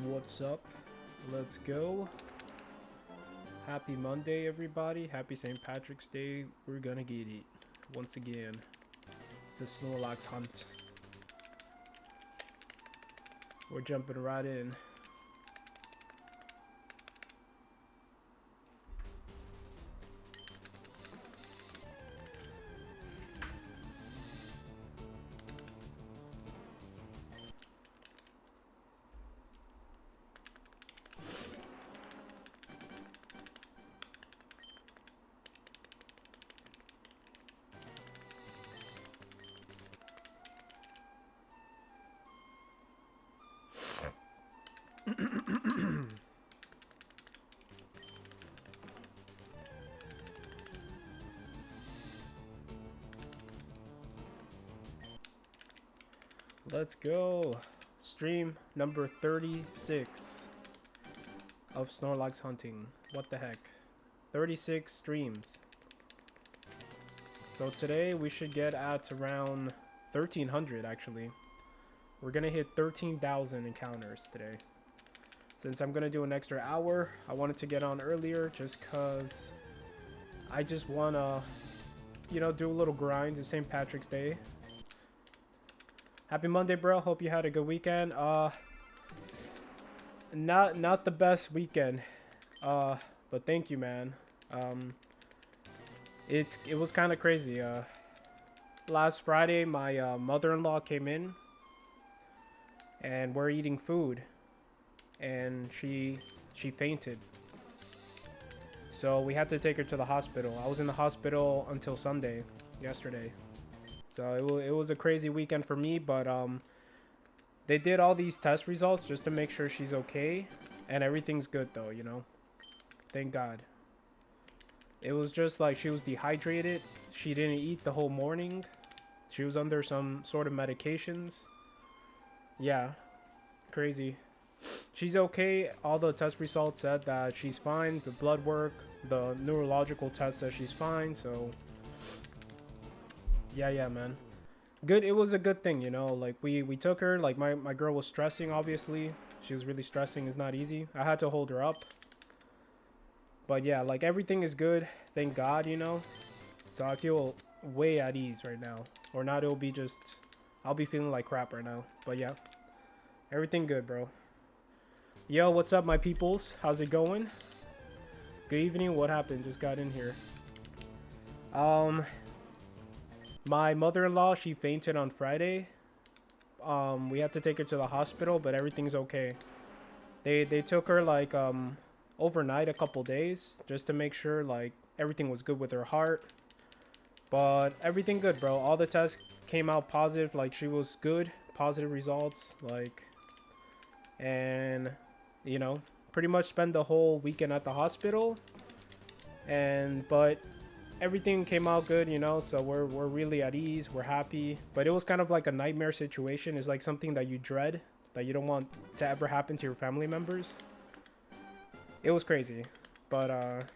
What's up? Let's go. Happy Monday, everybody. Happy St. Patrick's Day. We're gonna get it. Once again, the Snorlax hunt. We're jumping right in. Let's go. Stream number 36 of Snorlax hunting. What the heck? 36 streams. So today we should get at around 1300 actually. We're gonna hit 13,000 encounters today. Since I'm gonna do an extra hour, I wanted to get on earlier just cause I just wanna, you know, do a little grind. It's St. Patrick's Day. Happy Monday, bro. Hope you had a good weekend. Not the best weekend. But thank you, man. It was kind of crazy. Last Friday, my mother-in-law came in, and we're eating food, and she fainted. So we had to take her to the hospital. I was in the hospital until Sunday, yesterday. So it was a crazy weekend for me, but they did all these test results just to make sure she's okay, and everything's good though, you know. Thank God. It was just like she was dehydrated. She didn't eat the whole morning. She was under some sort of medications. Yeah, crazy. She's okay. All the test results said that she's fine. The blood work, the neurological test says she's fine. So yeah, man. Good. It was a good thing, you know. Like we took her. Like my girl was stressing. Obviously, she was really stressing. It's not easy. I had to hold her up. But yeah, like everything is good. Thank God, you know. So I feel way at ease right now. Or not, it'll be just, I'll be feeling like crap right now. But yeah, everything good, bro. Yo, what's up, my peoples? How's it going? Good evening. What happened? Just got in here. My mother-in-law, she fainted on Friday. We had to take her to the hospital, but everything's okay. They took her like overnight a couple days just to make sure like everything was good with her heart. But everything good, bro. All the tests came out positive. Like she was good, positive results. Like, and you know, pretty much spent the whole weekend at the hospital. But everything came out good, you know. So we're really at ease. We're happy. But it was kind of like a nightmare situation. It's like something that you dread, that you don't want to ever happen to your family members. It was crazy, but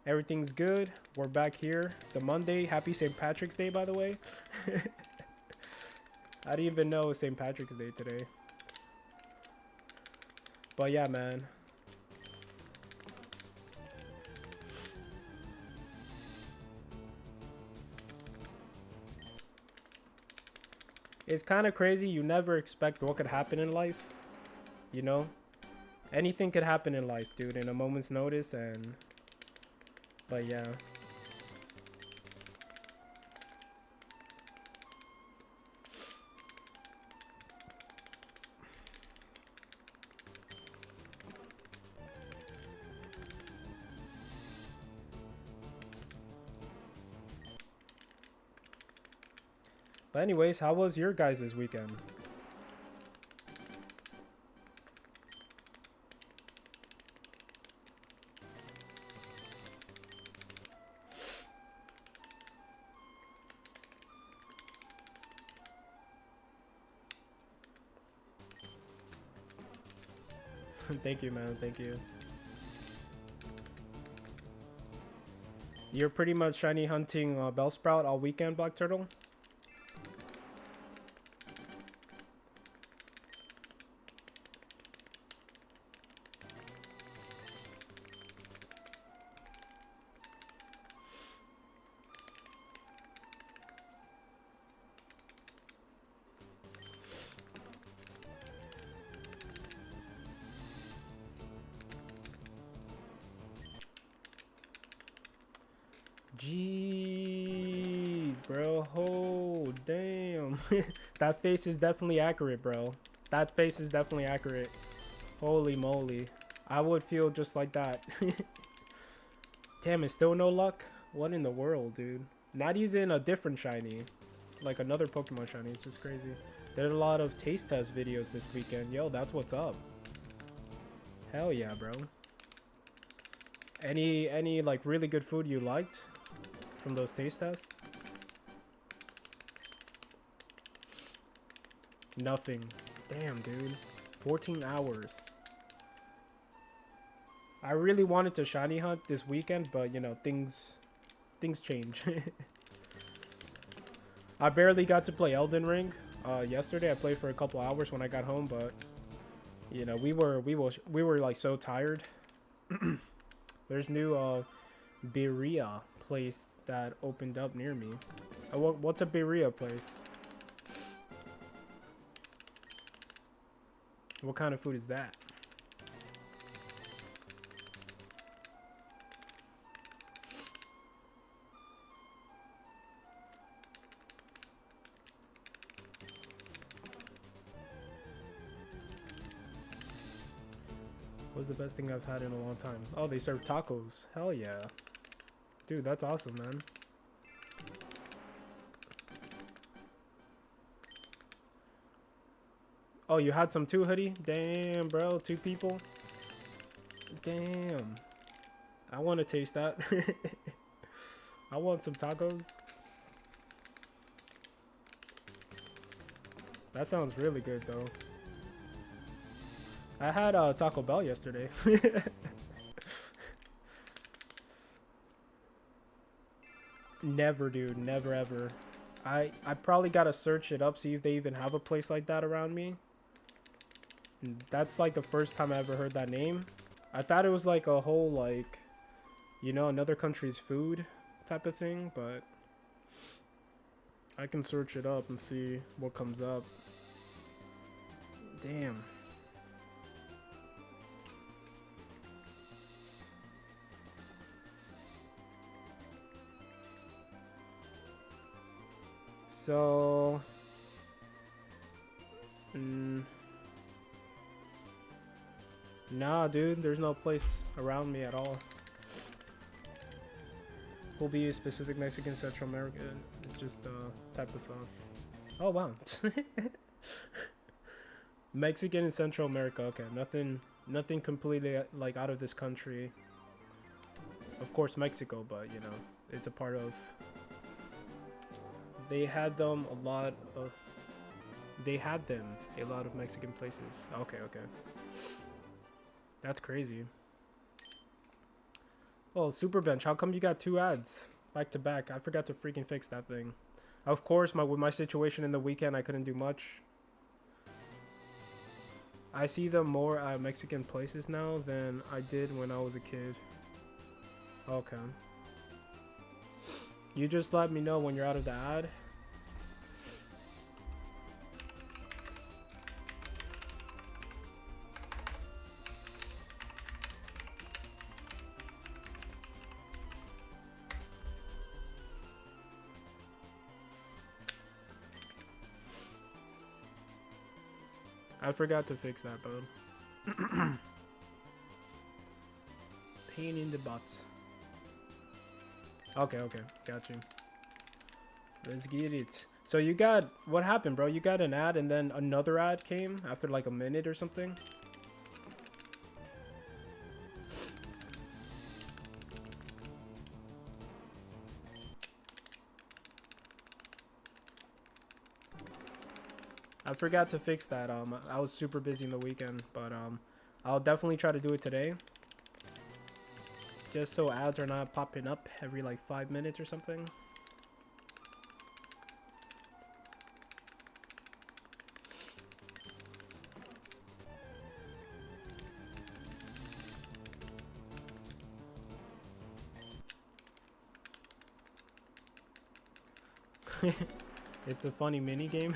everything's good. We're back here. It's a Monday. Happy St. Patrick's Day, by the way. I didn't even know it was St. Patrick's Day today. But yeah, man. It's kind of crazy. You never expect what could happen in life, you know? Anything could happen in life, dude, in a moment's notice. But yeah. But anyways, how was your guys' weekend? Thank you, man. Thank you. You're pretty much shiny hunting Bellsprout all weekend, Black Turtle? Jeez, bro. Oh, damn. That face is definitely accurate, bro. That face is definitely accurate. Holy moly. I would feel just like that. Damn, it's still no luck? What in the world, dude? Not even a different shiny. Like another Pokemon shiny. It's just crazy. There's a lot of taste test videos this weekend. Yo, that's what's up. Hell yeah, bro. Any like really good food you liked from those taste tests? Nothing. Damn, dude. 14 hours. I really wanted to shiny hunt this weekend, but you know, things change. I barely got to play Elden Ring yesterday. I played for a couple hours when I got home, but you know, we were like so tired. There's new birria place that opened up near me. What's a birria place? What kind of food is that? What's the best thing I've had in a long time? Oh, they serve tacos. Hell yeah. Dude, that's awesome, man. Oh, you had some too, hoodie? Damn, bro. 2 people? Damn. I want to taste that. I want some tacos. That sounds really good, though. I had Taco Bell yesterday. Never, dude. Never, ever. I probably gotta search it up, see if they even have a place like that around me. That's like the first time I ever heard that name. I thought it was like a whole, like, you know, another country's food type of thing, but I can search it up and see what comes up. Damn. So, nah, dude, there's no place around me at all. Will be a specific Mexican Central America. It's just a type of sauce. Oh wow. Mexican and Central America. Okay, nothing completely like out of this country. Of course, Mexico, but you know, it's a part of. They had them a lot of. They had them a lot of Mexican places. Okay, okay. That's crazy. Oh, Super Bench, how come you got 2 ads back to back? I forgot to freaking fix that thing. Of course, with my situation in the weekend, I couldn't do much. I see them more at Mexican places now than I did when I was a kid. Okay. You just let me know when you're out of the ad. I forgot to fix that, bud. Pain in the butts. Okay, okay. Got you. Let's get it. So you got... What happened, bro? You got an ad and then another ad came after like a minute or something? I forgot to fix that. I was super busy in the weekend, but I'll definitely try to do it today. Just so ads are not popping up every like 5 minutes or something. It's a funny mini game.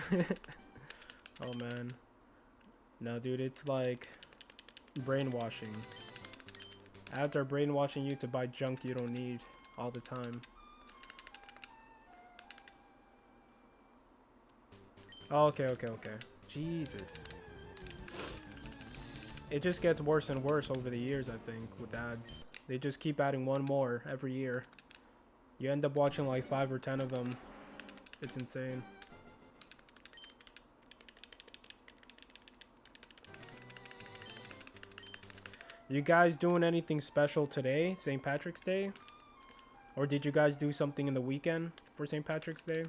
Oh man. No, dude, it's like brainwashing. Ads are brainwashing you to buy junk you don't need all the time. Oh, okay, okay, okay. Jesus. It just gets worse and worse over the years, I think, with ads. They just keep adding one more every year. You end up watching like 5 or 10 of them. It's insane. You guys doing anything special today, St. Patrick's Day? Or did you guys do something in the weekend for St. Patrick's Day?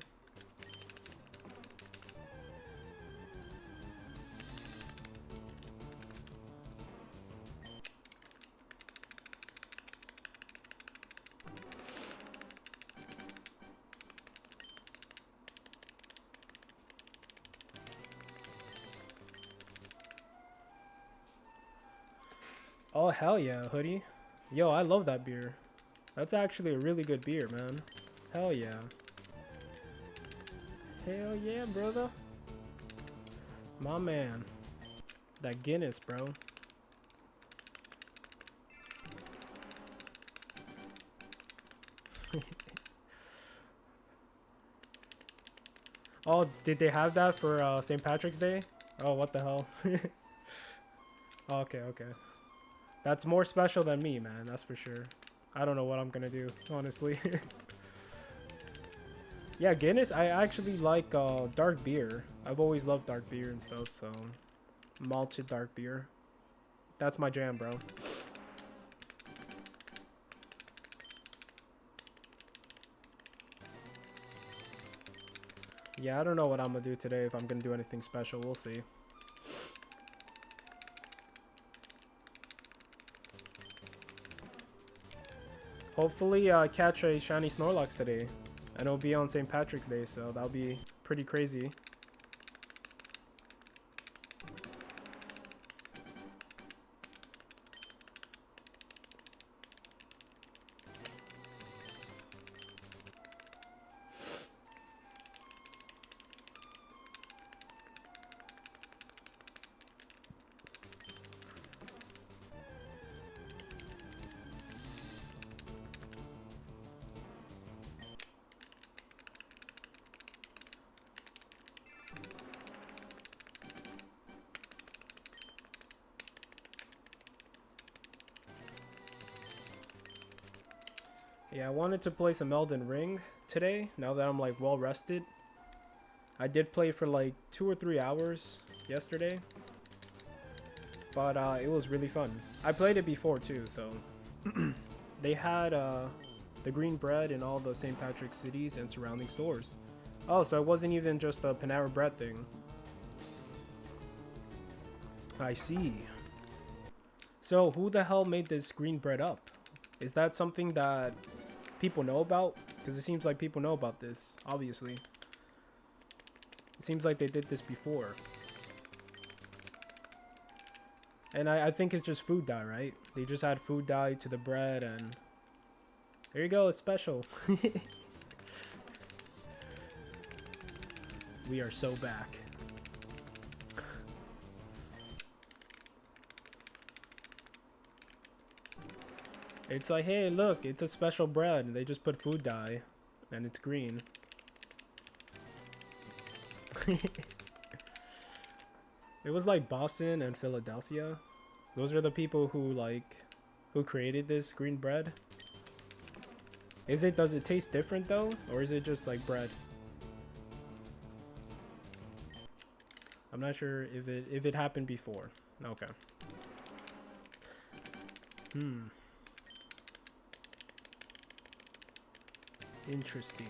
Oh, hell yeah, hoodie. Yo, I love that beer. That's actually a really good beer, man. Hell yeah. Hell yeah, brother. My man. That Guinness, bro. Oh, did they have that for St. Patrick's Day? Oh, what the hell? Okay, okay. That's more special than me, man. That's for sure. I don't know what I'm gonna do, honestly. Yeah, Guinness, I actually like dark beer. I've always loved dark beer and stuff, so malted dark beer. That's my jam, bro. Yeah, I don't know what I'm gonna do today, if I'm gonna do anything special. We'll see. Hopefully, catch a shiny Snorlax today. And it'll be on St. Patrick's Day, so that'll be pretty crazy. Yeah, I wanted to play some Elden Ring today, now that I'm like well rested. I did play for like 2 or 3 hours yesterday, but it was really fun. I played it before too, so they had the green bread in all the St. Patrick's cities and surrounding stores. Oh, so it wasn't even just a Panera Bread thing. I see. So who the hell made this green bread up? Is that something that people know about? Because it seems like people know about this, obviously. It seems like they did this before. And I think it's just food dye, right? They just add food dye to the bread and... There you go, it's special. We are so back. It's like, hey, look, it's a special bread. They just put food dye, and it's green. It was like Boston and Philadelphia. Those are the people who created this green bread. Does it taste different though? Or is it just like bread? I'm not sure if it happened before. Okay. Interesting.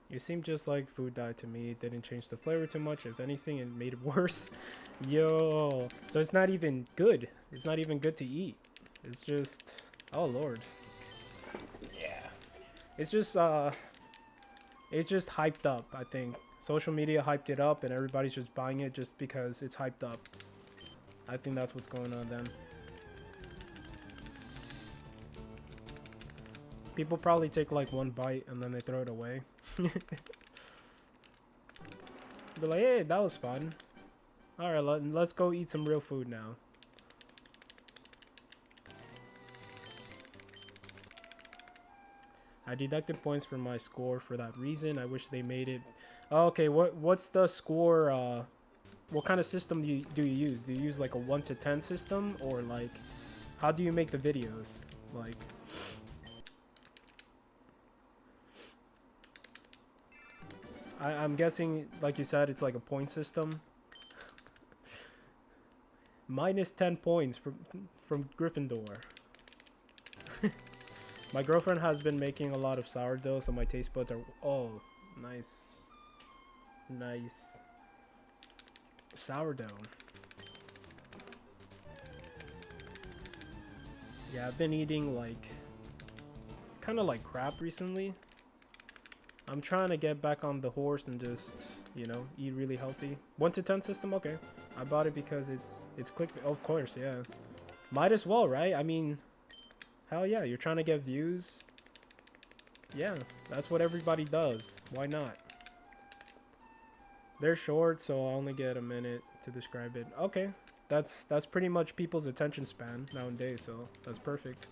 It seemed just like food dye to me. It didn't change the flavor too much. If anything, it made it worse. Yo. So it's not even good. It's not even good to eat. It's just... Oh, Lord. Yeah. It's just hyped up, I think. Social media hyped it up and everybody's just buying it just because it's hyped up. I think that's what's going on then. People probably take like one bite and then they throw it away. Be like, hey, that was fun. All right, let's go eat some real food now. I deducted points from my score for that reason. I wish they made it. Oh, okay, what's the score? What kind of system do you use? Do you use like a 1 to 10 system, or like how do you make the videos? Like, I'm guessing, like you said, it's like a point system. Minus 10 points from Gryffindor. My girlfriend has been making a lot of sourdough, so my taste buds are... Oh, nice. Nice. Sourdough. Yeah, I've been eating, like... kind of like crap recently. I'm trying to get back on the horse and just, you know, eat really healthy. 1 to 10 system? Okay. I bought it because it's click... Of course, yeah. Might as well, right? I mean... Hell yeah, you're trying to get views. Yeah, that's what everybody does. Why not? They're short, so I only get a minute to describe it. Okay, that's pretty much people's attention span nowadays, so that's perfect.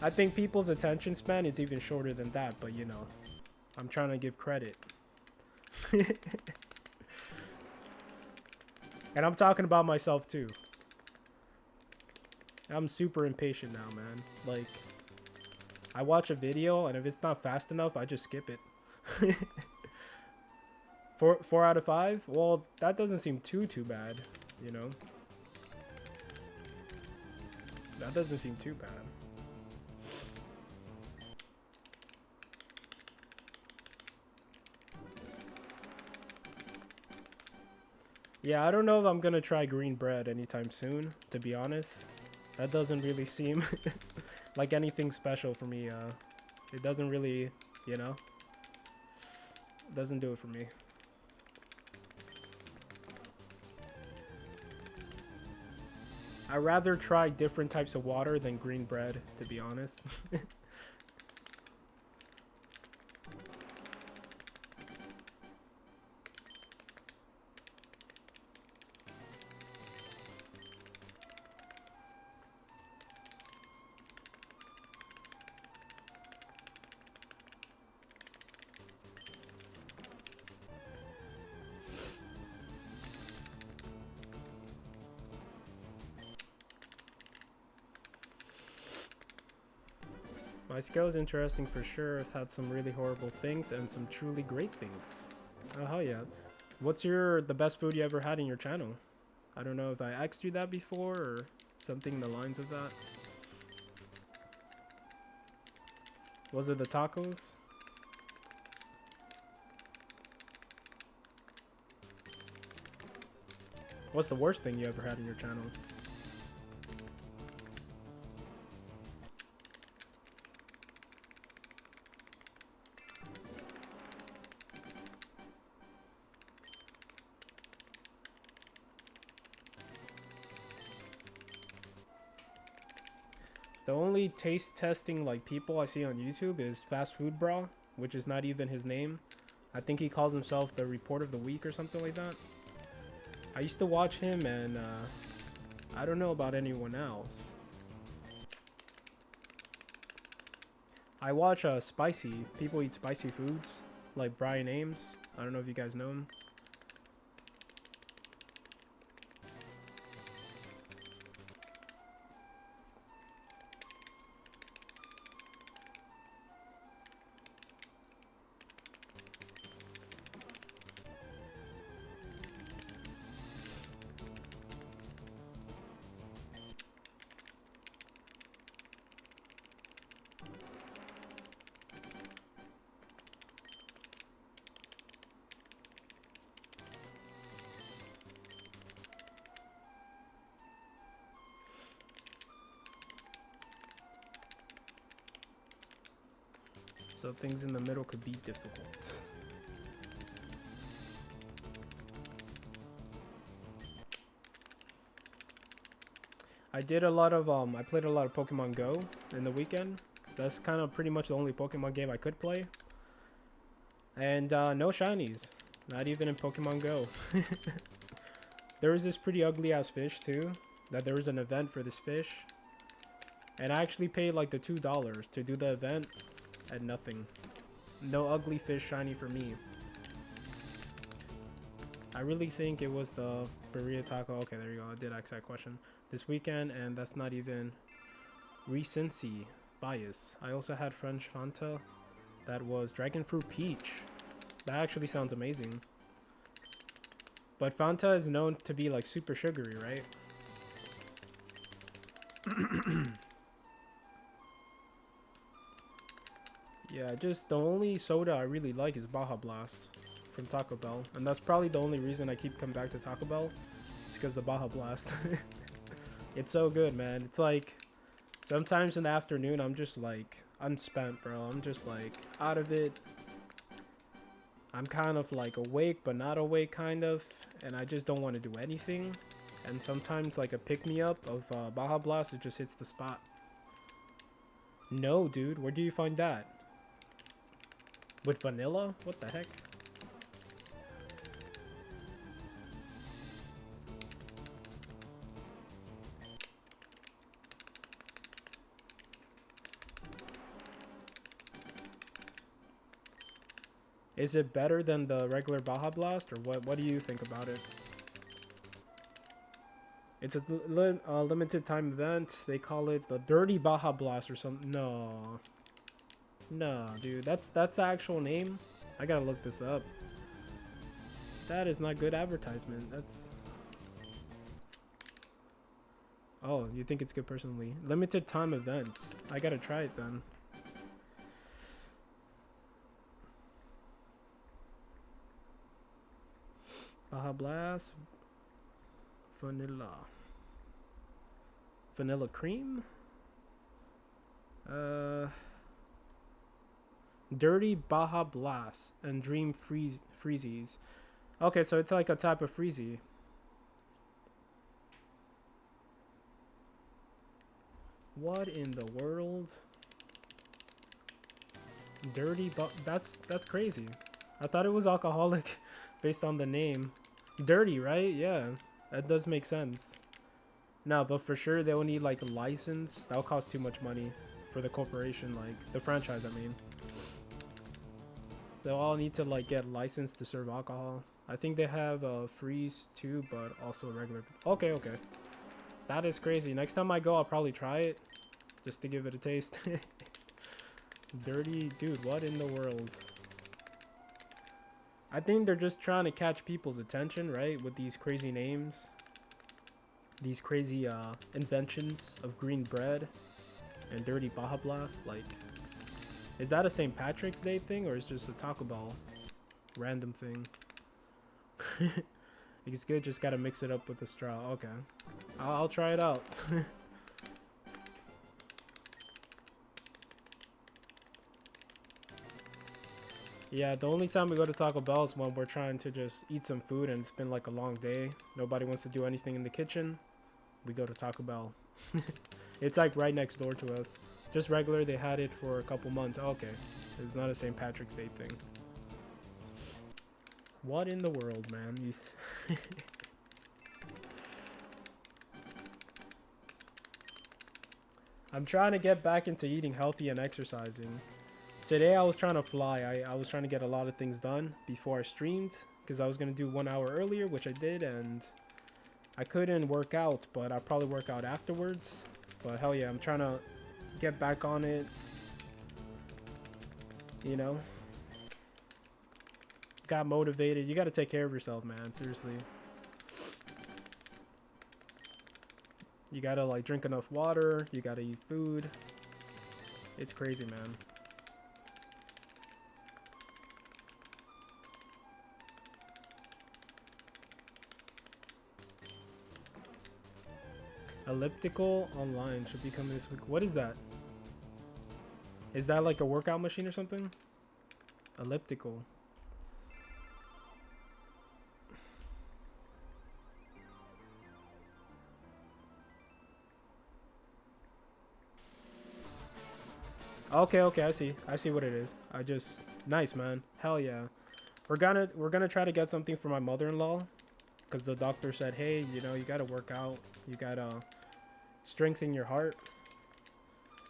I think people's attention span is even shorter than that, but you know, I'm trying to give credit. And I'm talking about myself too. I'm super impatient now, man. Like, I watch a video, and if it's not fast enough, I just skip it. 4 out of 5? Well, that doesn't seem too bad, you know? That doesn't seem too bad. Yeah, I don't know if I'm gonna try green bread anytime soon, to be honest. That doesn't really seem like anything special for me. It doesn't really, you know, doesn't do it for me. I'd rather try different types of water than green bread, to be honest. My skill is interesting for sure. I've had some really horrible things and some truly great things. Oh, hell yeah. What's the best food you ever had in your channel? I don't know if I asked you that before or something in the lines of that. Was it the tacos? What's the worst thing you ever had in your channel? The only taste testing like people I see on YouTube is Fast Food Bra, which is not even his name. I think he calls himself the Report of the Week or something like that. I used to watch him, and I don't know about anyone else. I watch spicy. People eat spicy foods, like Brian Ames. I don't know if you guys know him. So things in the middle could be difficult. I did a lot of I played a lot of Pokemon Go in the weekend. That's kind of pretty much the only Pokemon game I could play. And no shinies. Not even in Pokemon Go. There was this pretty ugly ass fish too. That there was an event for this fish. And I actually paid like the $2 to do the event. And nothing. No ugly fish shiny for me. I really think it was the burrito taco. Okay, there you go. I did ask that question this weekend, and that's not even recency bias. I also had French Fanta. That was dragon fruit peach. That actually sounds amazing. But Fanta is known to be like super sugary, right? Yeah, just the only soda I really like is Baja Blast from Taco Bell. And that's probably the only reason I keep coming back to Taco Bell. It's because the Baja Blast. It's so good, man. It's like, sometimes in the afternoon, I'm just like, I'm spent, bro. I'm just like, out of it. I'm kind of like awake, but not awake, kind of. And I just don't want to do anything. And sometimes, like, a pick-me-up of Baja Blast, it just hits the spot. No, dude. Where do you find that? With vanilla? What the heck? Is it better than the regular Baja Blast, or what do you think about it? It's a limited time event. They call it the Dirty Baja Blast or something. No. No, dude. That's the actual name. I gotta look this up. That is not good advertisement. That's... Oh, you think it's good personally. Limited time events. I gotta try it then. Baja Blast. Vanilla. Vanilla cream? Dirty Baja Blast and Dream Freezies. Okay, so it's like a type of Freezy. What in the world? Dirty that's crazy. I thought it was alcoholic based on the name. Dirty, right? Yeah. That does make sense. No, but for sure they'll need like a license. That'll cost too much money for the corporation, like the franchise, I mean. They'll all need to like get licensed to serve alcohol. I think they have freeze too, but also regular. Okay, okay. That is crazy. Next time I go, I'll probably try it just to give it a taste. Dirty, dude, what in the world? I think they're just trying to catch people's attention, right? With these crazy names. These crazy inventions of green bread and Dirty Baja Blast. Like, is that a St. Patrick's Day thing, or is it just a Taco Bell random thing? It's good, just gotta mix it up with the straw. Okay. I'll try it out. Yeah, the only time we go to Taco Bell is when we're trying to just eat some food and it's been like a long day. Nobody wants to do anything in the kitchen. We go to Taco Bell. It's like right next door to us. Just regular, they had it for a couple months. Okay. It's not a St. Patrick's Day thing. What in the world, man? I'm trying to get back into eating healthy and exercising. Today I was trying to fly. I was trying to get a lot of things done before I streamed, because I was going to do 1 hour earlier, which I did, and I couldn't work out, but I'll probably work out afterwards. But hell yeah, I'm trying to get back on it, you know. Got motivated. You got to take care of yourself, man, seriously. You got to like drink enough water, you got to eat food. It's crazy, man. Elliptical online should be coming this week. What is that? Is that like a workout machine or something? Elliptical. Okay, okay, I see what it is. I just nice, man. Hell yeah. We're gonna try to get something for my mother-in-law, because the doctor said, hey, you know, you gotta work out, you gotta strengthen your heart,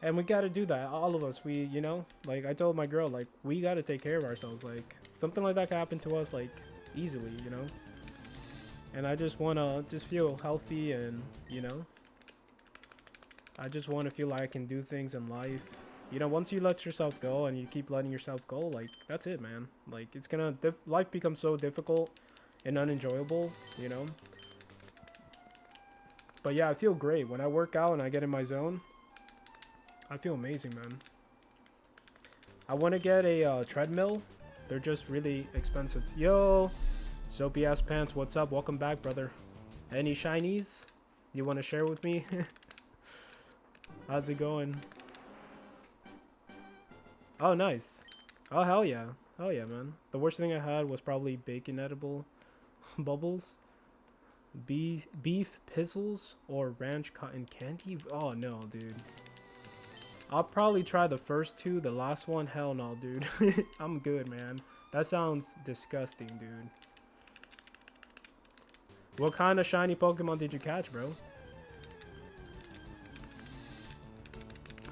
and we gotta do that. All of us, we, you know, like I told my girl, like we gotta take care of ourselves. Like something like that can happen to us, like easily, you know. And I just wanna just feel healthy, and you know, I just wanna feel like I can do things in life. You know, once you let yourself go and you keep letting yourself go, like that's it, man. Like it's gonna life becomes so difficult and unenjoyable, you know. But yeah, I feel great when I work out and I get in my zone. I feel amazing, man. I want to get a treadmill. They're just really expensive. Yo, Soapy ass pants, what's up? Welcome back, brother. Any shinies you want to share with me? How's it going? Oh, nice. Oh, hell yeah. Hell yeah, man. The worst thing I had was probably bacon edible bubbles. Beef pizzles or ranch cotton candy? Oh, no, dude. I'll probably try the first two. The last one, hell no, dude. I'm good, man. That sounds disgusting, dude. What kind of shiny Pokemon did you catch, bro?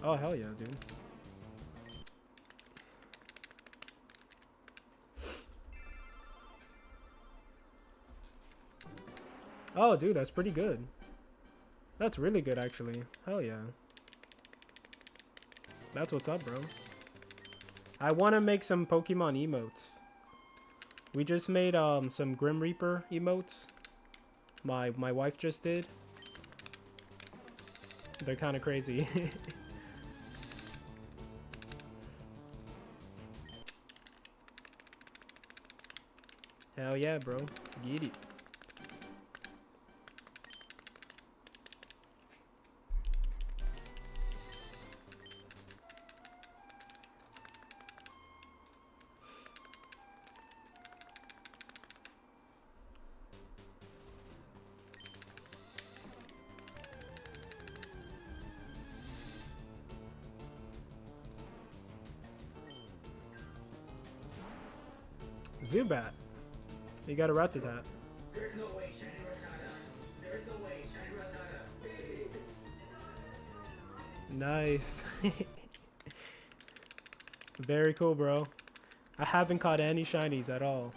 Oh, hell yeah, dude. Oh, dude, that's pretty good. That's really good, actually. Hell yeah. That's what's up, bro. I want to make some Pokemon emotes. We just made some Grim Reaper emotes. My wife just did. They're kind of crazy. Hell yeah, bro. Get it. Zubat. You got a Rattata. There's no way, shiny Rattata. There's no way, shiny Rattata. Nice. Very cool, bro. I haven't caught any shinies at all.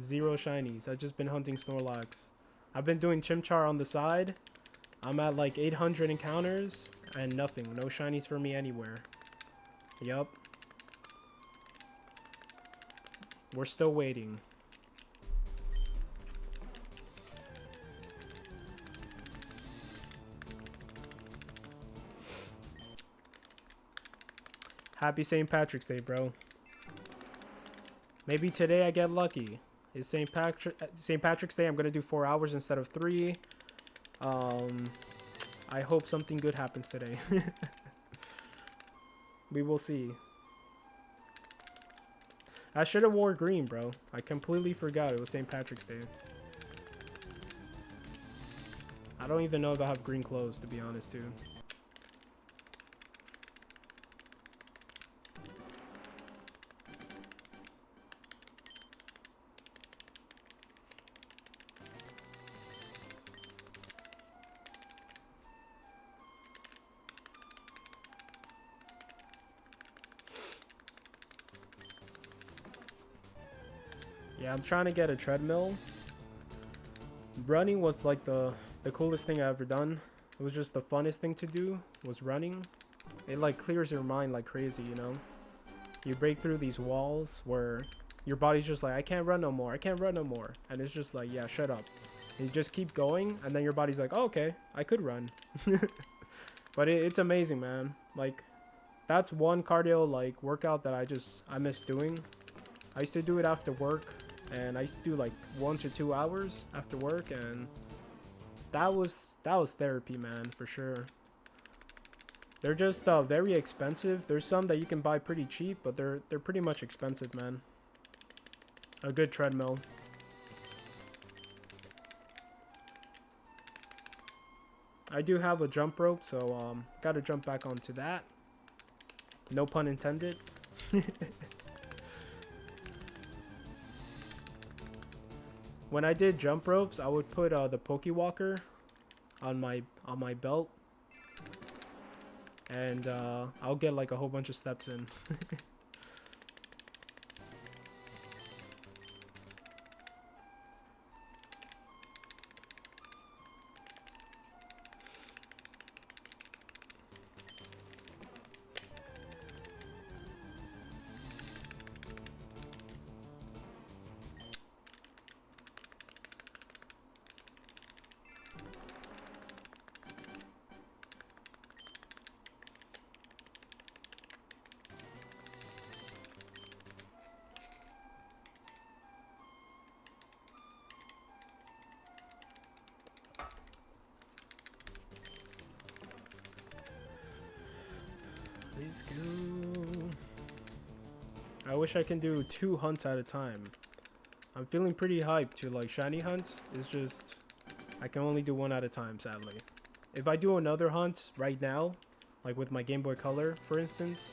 Zero shinies. I've just been hunting Snorlax. I've been doing Chimchar on the side. I'm at like 800 encounters and nothing. No shinies for me anywhere. Yup. We're still waiting. Happy St. Patrick's Day, bro. Maybe today I get lucky. It's St. Patrick's Day. I'm gonna do 4 hours instead of 3. I hope something good happens today. We will see. I should have wore green, bro. I completely forgot it was St. Patrick's Day. I don't even know if I have green clothes, to be honest, too. Yeah, I'm trying to get a treadmill. Running was like the coolest thing I ever done. It was just the funnest thing to do was running. It like clears your mind like crazy, you know? You break through these walls where your body's just like, I can't run no more, I can't run no more. And it's just like, yeah, shut up. And you just keep going, and then your body's like, oh, okay, I could run. But it's amazing, man. Like, that's one cardio like workout that I miss doing. I used to do it after work, and I used to do like 1 to 2 hours after work, and that was therapy, man, for sure. They're just very expensive. There's some that you can buy pretty cheap, but they're pretty much expensive, man. A good treadmill. I do have a jump rope, so gotta jump back onto that. No pun intended. When I did jump ropes, I would put the Pokewalker on my belt, and I'll get like a whole bunch of steps in. 'Let's go. I wish I can do 2 hunts at a time. I'm feeling pretty hyped to like shiny hunts. It's just I can only do 1 at a time, sadly. If I do another hunt right now, like with my Game Boy Color, for instance,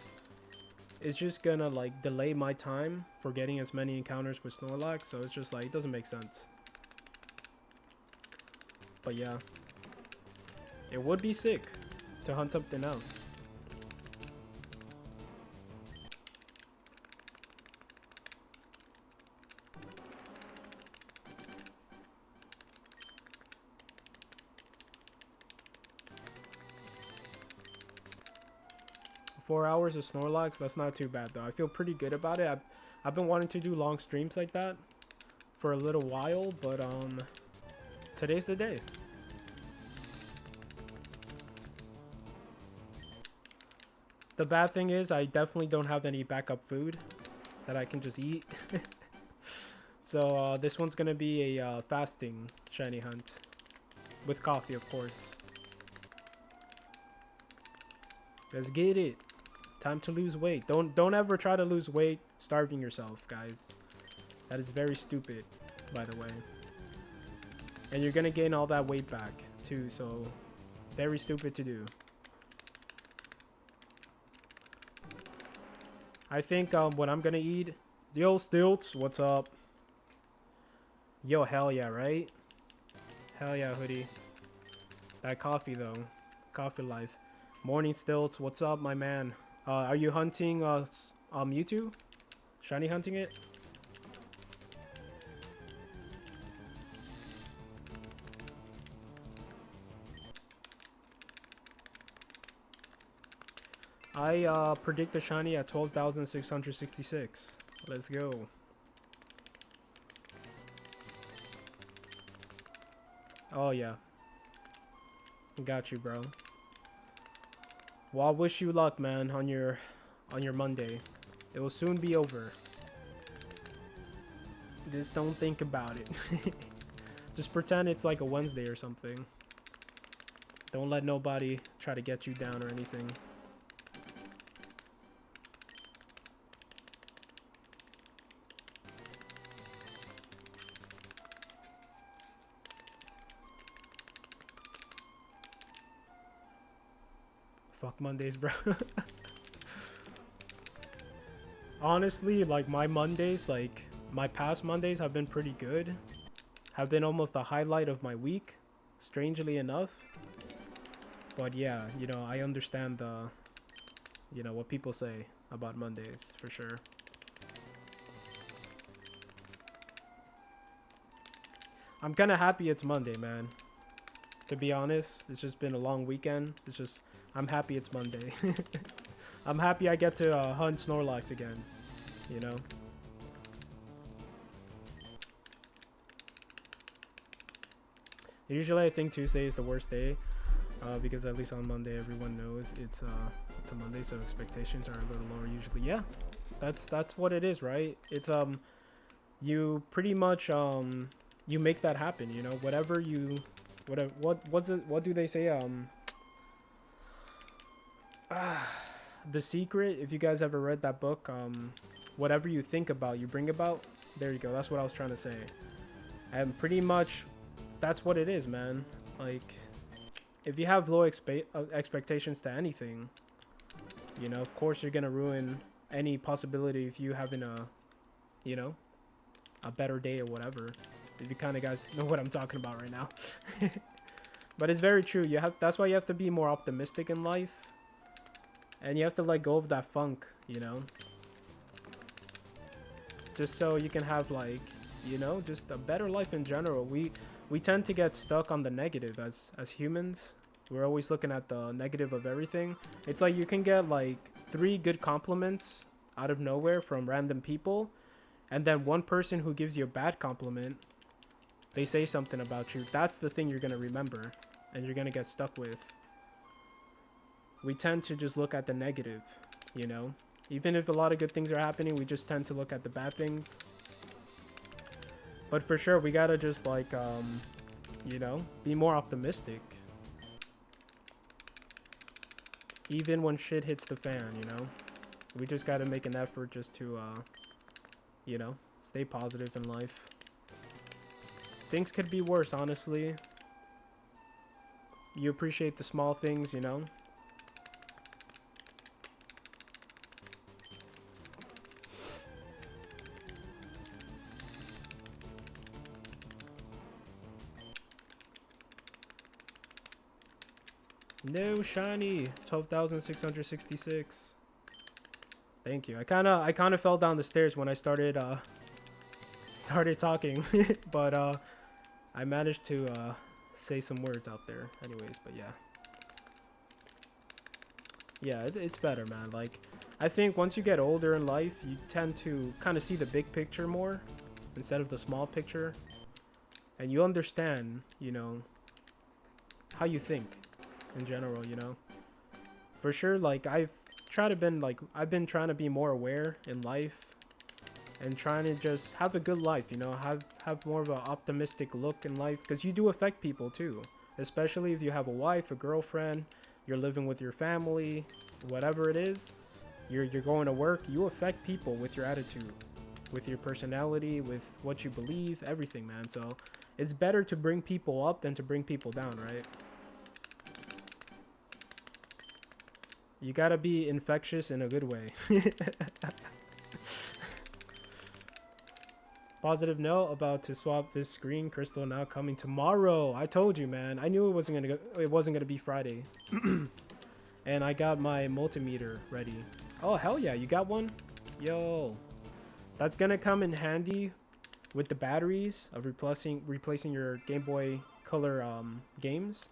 it's just gonna like delay my time for getting as many encounters with Snorlax, so it's just like it doesn't make sense. But yeah, it would be sick to hunt something else. Four hours of Snorlax, that's not too bad though. I feel pretty good about it. I've been wanting to do long streams like that for a little while, but today's the day. The bad thing is I definitely don't have any backup food that I can just eat. So this one's gonna be a fasting shiny hunt with coffee, of course. Let's get it. Time to lose weight. Don't ever try to lose weight starving yourself, guys. That is very stupid, by the way. And you're gonna gain all that weight back too, so very stupid to do. I think what I'm gonna eat. Yo, Stilts, what's up? Yo, hell yeah, right? Hell yeah, hoodie. That coffee though, coffee life. Morning, Stilts, what's up, my man? Are you hunting Mewtwo? Shiny hunting it? I predict the shiny at 12,666. Let's go. Oh yeah. Got you, bro. Well, I wish you luck, man, on your Monday. It will soon be over. Just don't think about it. Just pretend it's like a Wednesday or something. Don't let nobody try to get you down or anything. Fuck Mondays, bro. Honestly, like my Mondays, like my past Mondays have been pretty good. Have been almost the highlight of my week, strangely enough. But yeah, you know, I understand the, you know, what people say about Mondays, for sure. I'm kind of happy it's Monday, man. To be honest, it's just been a long weekend. It's just, I'm happy it's Monday. I'm happy I get to hunt Snorlax again, you know? Usually I think Tuesday is the worst day, because at least on Monday everyone knows it's a Monday, so expectations are a little lower usually. Yeah, that's what it is, right? It's you pretty much you make that happen, you know? Whatever you, what do they say? The Secret, if you guys ever read that book, whatever you think about, you bring about. There you go. That's what I was trying to say. And pretty much that's what it is, man. Like, if you have low expectations to anything, You know, of course you're gonna ruin any possibility if you having a, you know, a better day or whatever. If you kind of guys know what I'm talking about right now. But it's very true. That's why you have to be more optimistic in life. And you have to let go of that funk, you know. Just so you can have like, you know, just a better life in general. We tend to get stuck on the negative as humans. We're always looking at the negative of everything. It's like you can get like 3 good compliments out of nowhere from random people, and then one person who gives you a bad compliment, they say something about you. That's the thing you're going to remember and you're going to get stuck with. We tend to just look at the negative, you know? Even if a lot of good things are happening, we just tend to look at the bad things. But for sure, we gotta just like, you know, be more optimistic. Even when shit hits the fan, you know? We just gotta make an effort just to, you know, stay positive in life. Things could be worse, honestly. You appreciate the small things, you know? No shiny. 12,666. Thank you. I kind of fell down the stairs when I started talking, but I managed to say some words out there anyways, but yeah. Yeah, it's better, man. Like, I think once you get older in life, you tend to kind of see the big picture more instead of the small picture. And you understand, you know, how you think in general, you know. For sure, like, I've been trying to be more aware in life and trying to just have a good life, you know, have more of an optimistic look in life, because you do affect people too, especially if you have a wife, a girlfriend, you're living with your family, whatever it is, you're going to work, you affect people with your attitude, with your personality, with what you believe, everything, man. So it's better to bring people up than to bring people down, right? You gotta be infectious in a good way. Positive note about to swap this screen crystal now coming tomorrow. I told you, man. I knew it wasn't gonna be Friday. And I got my multimeter ready. Oh hell yeah, you got one? Yo, that's gonna come in handy with the batteries of replacing your Game Boy Color games,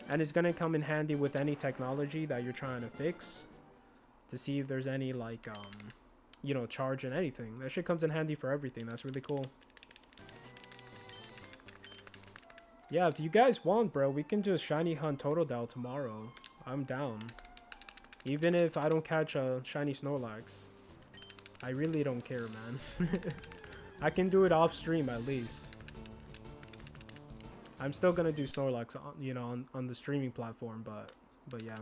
and it's gonna come in handy with any technology that you're trying to fix to see if there's any like you know, charge and anything. That shit comes in handy for everything. That's really cool. Yeah, if you guys want, bro, we can just shiny hunt Totodile tomorrow. I'm down. Even if I don't catch a shiny Snorlax. I really don't care, man. I can do it off stream at least. I'm still gonna do Snorlax, you know, on the streaming platform, but yeah.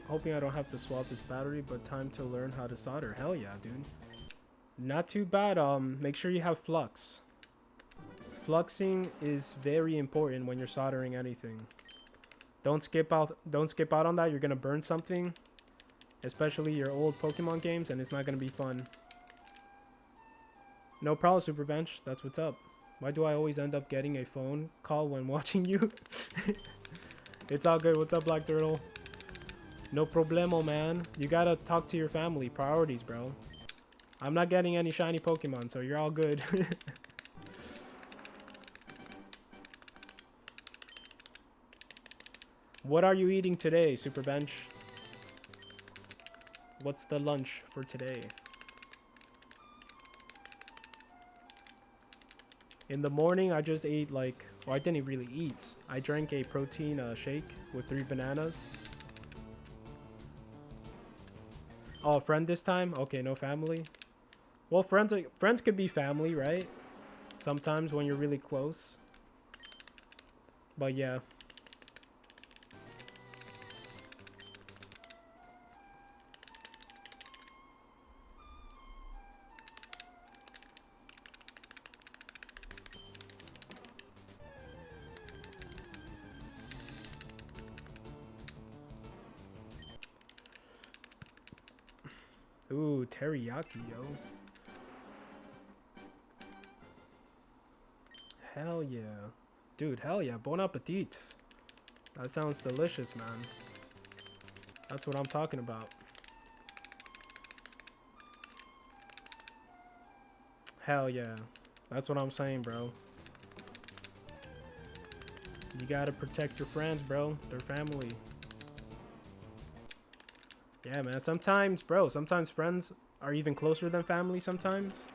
Hoping I don't have to swap this battery, but time to learn how to solder. Hell yeah, dude. Not too bad. Make sure you have flux. Fluxing is very important when you're soldering anything. Don't skip out on that. You're gonna burn something, especially your old Pokemon games, and it's not gonna be fun. No problem, Superbench. That's what's up. Why do I always end up getting a phone call when watching you? It's all good. What's up, Black Turtle? No problemo, man. You gotta talk to your family. Priorities, bro. I'm not getting any shiny Pokemon, so you're all good. What are you eating today, Superbench? What's the lunch for today? In the morning, I just ate like... Well, I didn't really eat. I drank a protein shake with 3 bananas. Oh, friend this time? Okay, no family. Well, friends could be family, right? Sometimes when you're really close. But yeah. Ooh, teriyaki, yo. Hell yeah. Dude, hell yeah. Bon appetit. That sounds delicious, man. That's what I'm talking about. Hell yeah. That's what I'm saying, bro. You gotta protect your friends, bro. Their family. Yeah, man. Sometimes, bro, sometimes friends are even closer than family sometimes.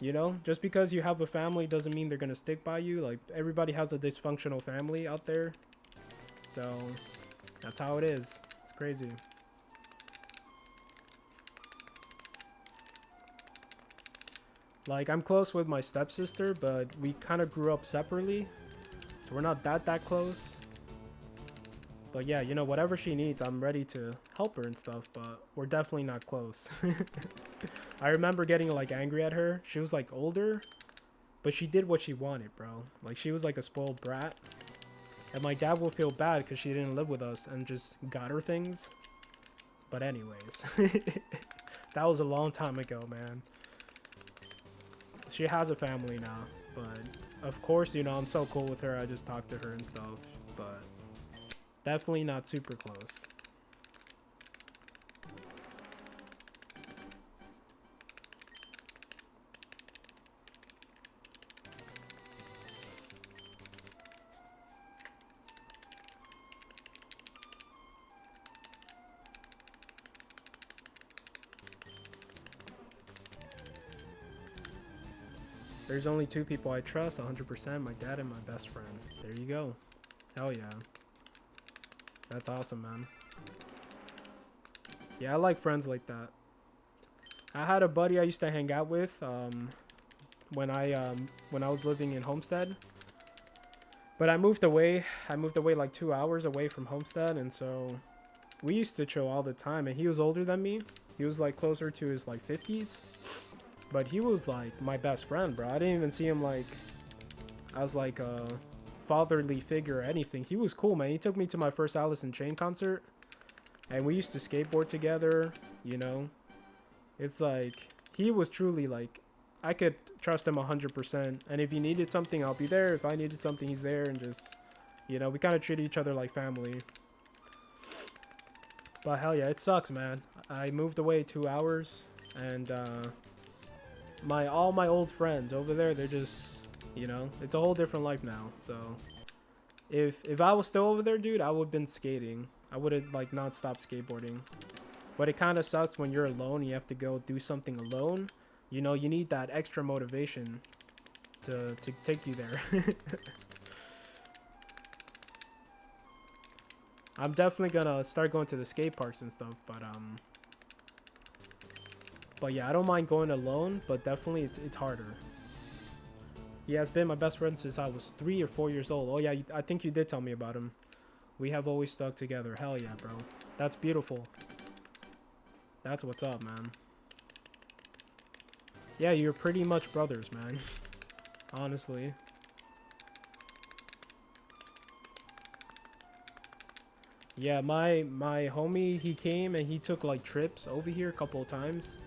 You know? Just because you have a family doesn't mean they're gonna stick by you. Like, everybody has a dysfunctional family out there. So, that's how it is. It's crazy. Like, I'm close with my stepsister, but we kind of grew up separately. So we're not that close. But yeah, you know, whatever she needs, I'm ready to help her and stuff, but we're definitely not close. I remember getting like angry at her. She was like older, but she did what she wanted, bro. Like she was like a spoiled brat. And my dad will feel bad because she didn't live with us and just got her things. But anyways, that was a long time ago, man. She has a family now, but of course, you know, I'm so cool with her. I just talk to her and stuff, but definitely not super close. There's only two people I trust 100%, my dad and my best friend. There you go. Hell yeah. That's awesome, man. Yeah, I like friends like that. I had a buddy I used to hang out with when I was living in Homestead. But I moved away. I moved away like 2 hours away from Homestead, and so we used to chill all the time. And he was older than me. He was like closer to his like 50s. But he was like my best friend, bro. I didn't even see him like as like a fatherly figure or anything. He was cool, man. He took me to my first Alice in Chain concert, and we used to skateboard together, you know. It's like he was truly like I could trust him 100%. And if he needed something, I'll be there. If I needed something, he's there. And just, you know, we kind of treat each other like family. But hell yeah, it sucks, man. I moved away 2 hours, and all my old friends over there, they're just, you know, it's a whole different life now. So if I was still over there, dude, I would have been skating. I would have like not stopped skateboarding. But it kind of sucks when you're alone. You have to go do something alone. You know, you need that extra motivation to take you there. I'm definitely gonna start going to the skate parks and stuff, but yeah, I don't mind going alone, but definitely it's harder. He has been my best friend since I was 3 or 4 years old. Oh yeah, I think you did tell me about him. We have always stuck together. Hell yeah, bro. That's beautiful. That's what's up, man. Yeah, you're pretty much brothers, man. Honestly. Yeah, my homie, he came and he took like trips over here a couple of times.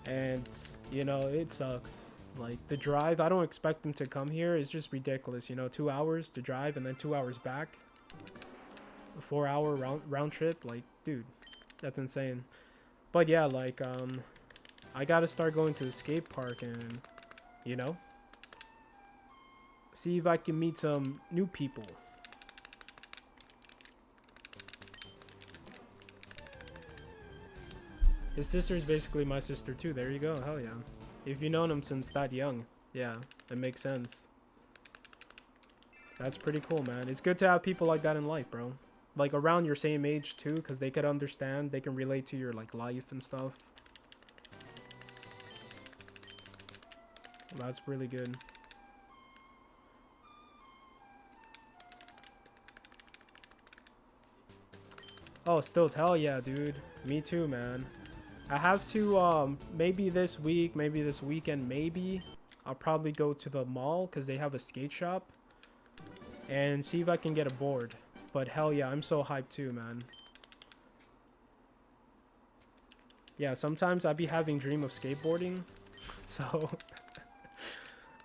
And, you know, it sucks. Like, the drive, I don't expect them to come here. It's just ridiculous, you know, 2 hours to drive and then 2 hours back. A 4-hour round trip. Like, dude, that's insane. But yeah, like, I gotta start going to the skate park and, you know, see if I can meet some new people. His sister is basically my sister too. There you go. Hell yeah. If you've known him since that young, yeah, it makes sense. That's pretty cool, man. It's good to have people like that in life, bro. Like around your same age too, because they could understand, they can relate to your like life and stuff. That's really good. Oh, still hell yeah, dude. Me too, man. I have to maybe this week, maybe this weekend, maybe I'll probably go to the mall because they have a skate shop and see if I can get a board. But hell yeah, I'm so hyped too, man. Yeah, sometimes I be having dream of skateboarding. So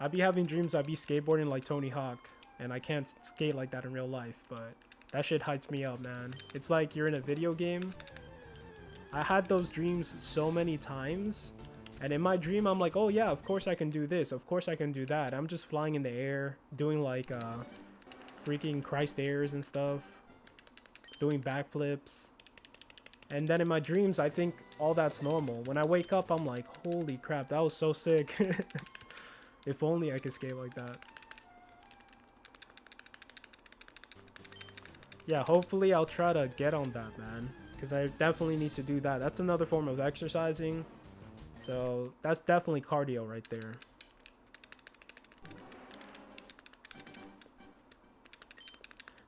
I be having dreams I be skateboarding like Tony Hawk, and I can't skate like that in real life, but that shit hypes me up, man. It's like you're in a video game. I had those dreams so many times, and in my dream I'm like, oh yeah, of course I can do this, of course I can do that. I'm just flying in the air, doing like freaking Christ airs and stuff, doing backflips. And then in my dreams, I think all that's normal. When I wake up, I'm like, holy crap, that was so sick. If only I could skate like that. Yeah, hopefully I'll try to get on that, man. Because I definitely need to do that. That's another form of exercising. So that's definitely cardio right there.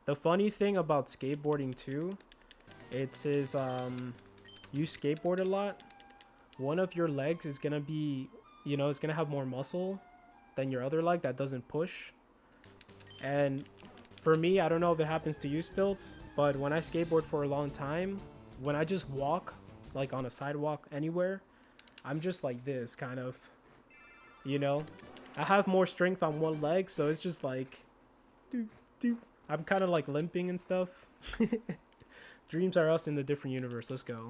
The funny thing about skateboarding too, it's if you skateboard a lot, one of your legs is gonna be, you know, it's gonna have more muscle than your other leg that doesn't push. And for me, I don't know if it happens to you, Stilts, but when I skateboard for a long time, when I just walk like on a sidewalk anywhere, I'm just like this kind of, you know, I have more strength on one leg, so it's just like doop, doop. I'm kind of like limping and stuff. Dreams are us in the different universe. Let's go.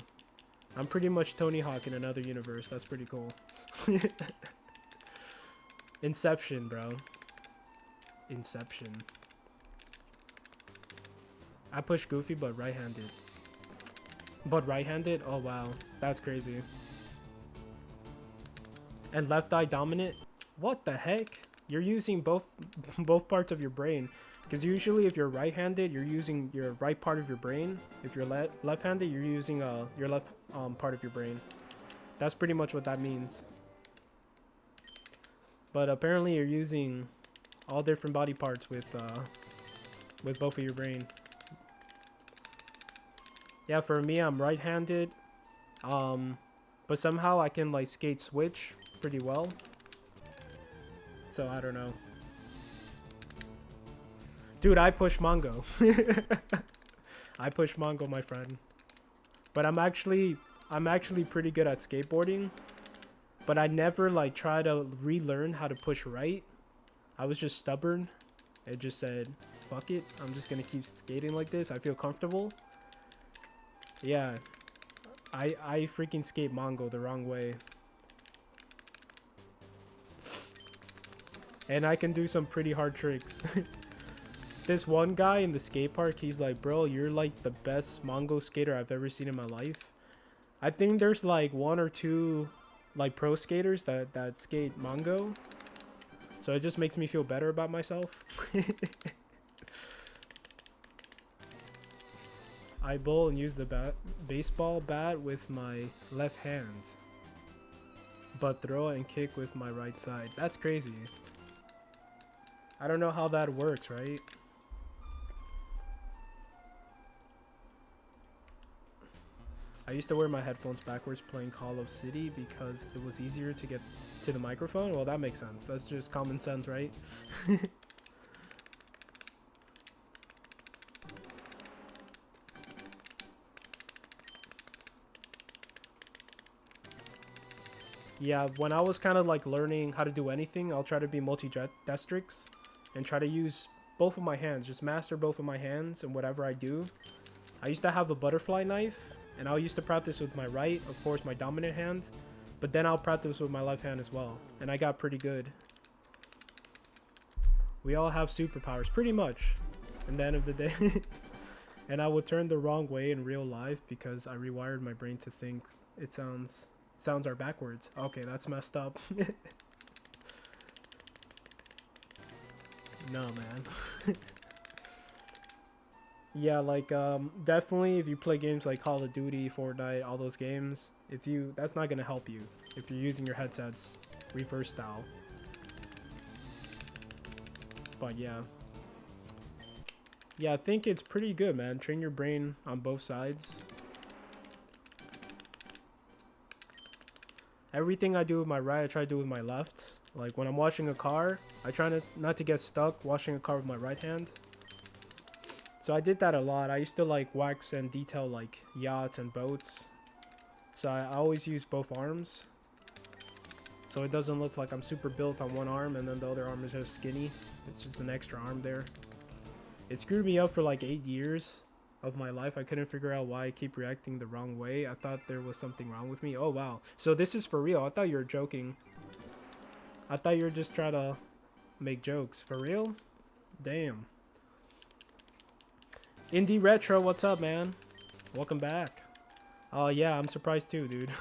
I'm pretty much Tony Hawk in another universe. That's pretty cool. Inception, bro. Inception. I push Goofy, but right-handed. But right-handed? Oh, wow. That's crazy. And left eye dominant? What the heck? You're using both parts of your brain. Because usually if you're right-handed, you're using your right part of your brain. If you're left-handed, you're using your left part of your brain. That's pretty much what that means. But apparently you're using all different body parts with both of your brain. Yeah, for me, I'm right-handed. But somehow I can like skate switch pretty well. So I don't know. Dude, I push Mongo. I push Mongo, my friend. But I'm actually pretty good at skateboarding. But I never like try to relearn how to push right. I was just stubborn. It just said, fuck it. I'm just gonna keep skating like this. I feel comfortable. Yeah. I freaking skate Mongo the wrong way. And I can do some pretty hard tricks. This one guy in the skate park, he's like, bro, you're like the best Mongo skater I've ever seen in my life. I think there's like 1 or 2 like pro skaters that skate Mongo. So it just makes me feel better about myself. I bowl and use the baseball bat with my left hand, but throw and kick with my right side. That's crazy. I don't know how that works, right? I used to wear my headphones backwards playing Call of City because it was easier to get to the microphone. Well, that makes sense. That's just common sense, right? Yeah, when I was kind of like learning how to do anything, I'll try to be multi-destrix and try to use both of my hands. Just master both of my hands and whatever I do. I used to have a butterfly knife, and I used to practice with my right, of course, my dominant hand. But then I'll practice with my left hand as well. And I got pretty good. We all have superpowers, pretty much, in the end of the day. And I would turn the wrong way in real life because I rewired my brain to think sounds are backwards. Okay, that's messed up. No, man. Yeah, like definitely if you play games like Call of Duty, Fortnite, all those games, that's not gonna help you if you're using your headsets reverse style. But yeah, I think it's pretty good, man. Train your brain on both sides. Everything I do with my right, I try to do with my left. Like when I'm washing a car, I try not to get stuck washing a car with my right hand. So I did that a lot. I used to like wax and detail like yachts and boats. So I always use both arms. So it doesn't look like I'm super built on one arm and then the other arm is just skinny. It's just an extra arm there. It screwed me up for like 8 years of my life. I couldn't figure out why I keep reacting the wrong way. I thought there was something wrong with me. Oh wow. So this is for real. I thought you were joking. I thought you were just trying to make jokes. For real? Damn. Indie Retro, what's up, man? Welcome back. Oh yeah, I'm surprised too, dude.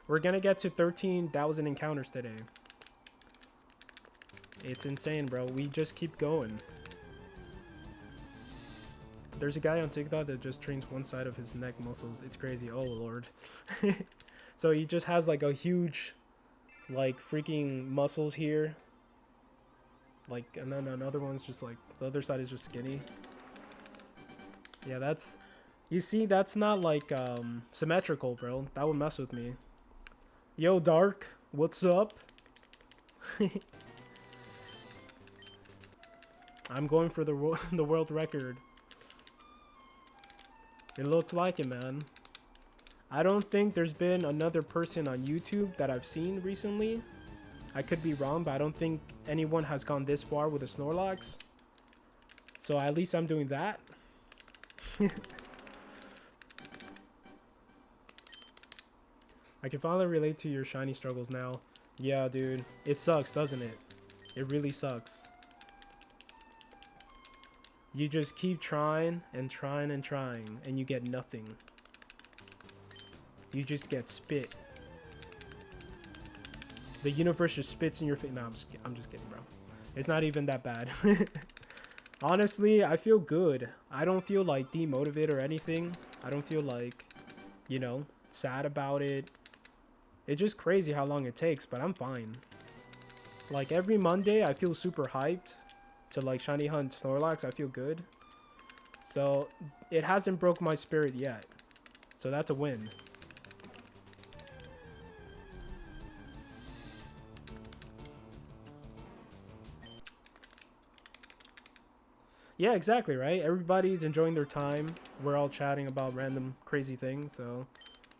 We're gonna get to 13,000 encounters today. It's insane, bro. We just keep going. There's a guy on TikTok that just trains one side of his neck muscles. It's crazy. Oh lord. So he just has like a huge, like freaking muscles here. Like, and then another one's just like, the other side is just skinny. Yeah, that's, you see, that's not like symmetrical, bro. That would mess with me. Yo, Dark, what's up? I'm going for the world record. It looks like it, man. I don't think there's been another person on YouTube that I've seen recently. I could be wrong, but I don't think anyone has gone this far with a Snorlax. So at least I'm doing that. I can finally relate to your shiny struggles now. Yeah, dude. It sucks, doesn't it? It really sucks. You just keep trying and trying and trying, and you get nothing. You just get spit. The universe just spits in your face. No, I'm just kidding, bro. It's not even that bad. Honestly, I feel good. I don't feel like demotivated or anything. I don't feel like, you know, sad about it. It's just crazy how long it takes, but I'm fine. Like every Monday, I feel super hyped to like shiny hunt Snorlax. I feel good. So it hasn't broke my spirit yet. So that's a win. Yeah, exactly, right? Everybody's enjoying their time. We're all chatting about random crazy things, so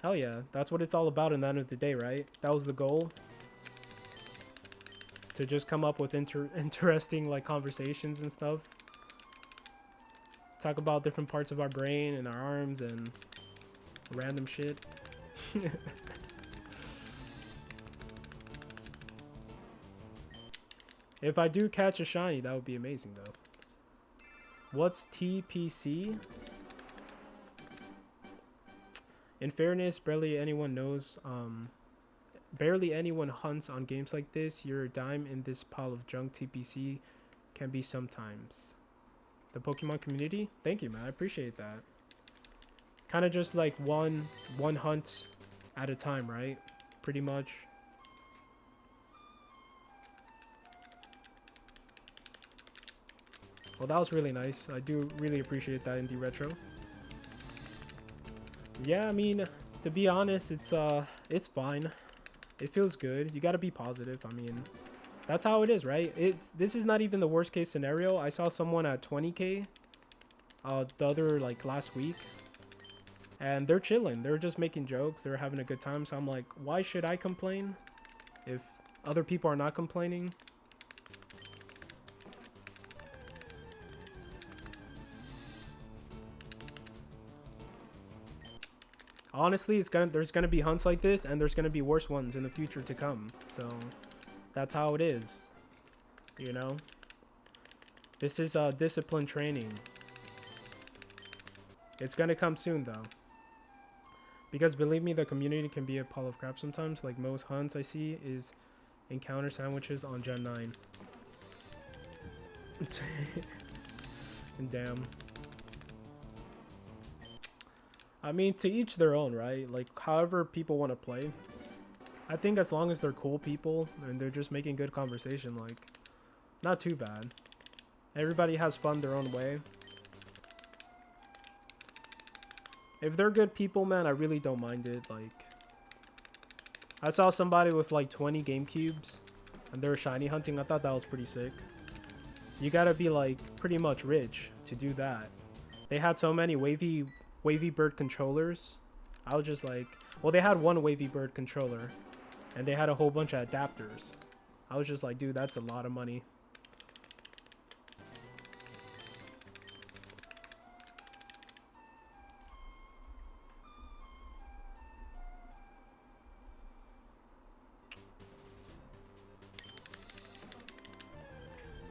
hell yeah. That's what it's all about in the end of the day, right? That was the goal. To just come up with interesting like conversations and stuff. Talk about different parts of our brain and our arms and random shit. If I do catch a shiny, that would be amazing though. What's TPC? In fairness, barely anyone knows. Barely anyone hunts on games like this. Your dime in this pile of junk TPC can be sometimes. The Pokemon community? Thank you, man. I appreciate that. Kind of just like one hunt at a time, right? Pretty much. Well, that was really nice. I do really appreciate that, Indie Retro. Yeah, I mean, to be honest, it's fine. It feels good. You gotta be positive. I mean, that's how it is, right? This is not even the worst case scenario. I saw someone at 20k the other like last week, and they're chilling. They're just making jokes. They're having a good time. So I'm like, why should I complain if other people are not complaining? Honestly, there's gonna be hunts like this, and there's gonna be worse ones in the future to come. So that's how it is, you know. This is discipline training. It's gonna come soon though, because believe me, the community can be a pile of crap sometimes. Like most hunts I see is encounter sandwiches on Gen 9. Damn. I mean, to each their own, right? Like, however people want to play. I think as long as they're cool people and they're just making good conversation, like, not too bad. Everybody has fun their own way. If they're good people, man, I really don't mind it. Like, I saw somebody with like 20 GameCubes and they were shiny hunting. I thought that was pretty sick. You gotta be like pretty much rich to do that. They had so many wavy bird controllers. I was just like, well, they had one Wavy Bird controller, and they had a whole bunch of adapters. I was just like, dude, that's a lot of money.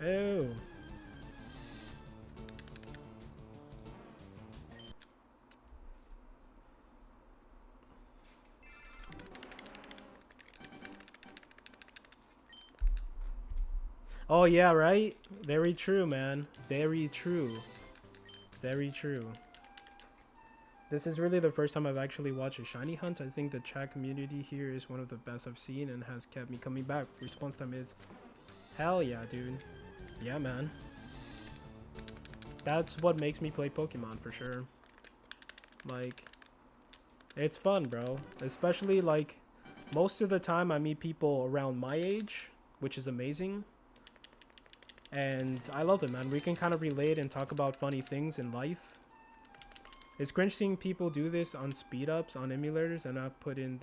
Oh. Oh yeah, right? Very true, man. Very true. Very true. This is really the first time I've actually watched a shiny hunt. I think the chat community here is one of the best I've seen and has kept me coming back. Response time is hell yeah, dude. Yeah, man. That's what makes me play Pokemon for sure. Like, it's fun, bro. Especially like most of the time I meet people around my age, which is amazing. And I love it, man. We can kind of relate and talk about funny things in life. It's cringe seeing people do this on speed ups on emulators and not put in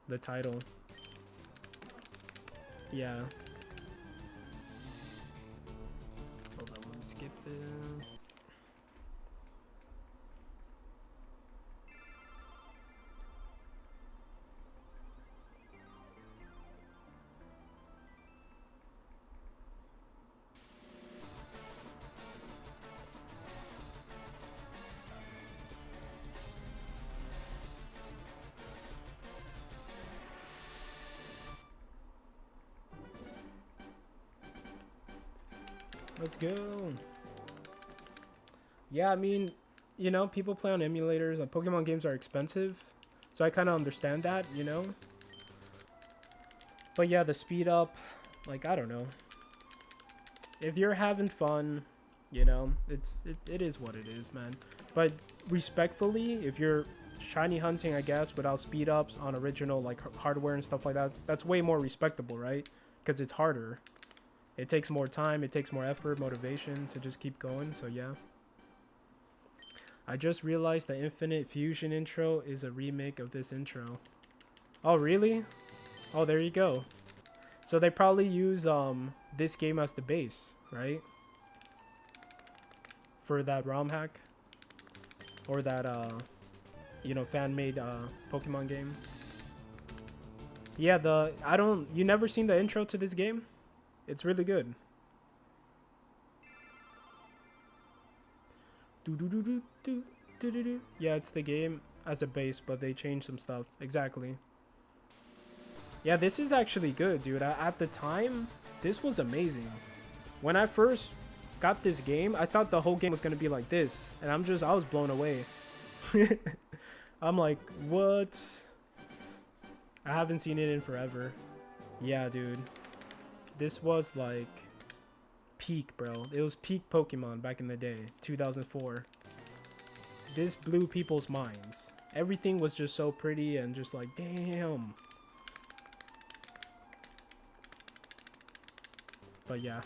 the title. Yeah. Hold on, let me skip this. Let's go. Yeah, I mean, you know, people play on emulators and Pokemon games are expensive. So I kind of understand that, you know. But yeah, the speed up, like, I don't know. If you're having fun, you know, it is what it is, man. But respectfully, if you're shiny hunting, I guess, without speed ups on original, like, hardware and stuff like that, that's way more respectable, right? Because it's harder. It takes more time, it takes more effort, motivation to just keep going, so yeah. I just realized the Infinite Fusion intro is a remake of this intro. Oh, really? Oh, there you go. So they probably use this game as the base, right? For that ROM hack. Or that, you know, fan-made Pokemon game. Yeah, you never seen the intro to this game? It's really good. Yeah, it's the game as a base, but they changed some stuff. Exactly. Yeah, this is actually good, dude. At the time, this was amazing. When I first got this game, I thought the whole game was gonna be like this, and I was blown away. I'm like, what? I haven't seen it in forever. Yeah, dude. This was like peak, bro. It was peak Pokemon back in the day, 2004. This blew people's minds. Everything was just so pretty and just like, damn. But yeah.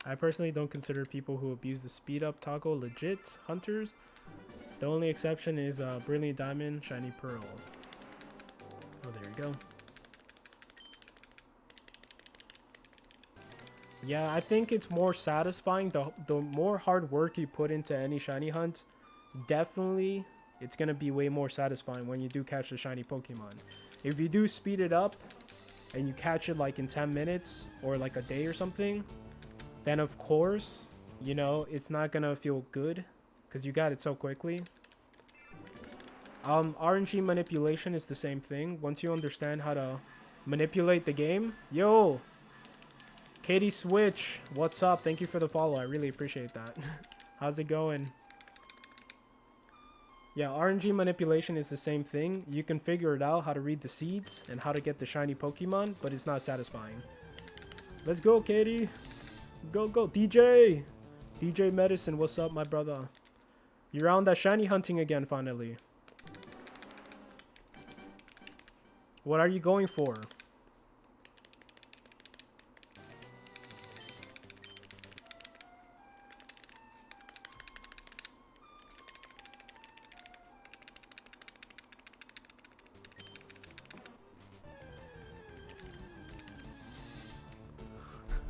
I personally don't consider people who abuse the speed up toggle legit hunters. The only exception is Brilliant Diamond, Shiny Pearl. Oh, there you go. Yeah, I think it's more satisfying. The more hard work you put into any shiny hunt, definitely it's gonna be way more satisfying when you do catch a shiny Pokemon. If you do speed it up and you catch it like in 10 minutes or like a day or something, then of course, you know, it's not gonna feel good because you got it so quickly. RNG manipulation is the same thing. Once you understand how to manipulate the game. Yo, Katie Switch, what's up? Thank you for the follow. I really appreciate that. How's it going? Yeah, RNG manipulation is the same thing. You can figure it out how to read the seeds and how to get the shiny Pokemon, but it's not satisfying. Let's go, Katie. Go, go. DJ. DJ Medicine, what's up, my brother? You're on that shiny hunting again, finally. What are you going for?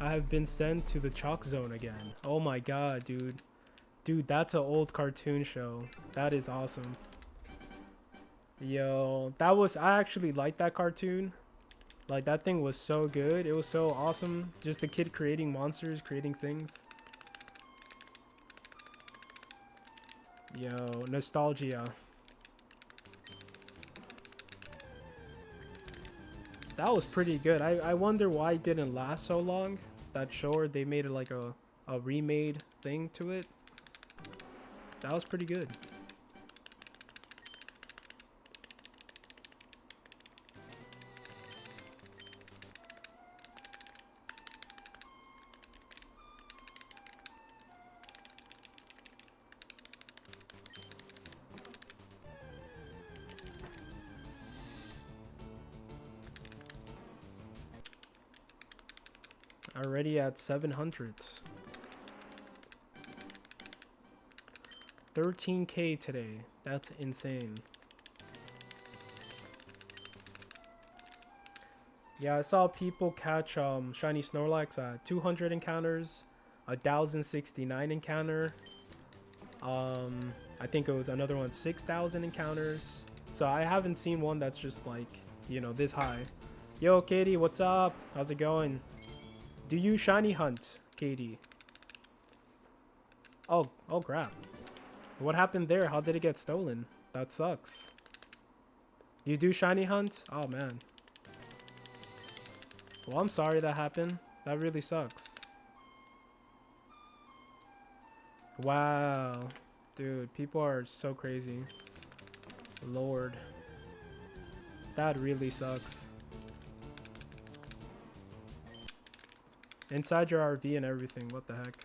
I have been sent to the chalk zone again. Oh my god, dude. Dude, that's an old cartoon show. That is awesome. Yo, that was... I actually liked that cartoon. Like, that thing was so good. It was so awesome. Just the kid creating monsters, creating things. Yo, nostalgia. That was pretty good. I wonder why it didn't last so long. That show, or they made it like a remade thing to it. That was pretty good. Already at 700s. 13k today. That's insane. Yeah, I saw people catch shiny Snorlax at 200 encounters, 1069 encounter. I think it was another one 6,000 encounters. So I haven't seen one that's just like, you know, this high. Yo, Katie, what's up? How's it going? Do you shiny hunt, Katie? Oh crap. What happened there? How did it get stolen? That sucks. You do shiny hunt? Oh man. Well, I'm sorry that happened. That really sucks. Wow. Dude, people are so crazy. Lord. That really sucks. Inside your RV and everything, what the heck?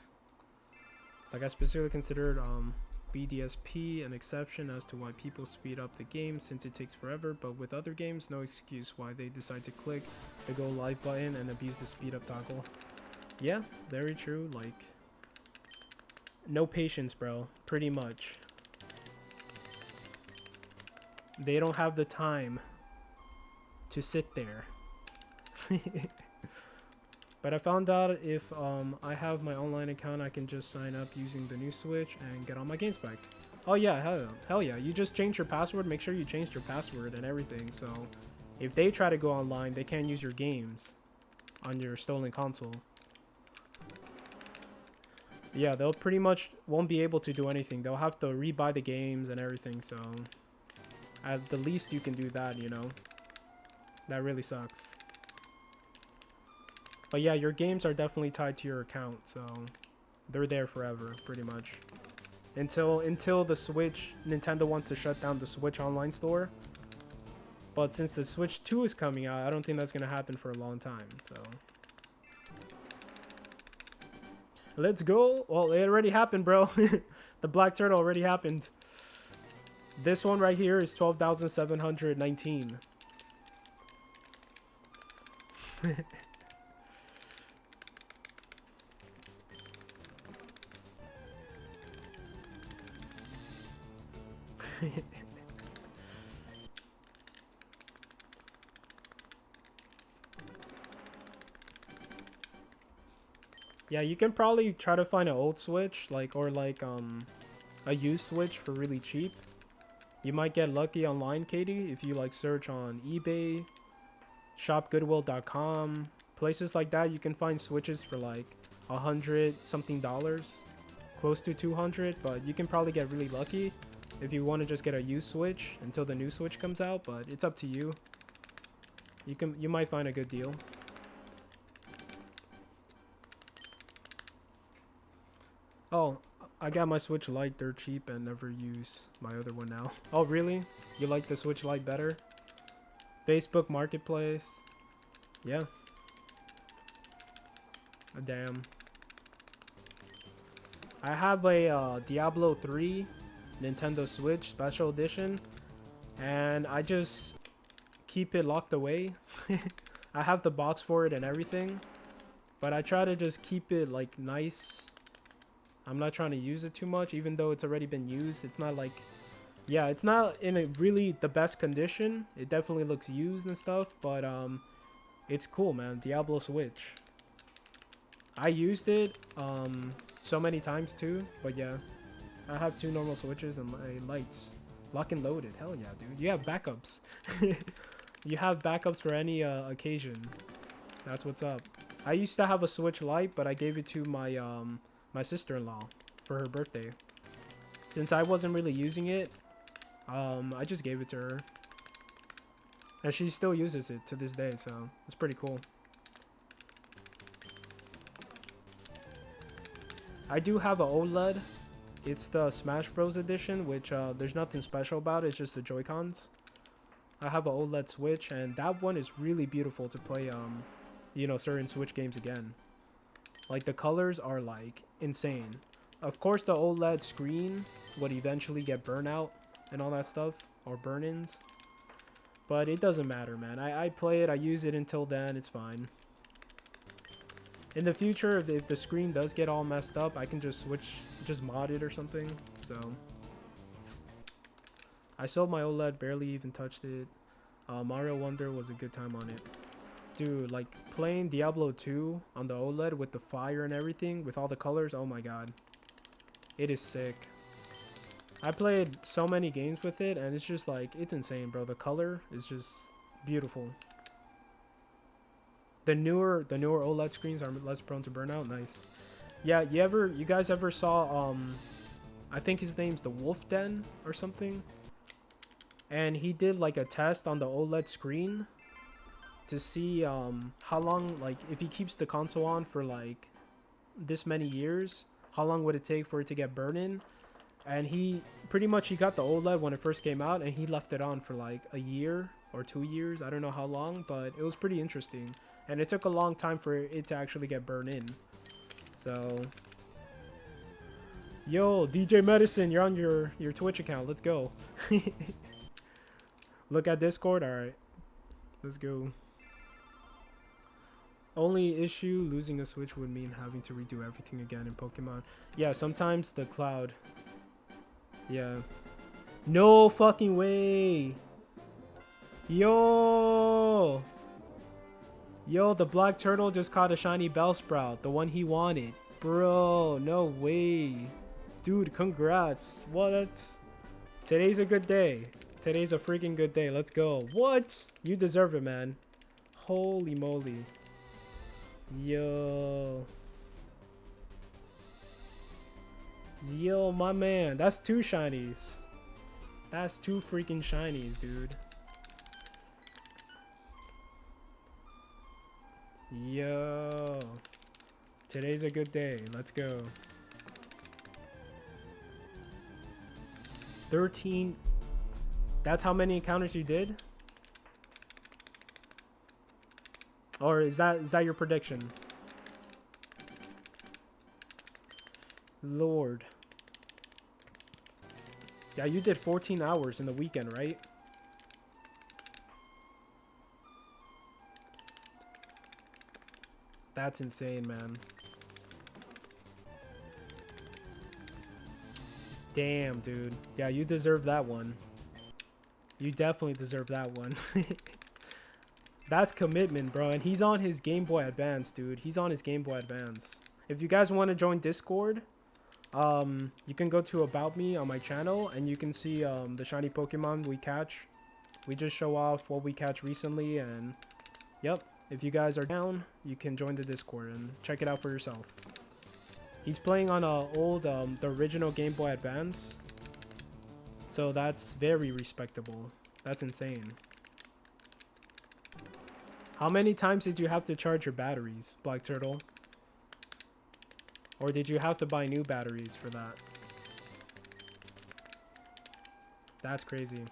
Like, I specifically considered BDSP an exception as to why people speed up the game since it takes forever, but with other games, no excuse why they decide to click the go live button and abuse the speed up toggle. Yeah, very true. Like, no patience, bro. Pretty much. They don't have the time to sit there. But I found out if I have my online account, I can just sign up using the new Switch and get all my games back. Oh yeah, hell yeah. You just change your password. Make sure you changed your password and everything. So if they try to go online, they can't use your games on your stolen console. Yeah, they'll pretty much won't be able to do anything. They'll have to rebuy the games and everything. So at the least you can do that, you know. That really sucks. But yeah, your games are definitely tied to your account, so they're there forever, pretty much. Until the Switch, Nintendo wants to shut down the Switch online store. But since the Switch 2 is coming out, I don't think that's going to happen for a long time, so. Let's go. Well, it already happened, bro. The Black Turtle already happened. This one right here is 12,719. Yeah, you can probably try to find an old Switch, or a used Switch for really cheap. You might get lucky online, Katie, if you like search on eBay, shopgoodwill.com, places like that. You can find Switches for like $100 something, close to 200, but you can probably get really lucky if you want to just get a used Switch until the new Switch comes out, but it's up to you. You might find a good deal. Oh, I got my Switch Lite. They're cheap and never use my other one now. Oh, really? You like the Switch Lite better? Facebook Marketplace. Yeah. Damn. I have a Diablo 3 Nintendo Switch Special Edition, and I just keep it locked away. I have the box for it and everything, but I try to just keep it like nice. I'm not trying to use it too much, even though it's already been used. It's not like, yeah, it's not in a really the best condition. It definitely looks used and stuff, but it's cool, man. Diablo Switch. I used it so many times too, but yeah. I have 2 normal switches and my lights. Lock and loaded. Hell yeah, dude. You have backups. You have backups for any occasion. That's what's up. I used to have a Switch Lite, but I gave it to my sister-in-law for her birthday. Since I wasn't really using it, I just gave it to her. And she still uses it to this day, so it's pretty cool. I do have an OLED. It's the Smash Bros. Edition, which there's nothing special about it. It's just the Joy-Cons. I have an OLED Switch, and that one is really beautiful to play, you know, certain Switch games again. Like, the colors are, like, insane. Of course, the OLED screen would eventually get burnout and all that stuff, or burn-ins. But it doesn't matter, man. I play it, I use it until then, it's fine. In the future, if the screen does get all messed up, I can just just mod it or something. So I sold my OLED, barely even touched it. Mario Wonder was a good time on it. Dude, like playing Diablo 2 on the OLED with the fire and everything, with all the colors, oh my god. It is sick. I played so many games with it, and it's just like, it's insane, bro. The color is just beautiful. The newer OLED screens are less prone to burnout. Nice. Yeah, you guys ever saw I think his name's the Wolf Den or something? And he did like a test on the OLED screen to see how long, like if he keeps the console on for like this many years, how long would it take for it to get burn-in? And he got the OLED when it first came out, and he left it on for like a year or 2 years. I don't know how long, but it was pretty interesting. And it took a long time for it to actually get burned in. So, yo, DJ Medicine, you're on your Twitch account. Let's go. Look at Discord. All right, let's go. Only issue, losing a Switch would mean having to redo everything again in Pokemon. Yeah, sometimes the cloud. Yeah. No fucking way. Yo. Yo, the black turtle just caught a shiny Bellsprout, the one he wanted. Bro, no way. Dude, congrats. What? Today's a good day. Today's a freaking good day. Let's go. What? You deserve it, man. Holy moly. Yo. Yo, my man. That's 2 shinies. That's 2 freaking shinies, dude. Yo, today's a good day. Let's go. 13. That's how many encounters you did? Or is that your prediction? Lord. Yeah, you did 14 hours in the weekend, right? That's insane, man. Damn, dude. Yeah, you deserve that one. You definitely deserve that one. That's commitment, bro. And he's on his Game Boy Advance, dude. He's on his Game Boy Advance. If you guys want to join Discord, you can go to About Me on my channel, and you can see the shiny Pokemon we catch. We just show off what we catch recently, and yep. If you guys are down, you can join the Discord and check it out for yourself. He's playing on the original Game Boy Advance. So that's very respectable. That's insane. How many times did you have to charge your batteries, Black Turtle? Or did you have to buy new batteries for that? That's crazy.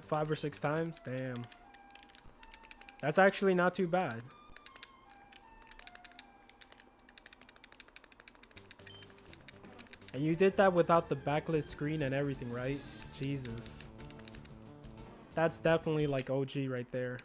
Five or 6 times? Damn. That's actually not too bad. And you did that without the backlit screen and everything, right? Jesus. That's definitely like OG right there.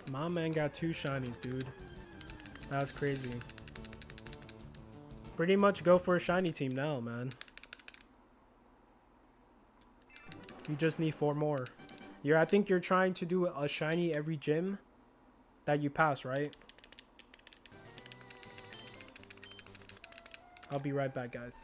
My man got 2 shinies, dude. That's crazy. Pretty much go for a shiny team now, man. You just need 4 more. I think you're trying to do a shiny every gym that you pass, right? I'll be right back, guys.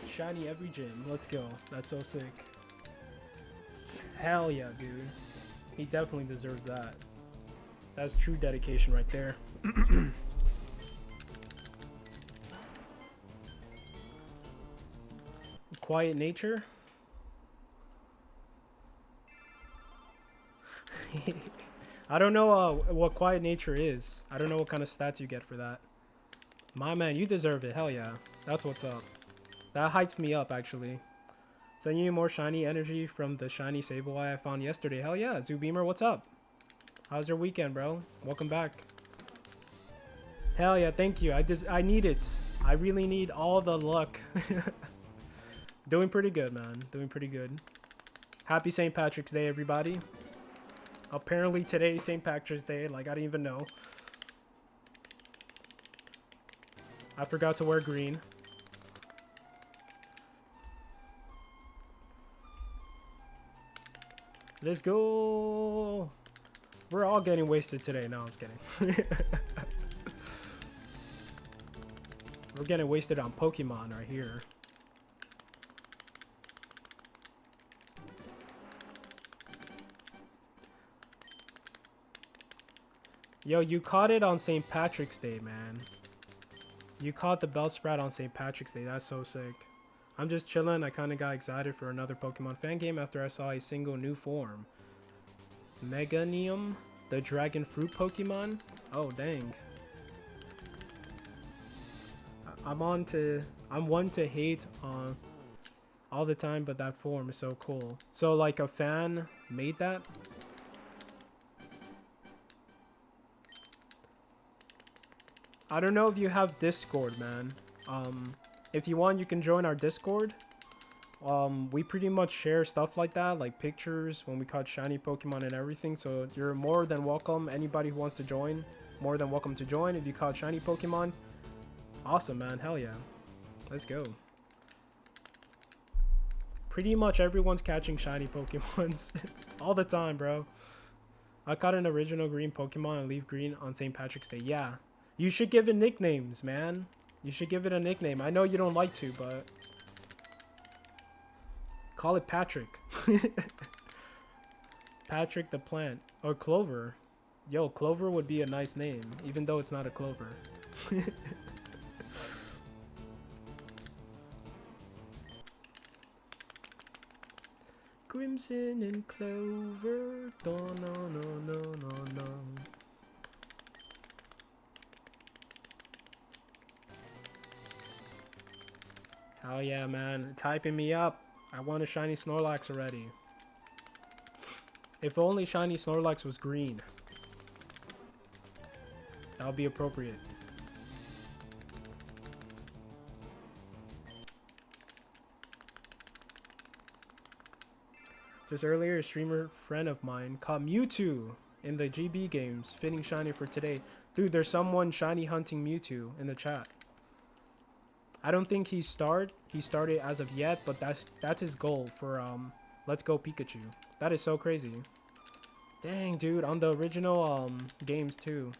Shiny every gym. Let's go. That's so sick. Hell yeah, dude. He definitely deserves that. That's true dedication right there. Quiet nature. I don't know what quiet nature is. I don't know what kind of stats you get for that. My man, you deserve it. Hell yeah. That's what's up. That hypes me up, actually. Sending you more shiny energy from the shiny Sableye I found yesterday. Hell yeah. Zubeamer, what's up? How's your weekend, bro? Welcome back. Hell yeah, thank you. I need it. I really need all the luck. Doing pretty good, man. Doing pretty good. Happy St. Patrick's Day, everybody. Apparently today's St. Patrick's Day. Like, I didn't even know. I forgot to wear green. Let's go. We're all getting wasted today. No, I'm just kidding. We're getting wasted on Pokemon right here. Yo, you caught it on St. Patrick's Day, man. You caught the Bellsprout on St. Patrick's Day. That's so sick. I'm just chilling. I kind of got excited for another Pokemon fan game after I saw a single new form. Meganium, the dragon fruit Pokemon. Oh, dang. I'm one to hate on all the time, but that form is so cool. So like a fan made that? I don't know if you have Discord, man. If you want, you can join our Discord. We pretty much share stuff like that, like pictures when we caught shiny Pokemon and everything. So you're more than welcome. Anybody who wants to join, more than welcome to join. If you caught shiny Pokemon, awesome, man. Hell yeah. Let's go. Pretty much everyone's catching shiny Pokemons all the time, bro. I caught an original green Pokemon and leaf green on St. Patrick's Day. Yeah. You should give it nicknames, man. You should give it a nickname. I know you don't like to, but call it Patrick. Patrick the plant. Or Clover. Yo, Clover would be a nice name, even though it's not a clover. Crimson and Clover. No, no, no, no, no, no. Hell yeah, man. It's hyping me up. I want a shiny Snorlax already. If only shiny Snorlax was green. That would be appropriate. Just earlier, a streamer friend of mine caught Mewtwo in the GB games, fitting shiny for today. Dude, there's someone shiny hunting Mewtwo in the chat. I don't think he started as of yet, but that's his goal for Let's Go Pikachu. That is so crazy. Dang, dude, on the original games too.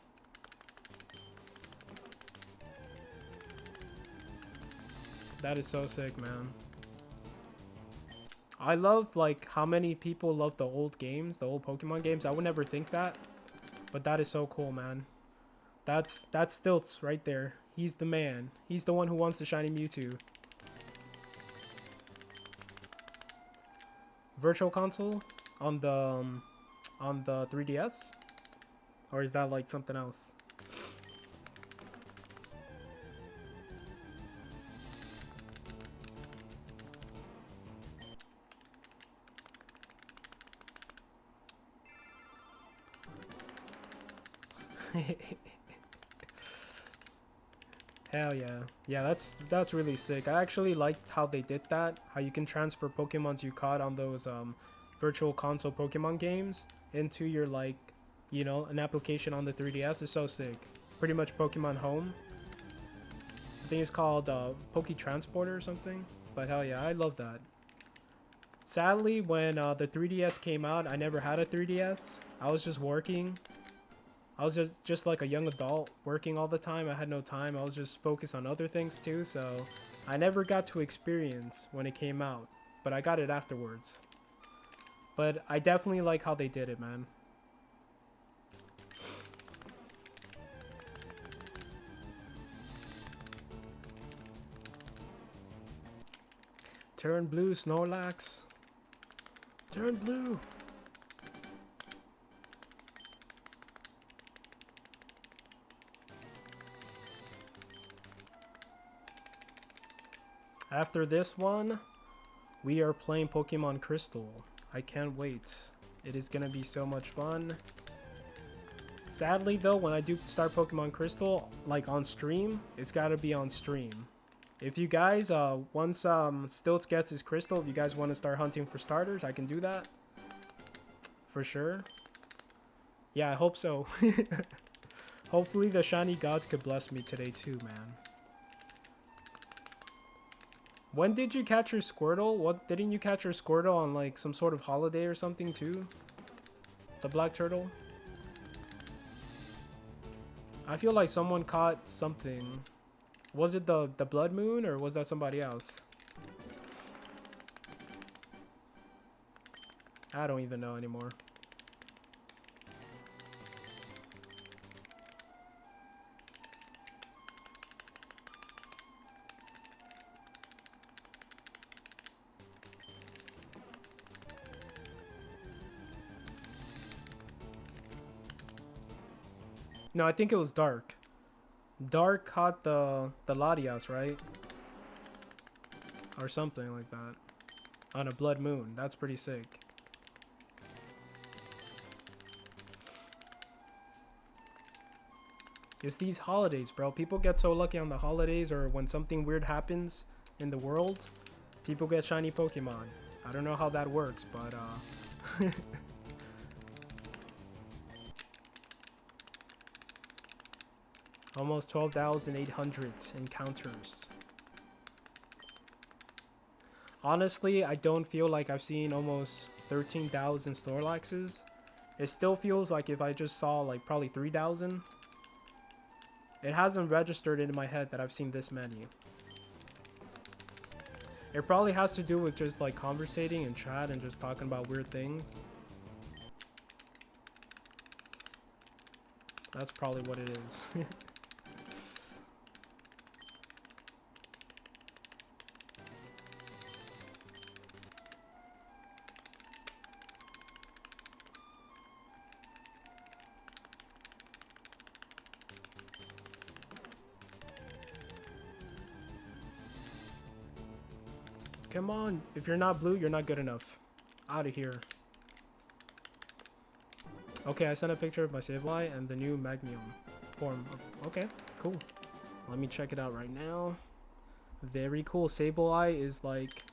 That is so sick, man. I love like how many people love the old games, the old Pokemon games. I would never think that, but that is so cool, man. That's Stilts right there. He's the man. He's the one who wants the shiny Mewtwo. Virtual Console on the 3DS, or is that like something else? Hell yeah. Yeah, that's really sick. I actually liked how they did that. How you can transfer Pokemons you caught on those virtual console Pokemon games into your like, you know, an application on the 3DS is so sick. Pretty much Pokemon Home. I think it's called Poke Transporter or something. But hell yeah, I love that. Sadly, when the 3DS came out, I never had a 3DS. I was just working. I was just like a young adult working all the time. I had no time. I was just focused on other things too, so I never got to experience when it came out, but I got it afterwards. But I definitely like how they did it, man. Turn blue, Snorlax. Turn blue. After this one, we are playing Pokemon Crystal. I can't wait. It is gonna be so much fun. Sadly though, when I do start Pokemon Crystal, like on stream, it's gotta be on stream. If you guys, once Stilts gets his Crystal, if you guys want to start hunting for starters, I can do that. For sure. Yeah, I hope so. Hopefully the shiny gods could bless me today too, man. When did you catch your Squirtle? What, didn't you catch your Squirtle on like some sort of holiday or something too? The black turtle? I feel like someone caught something. Was it the blood moon or was that somebody else? I don't even know anymore. No, I think it was Dark. Dark caught the Latias, right? Or something like that. On a blood moon. That's pretty sick. It's these holidays, bro. People get so lucky on the holidays or when something weird happens in the world. People get shiny Pokemon. I don't know how that works, but almost 12,800 encounters. Honestly, I don't feel like I've seen almost 13,000 Snorlaxes. It still feels like if I just saw like probably 3,000. It hasn't registered in my head that I've seen this many. It probably has to do with just like conversating in chat and just talking about weird things. That's probably what it is. Come on, if you're not blue, you're not good enough. Out of here. Okay, I sent a picture of my Sableye and the new Magnium form. Okay, cool. Let me check it out right now. Very cool. Sableye is like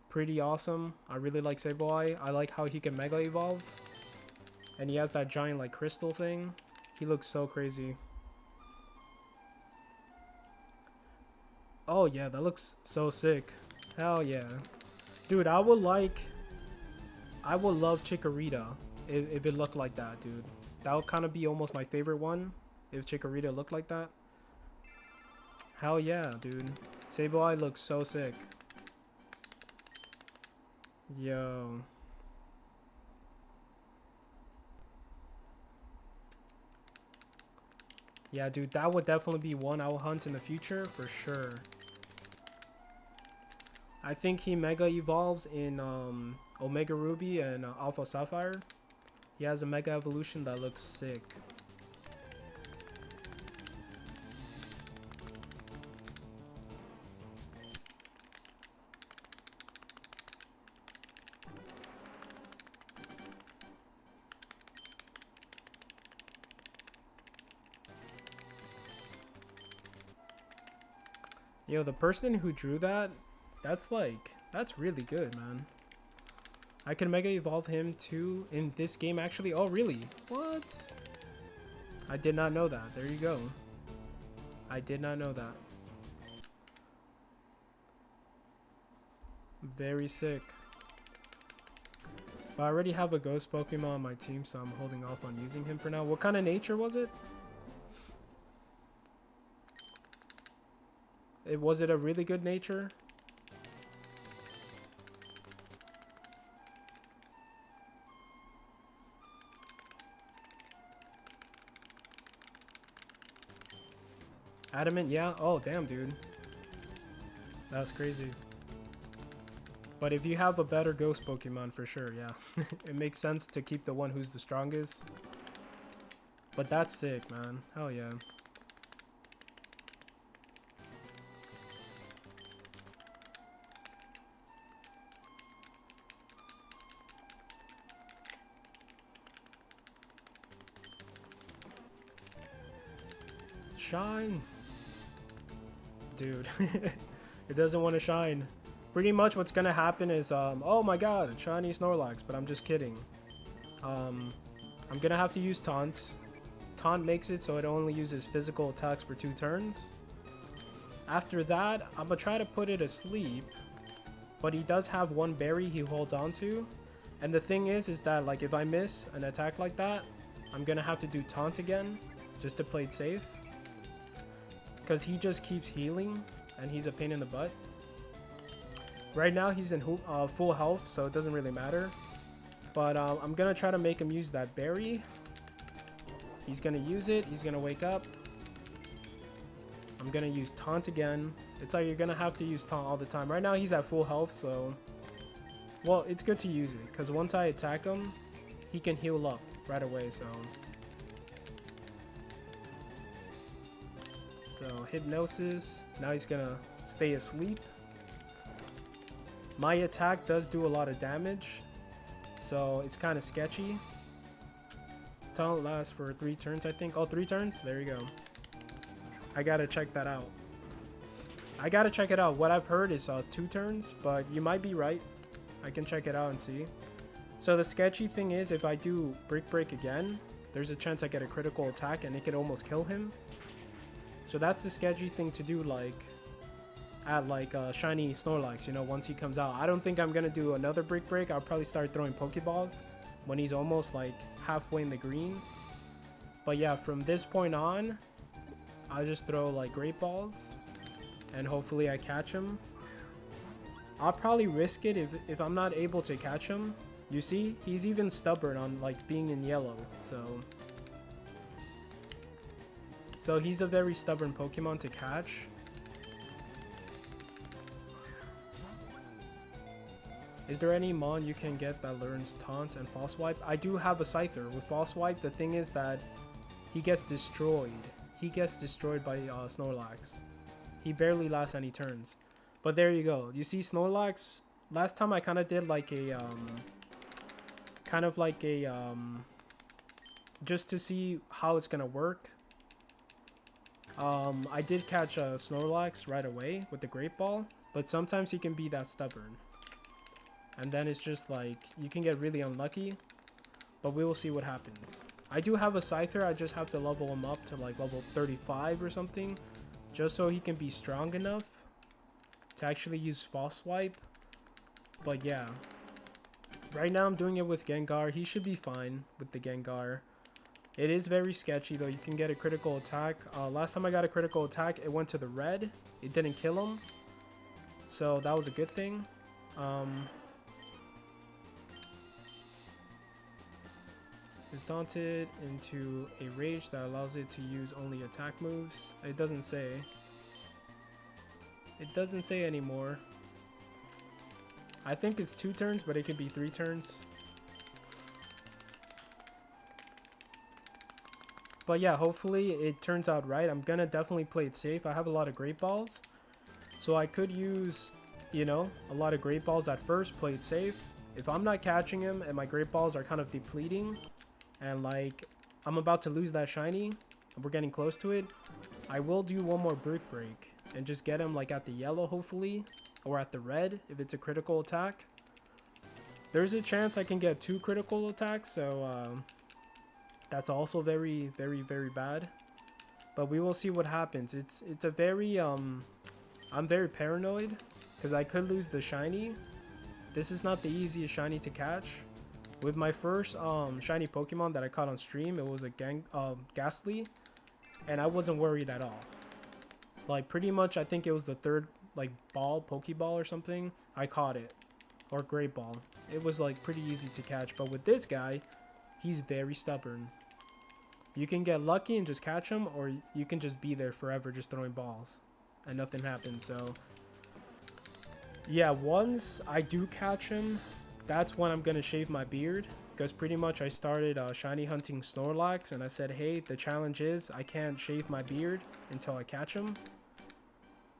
pretty awesome. I really like Sableye. I like how he can Mega Evolve. And he has that giant like crystal thing. He looks so crazy. Oh yeah, that looks so sick. Hell yeah. Dude, I would love Chikorita if it looked like that, dude. That would kind of be almost my favorite one if Chikorita looked like that. Hell yeah, dude. Sableye looks so sick. Yo. Yeah, dude, that would definitely be one I will hunt in the future for sure. I think he Mega Evolves in Omega Ruby and Alpha Sapphire. He has a Mega Evolution that looks sick. Yo, the person who drew that, that's really good, man. I can Mega Evolve him too in this game actually. Oh, really? What? I did not know that. There you go. I did not know that. Very sick. But I already have a ghost Pokemon on my team, so I'm holding off on using him for now. What kind of nature was it? Was it a really good nature? Adamant, yeah? Oh, damn, dude. That's crazy. But if you have a better ghost Pokemon, for sure, yeah. It makes sense to keep the one who's the strongest. But that's sick, man. Hell yeah. Shine! Dude. It doesn't want to shine. Pretty much what's gonna happen is, oh my god, a shiny Snorlax, but I'm just kidding. I'm gonna have to use Taunt. Taunt makes it so it only uses physical attacks for 2 turns. After that, I'm gonna try to put it asleep, but he does have one berry he holds on to. And the thing is that, like, if I miss an attack like that, I'm gonna have to do Taunt again, just to play it safe. Because he just keeps healing, and he's a pain in the butt. Right now, he's in full health, so it doesn't really matter. But I'm going to try to make him use that berry. He's going to use it. He's going to wake up. I'm going to use Taunt again. It's like you're going to have to use Taunt all the time. Right now, he's at full health, so... Well, it's good to use it, because once I attack him, he can heal up right away, so... So, Hypnosis. Now he's going to stay asleep. My attack does do a lot of damage, so it's kind of sketchy. Taunt lasts for 3 turns, I think. Oh, 3 turns? There you go. I gotta check that out. I gotta check it out. What I've heard is 2 turns, but you might be right. I can check it out and see. So the sketchy thing is, if I do Brick Break again, there's a chance I get a critical attack and it could almost kill him. So that's the sketchy thing to do, like... at like shiny Snorlax, you know, once he comes out. I don't think I'm gonna do another Brick Break. I'll probably start throwing Pokeballs when he's almost like halfway in the green. But yeah, from this point on, I'll just throw like Great Balls and hopefully I catch him. I'll probably risk it if I'm not able to catch him. You see, he's even stubborn on like being in yellow, so he's a very stubborn Pokemon to catch. Is there any Mon you can get that learns Taunt and False Swipe? I do have a Scyther. With False Swipe, the thing is that he gets destroyed. He gets destroyed by Snorlax. He barely lasts any turns. But there you go. You see Snorlax? Last time I kind of did like a, just to see how it's going to work. I did catch a Snorlax right away with the Great Ball. But sometimes he can be that stubborn. And then it's just like, you can get really unlucky. But we will see what happens. I do have a Scyther, I just have to level him up to like level 35 or something. Just so he can be strong enough. to actually use false swipe. But yeah, right now I'm doing it with Gengar. He should be fine with the Gengar. It is very sketchy though. You can get a critical attack. Last time I got a critical attack, it went to the red. It didn't kill him, so that was a good thing. It's daunted into a rage that allows it to use only attack moves. It doesn't say. It doesn't say anymore. I think it's 2 turns, but it could be 3 turns. But yeah, hopefully it turns out right. I'm gonna definitely play it safe. I have a lot of great balls, so I could use, you know, a lot of great balls at first, play it safe. If I'm not catching him and my great balls are kind of depleting, and like I'm about to lose that shiny, and we're getting close to it, I will do one more brick break and just get him like at the yellow hopefully, or at the red if it's a critical attack. There's a chance I can get 2 critical attacks, so that's also very, very, very bad. But we will see what happens. It's a very I'm very paranoid because I could lose the shiny. This is not the easiest shiny to catch. With my first shiny Pokemon that I caught on stream, it was a Ghastly, and I wasn't worried at all. Like pretty much I think it was the 3rd like Pokeball or something. I caught it, or Great Ball. It was like pretty easy to catch. But with this guy, he's very stubborn. You can get lucky and just catch him, or you can just be there forever just throwing balls and nothing happens. So yeah, once I do catch him, that's when I'm gonna shave my beard, because pretty much I started shiny hunting Snorlax, and I said, hey, the challenge is I can't shave my beard until I catch him.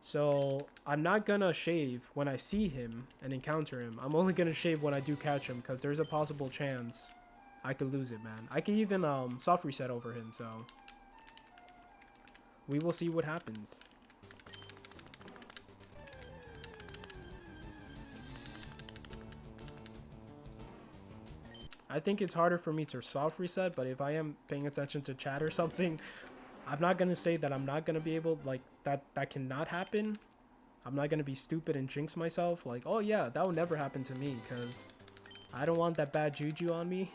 So I'm not gonna shave when I see him and encounter him. I'm only gonna shave when I do catch him, because there's a possible chance I could lose it, man. I can even soft reset over him, so we will see what happens. I think it's harder for me to soft reset, but if I am paying attention to chat or something, I'm not gonna say that I'm not gonna be able, like, that cannot happen. I'm not gonna be stupid and jinx myself like, oh yeah, that would never happen to me, because I don't want that bad juju on me.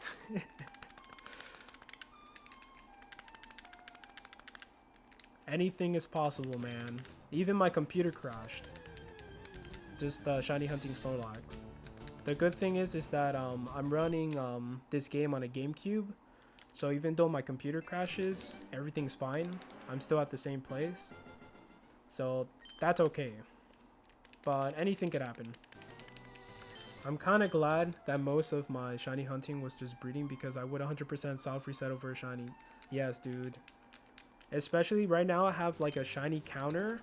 Anything is possible, man. Even my computer crashed. Just shiny hunting Snorlax. The good thing is that I'm running this game on a GameCube, so even though my computer crashes, everything's fine. I'm still at the same place, so that's okay. But anything could happen. I'm kind of glad that most of my shiny hunting was just breeding, because I would 100% soft reset over a shiny. Yes, dude. Especially right now, I have like a shiny counter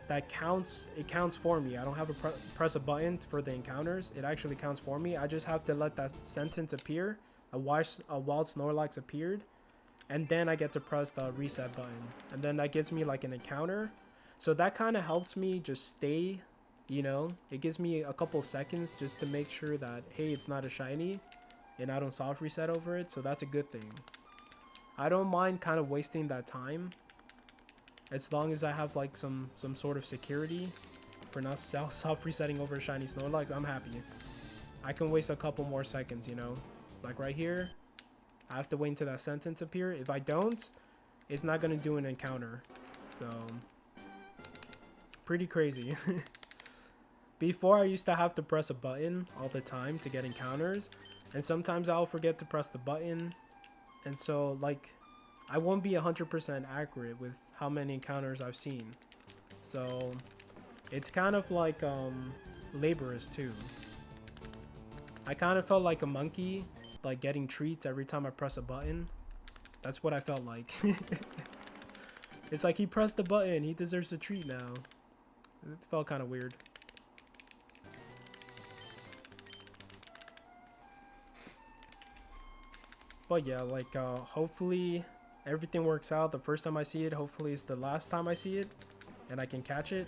that counts. It counts for me. I don't have to press a button for the encounters. It actually counts for me. I just have to let that sentence appear. A wild Snorlax appeared, and then I get to press the reset button, and then that gives me like an encounter. So that kind of helps me just stay, you know, it gives me a couple seconds just to make sure that, hey, it's not a shiny and I don't soft reset over it. So that's a good thing. I don't mind kind of wasting that time, as long as I have like some sort of security for not soft resetting over a shiny Snorlax. I'm happy. I can waste a couple more seconds, you know, like right here. I have to wait until that sentence appear. If I don't, it's not gonna do an encounter. So pretty crazy. Before, I used to have to press a button all the time to get encounters, and sometimes I'll forget to press the button, and so like I won't be 100% accurate with how many encounters I've seen. So it's kind of like laborious too. I kind of felt like a monkey, like getting treats every time I press a button. That's what I felt like. It's like, he pressed the button, he deserves a treat now. It felt kind of weird. But yeah, like hopefully everything works out. The first time I see it, hopefully it's the last time I see it and I can catch it.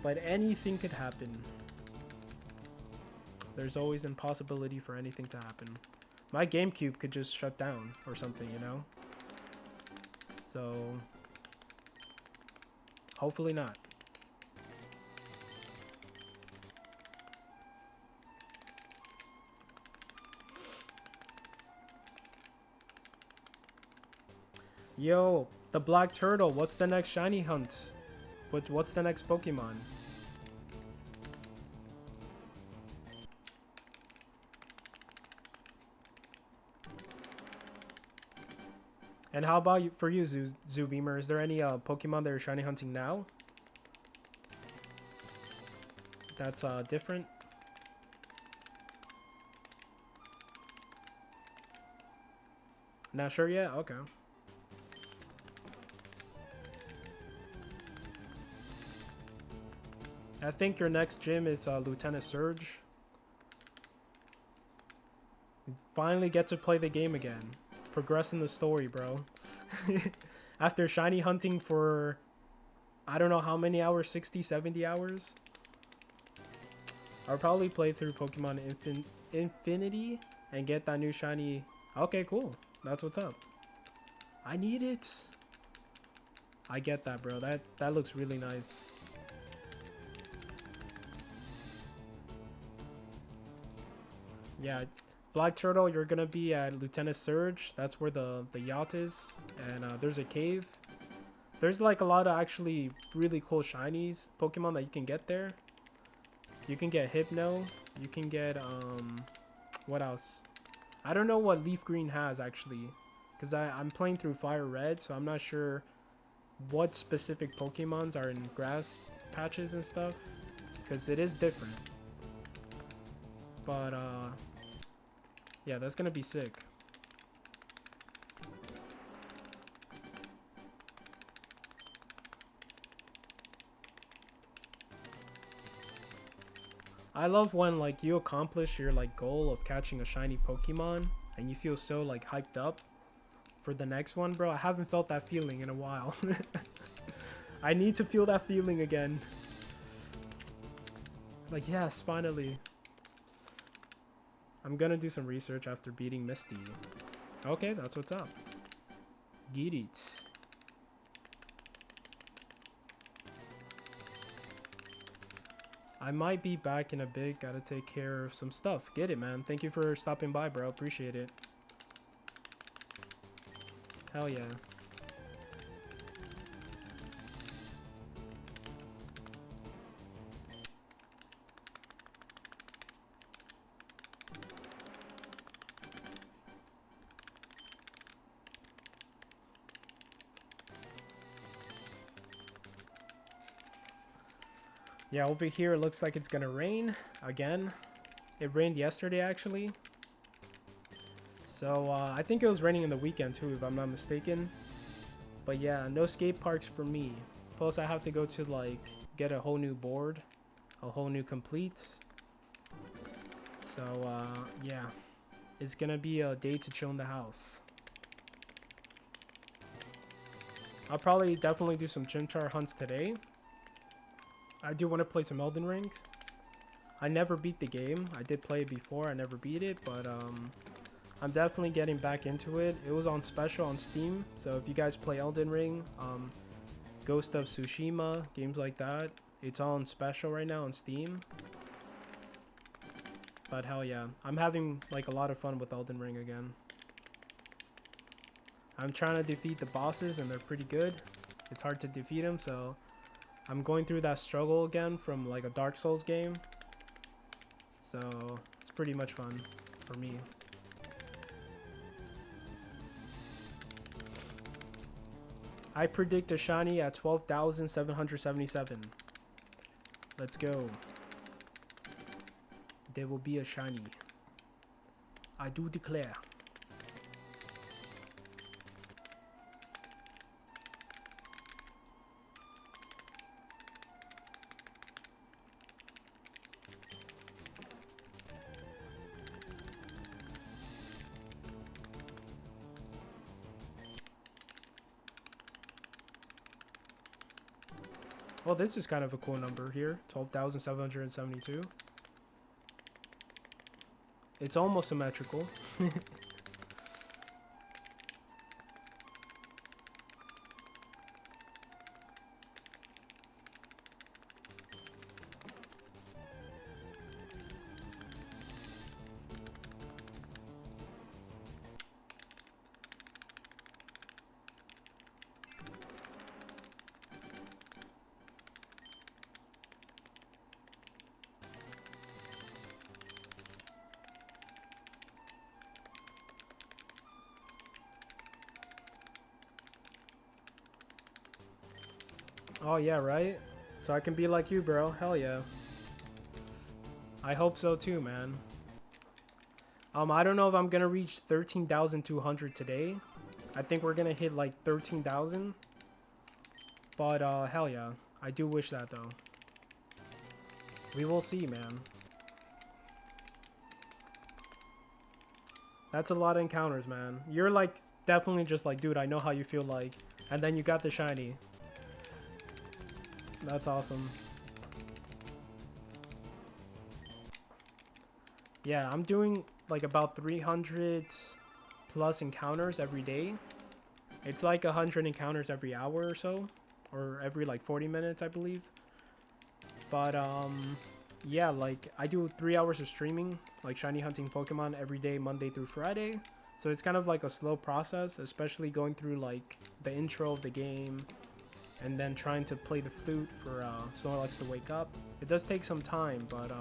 But anything could happen. There's always a possibility for anything to happen. My GameCube could just shut down or something, you know? So hopefully not. Yo, the black turtle. What's the next shiny hunt? What's the next Pokemon? And how about you, for you, Zoobeamer? Is there any Pokemon that you're shiny hunting now? That's different. Not sure yet? Okay. I think your next gym is Lieutenant Surge. Finally get to play the game again. Progress in the story, bro. After shiny hunting for I don't know how many hours, 60, 70 hours. I'll probably play through Pokemon Infinity and get that new shiny. Okay, cool. That's what's up. I need it. I get that, bro. That looks really nice. Yeah, Black Turtle, you're gonna be at Lieutenant Surge. That's where the yacht is. And there's a cave. There's like a lot of actually really cool shinies Pokemon that you can get there. You can get Hypno. You can get what else? I don't know what Leaf Green has actually, because I'm playing through Fire Red, so I'm not sure what specific Pokemons are in grass patches and stuff, because it is different. But yeah, that's gonna be sick. I love when like you accomplish your like goal of catching a shiny Pokemon and you feel so like hyped up for the next one, bro. I haven't felt that feeling in a while. I need to feel that feeling again. Like, yes, finally. I'm gonna do some research after beating Misty. Okay, that's what's up. Get it. I might be back in a bit. Gotta take care of some stuff. Get it, man. Thank you for stopping by, bro. Appreciate it. Hell yeah. Yeah, over here it looks like it's gonna rain again. It rained yesterday actually. So I think it was raining in the weekend too, if I'm not mistaken. But yeah, no skate parks for me. Plus I have to go to like get a whole new board, a whole new complete. So yeah, it's gonna be a day to chill in the house. I'll probably definitely do some Chimchar hunts today. I do want to play some Elden Ring. I never beat the game. I did play it before. I never beat it, but I'm definitely getting back into it. It was on special on Steam, so if you guys play Elden Ring, Ghost of Tsushima, games like that, it's on special right now on Steam. But hell yeah, I'm having like a lot of fun with Elden Ring again. I'm trying to defeat the bosses and they're pretty good. It's hard to defeat them, so I'm going through that struggle again from like a Dark Souls game. So it's pretty much fun for me. I predict a shiny at 12,777. Let's go. There will be a shiny. I do declare. Well, this is kind of a cool number here. 12,772. It's almost symmetrical. Oh yeah, right? So I can be like you, bro. Hell yeah. I hope so too, man. I don't know if I'm gonna reach 13,200 today. I think we're gonna hit like 13,000. But hell yeah. I do wish that though. We will see, man. That's a lot of encounters, man. You're like definitely just like, dude, I know how you feel like. And then you got the shiny. That's awesome. Yeah, I'm doing like about 300 plus encounters every day. It's like 100 encounters every hour or so, or every like 40 minutes, I believe. But yeah, like I do 3 hours of streaming, like shiny hunting Pokemon every day, Monday through Friday. So it's kind of like a slow process, especially going through like the intro of the game and then trying to play the flute for Snorlax to wake up. It does take some time, but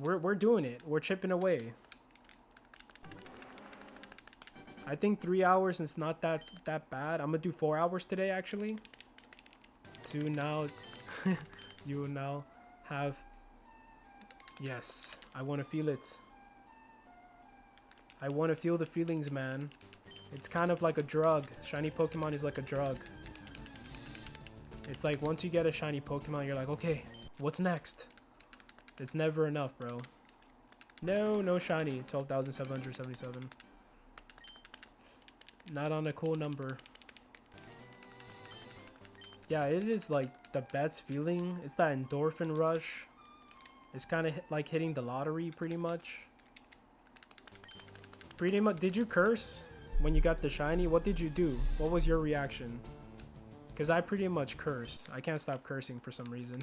we're doing it. We're chipping away. I think 3 hours is not that bad. I'm gonna do 4 hours today actually. To now, you will now have. Yes, I want to feel it. I want to feel the feelings, man. It's kind of like a drug. Shiny Pokemon is like a drug. It's like once you get a shiny Pokemon, you're like, okay, what's next? It's never enough, bro. No shiny. 12,777. Not on a cool number. Yeah, it is like the best feeling. It's that endorphin rush. It's kind of like hitting the lottery, pretty much. Pretty much. Did you curse when you got the shiny? What did you do? What was your reaction? Because I pretty much cursed. I can't stop cursing for some reason.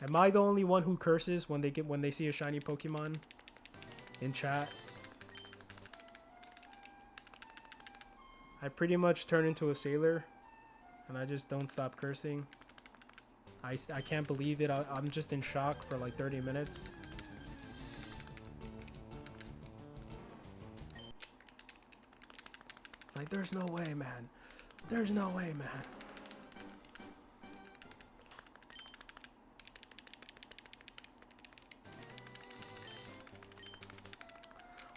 Am I the only one who curses when they see a shiny Pokemon in chat? I pretty much turn into a sailor, and I just don't stop cursing. I can't believe it. I'm just in shock for like 30 minutes. It's like, there's no way, man. There's no way, man.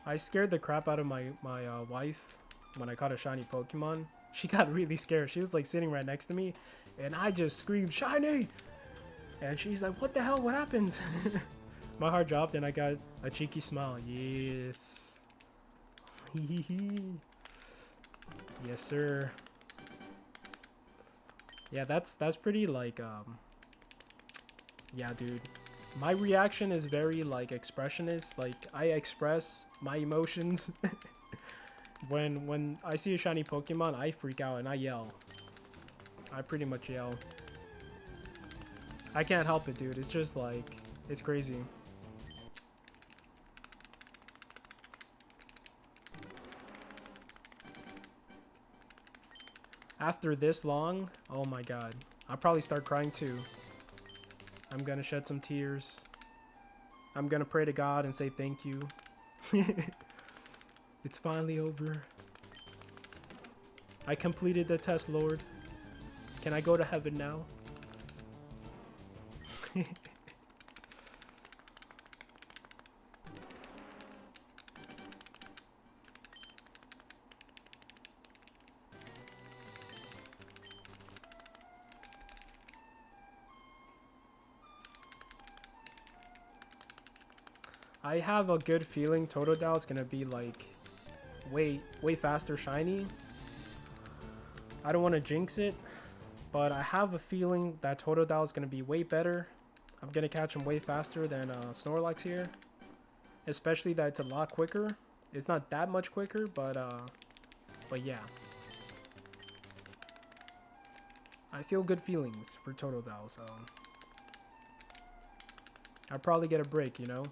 I scared the crap out of my wife when I caught a shiny Pokemon. She got really scared. She was like sitting right next to me, and I just screamed, "Shiny!" And she's like, "What the hell? What happened?" My heart dropped, and I got a cheeky smile. Yes. Yes, sir. Yeah, that's pretty like yeah, dude. My reaction is very like expressionist. Like I express my emotions. When I see a shiny Pokemon, I freak out and I yell. I pretty much yell. I can't help it, dude. It's just like, it's crazy. After this long, oh my god. I'll probably start crying too. I'm gonna shed some tears. I'm gonna pray to God and say thank you. It's finally over. I completed the test, Lord. Can I go to heaven now? I have a good feeling Totodile is gonna be like way faster shiny. I don't want to jinx it, but I have a feeling that Totodile is gonna be way better. I'm gonna catch him way faster than Snorlax here, especially that it's a lot quicker. It's not that much quicker, but yeah. I feel good feelings for Totodile, so I'll probably get a break, you know.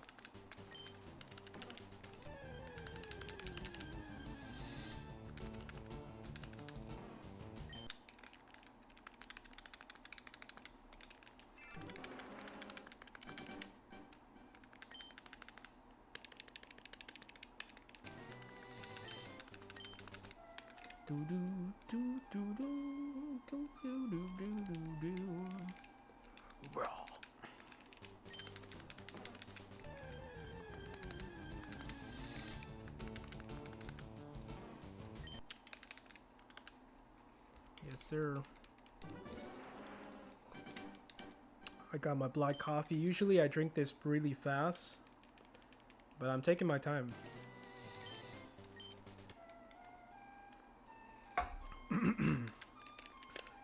Yes, sir. I got my black coffee. Usually I drink this really fast, but I'm taking my time.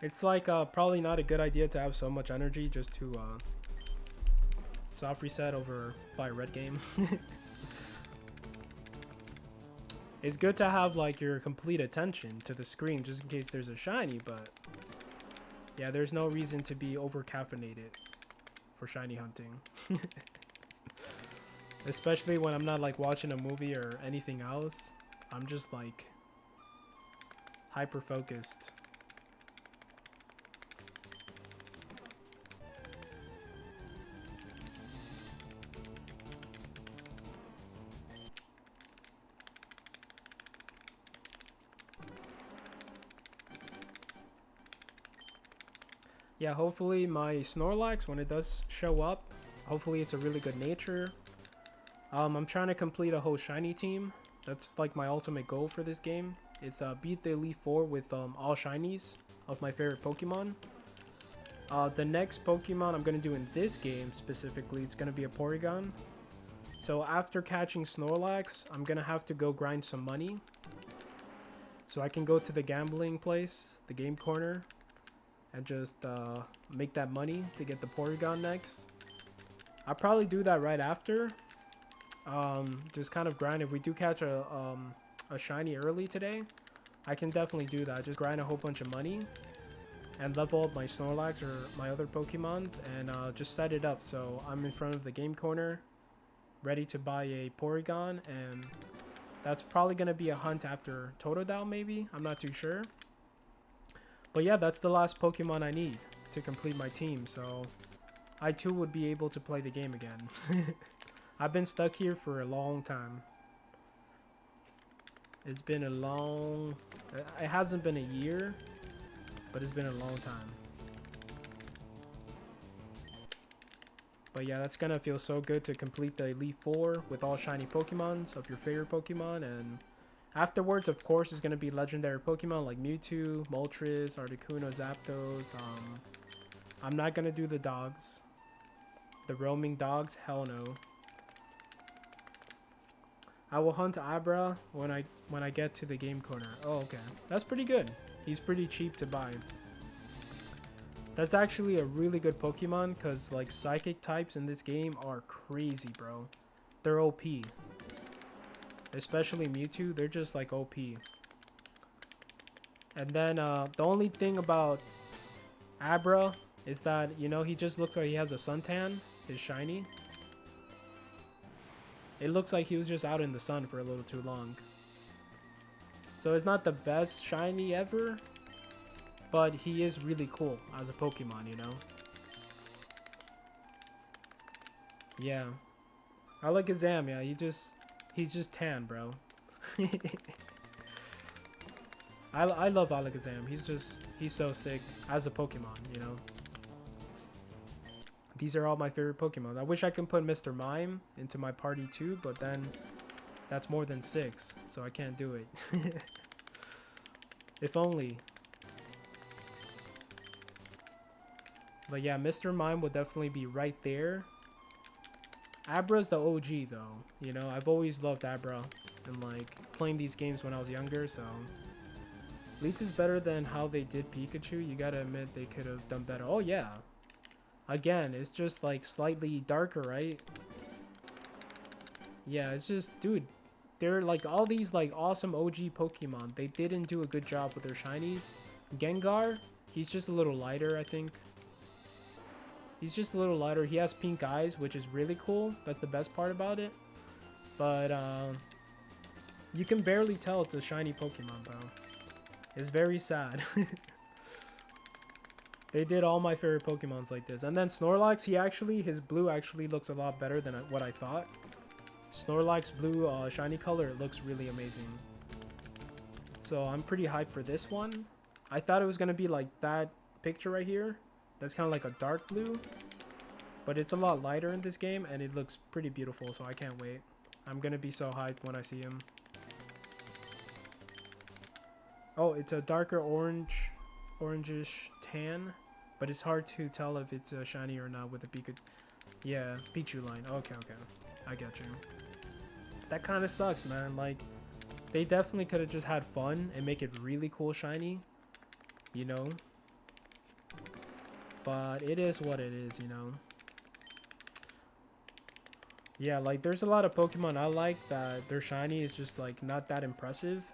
It's like probably not a good idea to have so much energy just to soft reset over by a red game. It's good to have like your complete attention to the screen just in case there's a shiny, but yeah, there's no reason to be over caffeinated for shiny hunting. Especially when I'm not like watching a movie or anything else. I'm just like hyper focused. Yeah, hopefully my Snorlax, when it does show up, hopefully it's a really good nature. I'm trying to complete a whole shiny team. That's like my ultimate goal for this game. It's beat the Elite Four with all shinies of my favorite Pokemon. The next Pokemon I'm going to do in this game specifically, it's going to be a Porygon. So after catching Snorlax, I'm going to have to go grind some money. So I can go to the gambling place, the game corner, and just make that money to get the Porygon next. I'll probably do that right after. Just kind of grind. If we do catch a shiny early today, I can definitely do that. Just grind a whole bunch of money and level up my Snorlax or my other Pokemons and just set it up so I'm in front of the game corner ready to buy a Porygon, and that's probably going to be a hunt after Totodile maybe. I'm not too sure. But yeah, that's the last Pokemon I need to complete my team, so I too would be able to play the game again. I've been stuck here for a long time. It's been a long... It hasn't been a year, but it's been a long time. But yeah, that's gonna feel so good to complete the Elite Four with all shiny Pokemons of your favorite Pokemon, and afterwards, of course, is gonna be legendary Pokemon like Mewtwo, Moltres, Articuno, Zapdos. I'm not gonna do the dogs. The roaming dogs, hell no. I will hunt Abra when I get to the game corner. Oh, okay. That's pretty good. He's pretty cheap to buy. That's actually a really good Pokemon because like psychic types in this game are crazy, bro. They're OP. Especially Mewtwo, they're just like OP. And then the only thing about Abra is that, you know, he just looks like he has a suntan. His shiny. It looks like he was just out in the sun for a little too long. So it's not the best shiny ever, but he is really cool as a Pokemon, you know? Yeah. Alakazam, yeah, he's just tan, bro. I love Alakazam. He's so sick as a Pokemon, you know? These are all my favorite Pokemon. I wish I could put Mr. Mime into my party too, but then that's more than 6, so I can't do it. If only. But yeah, Mr. Mime will definitely be right there. Abra's the OG though, you know? I've always loved Abra and like playing these games when I was younger, so at least it's better than how they did Pikachu. You gotta admit they could have done better. Oh yeah. Again, it's just like slightly darker, right? Yeah, it's just, dude, they're like all these like awesome OG Pokemon. They didn't do a good job with their shinies. Gengar, he's just a little lighter, I think. He's just a little lighter. He has pink eyes, which is really cool. That's the best part about it. But you can barely tell it's a shiny Pokemon, bro. It's very sad. They did all my favorite Pokemons like this. And then Snorlax, his blue actually looks a lot better than what I thought. Snorlax blue shiny color, it looks really amazing. So I'm pretty hyped for this one. I thought it was going to be like that picture right here. That's kind of like a dark blue. But it's a lot lighter in this game, and it looks pretty beautiful, so I can't wait. I'm going to be so hyped when I see him. Oh, it's a darker orangish tan. But it's hard to tell if it's shiny or not with the Pikachu. Yeah, Pichu line. Okay. I get you. That kind of sucks, man. Like, they definitely could have just had fun and make it really cool shiny. You know? But it is what it is, you know? Yeah, like, there's a lot of Pokemon I like that their shiny is just, like, not that impressive.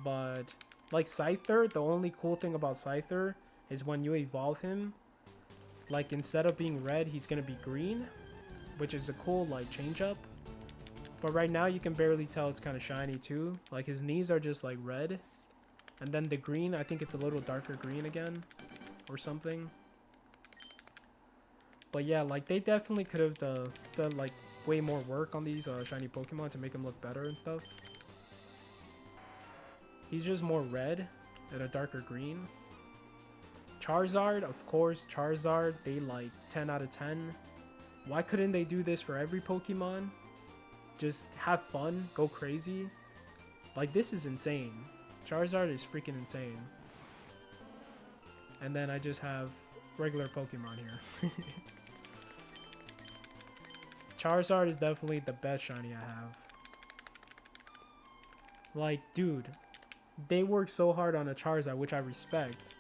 But, like, Scyther, the only cool thing about Scyther is when you evolve him, like, instead of being red, he's gonna be green, which is a cool, like, change up. But right now you can barely tell it's kind of shiny too. Like, his knees are just like red, and then the green, I think it's a little darker green again or something. But yeah, like, they definitely could have done like way more work on these shiny Pokemon to make them look better and stuff. He's just more red and a darker green. Charizard, of course, Charizard, they like 10 out of 10. Why couldn't they do this for every Pokemon? Just have fun, go crazy. Like, this is insane. Charizard is freaking insane. And then I just have regular Pokemon here. Charizard is definitely the best shiny I have. Like, dude, they work so hard on a Charizard, which I respect.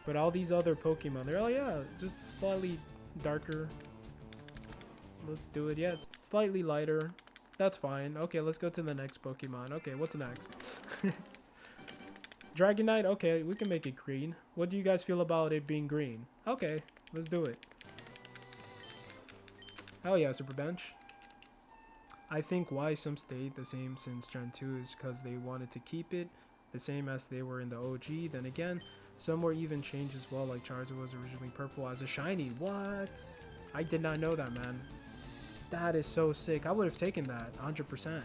But all these other Pokemon, they're like, yeah, just slightly darker. Let's do it. Yeah, it's slightly lighter. That's fine. Okay, let's go to the next Pokemon. Okay, what's next? Dragonite. Okay, we can make it green. What do you guys feel about it being green? Okay, let's do it. Hell yeah, Super Bench. I think why some stayed the same since Gen 2 is because they wanted to keep it the same as they were in the OG. Then again, some were even changed as well, like Charizard was originally purple as a shiny. What? I did not know that, man. That is so sick. I would have taken that 100%.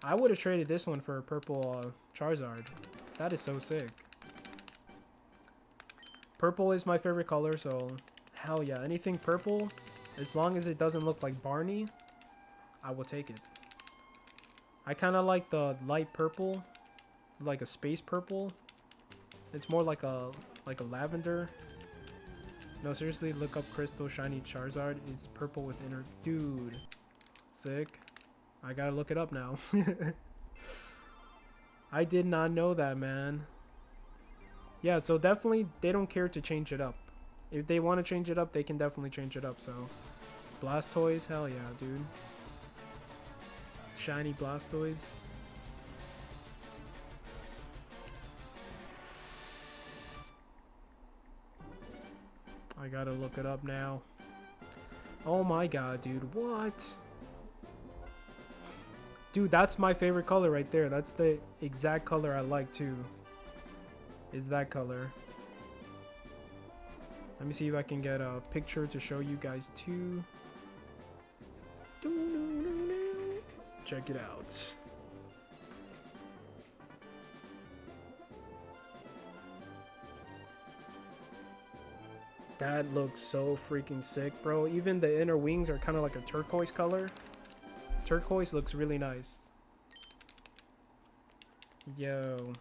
I would have traded this one for a purple Charizard. That is so sick. Purple is my favorite color, so hell yeah. Anything purple, as long as it doesn't look like Barney, I will take it. I kind of like the light purple, like a space purple. It's more like a lavender. No, seriously, look up Crystal Shiny Charizard is purple with inner... Dude. Sick. I gotta look it up now. I did not know that, man. Yeah, so definitely, they don't care to change it up. If they want to change it up, they can definitely change it up, so... Blastoise? Hell yeah, dude. Shiny Blastoise. I gotta look it up now. Oh my god, dude. What? Dude, that's my favorite color right there. That's the exact color I like too. Is that color. Let me see if I can get a picture to show you guys too. Check it out. That looks so freaking sick, bro. Even the inner wings are kind of like a turquoise color. Turquoise looks really nice. Yo.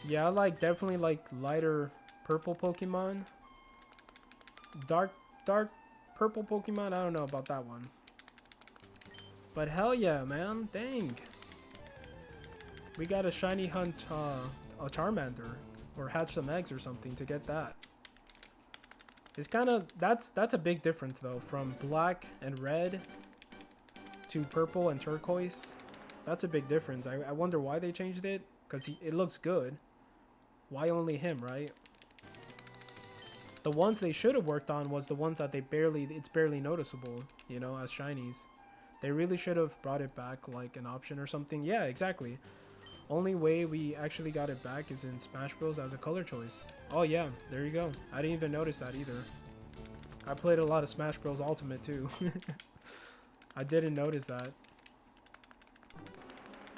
Yeah, I definitely like lighter purple Pokemon. Dark purple Pokemon, I don't know about that one. But hell yeah, man. Dang. We got a shiny hunt a Charmander. Or hatch some eggs or something to get that. It's kind of... That's a big difference, though. From black and red to purple and turquoise. That's a big difference. I wonder why they changed it. Because it looks good. Why only him, right? The ones they should have worked on was the ones that they barely... It's barely noticeable, you know, as shinies. They really should have brought it back like an option or something. Yeah, exactly. Only way we actually got it back is in Smash Bros. As a color choice. Oh yeah, there you go. I didn't even notice that either. I played a lot of Smash Bros. Ultimate too. I didn't notice that.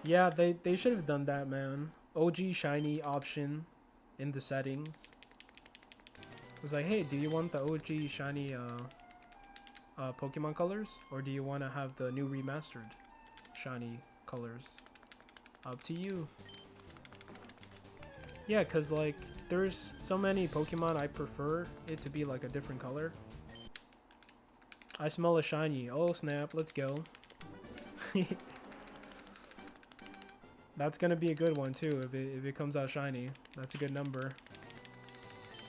Yeah, they should have done that, man. OG shiny option in the settings. It was like, hey, do you want the OG shiny Pokemon colors, or do you want to have the new remastered shiny colors? Up to you. Yeah, cause like there's so many Pokemon I prefer it to be like a different color. I smell a shiny. Oh snap! Let's go. That's gonna be a good one too if it comes out shiny. That's a good number.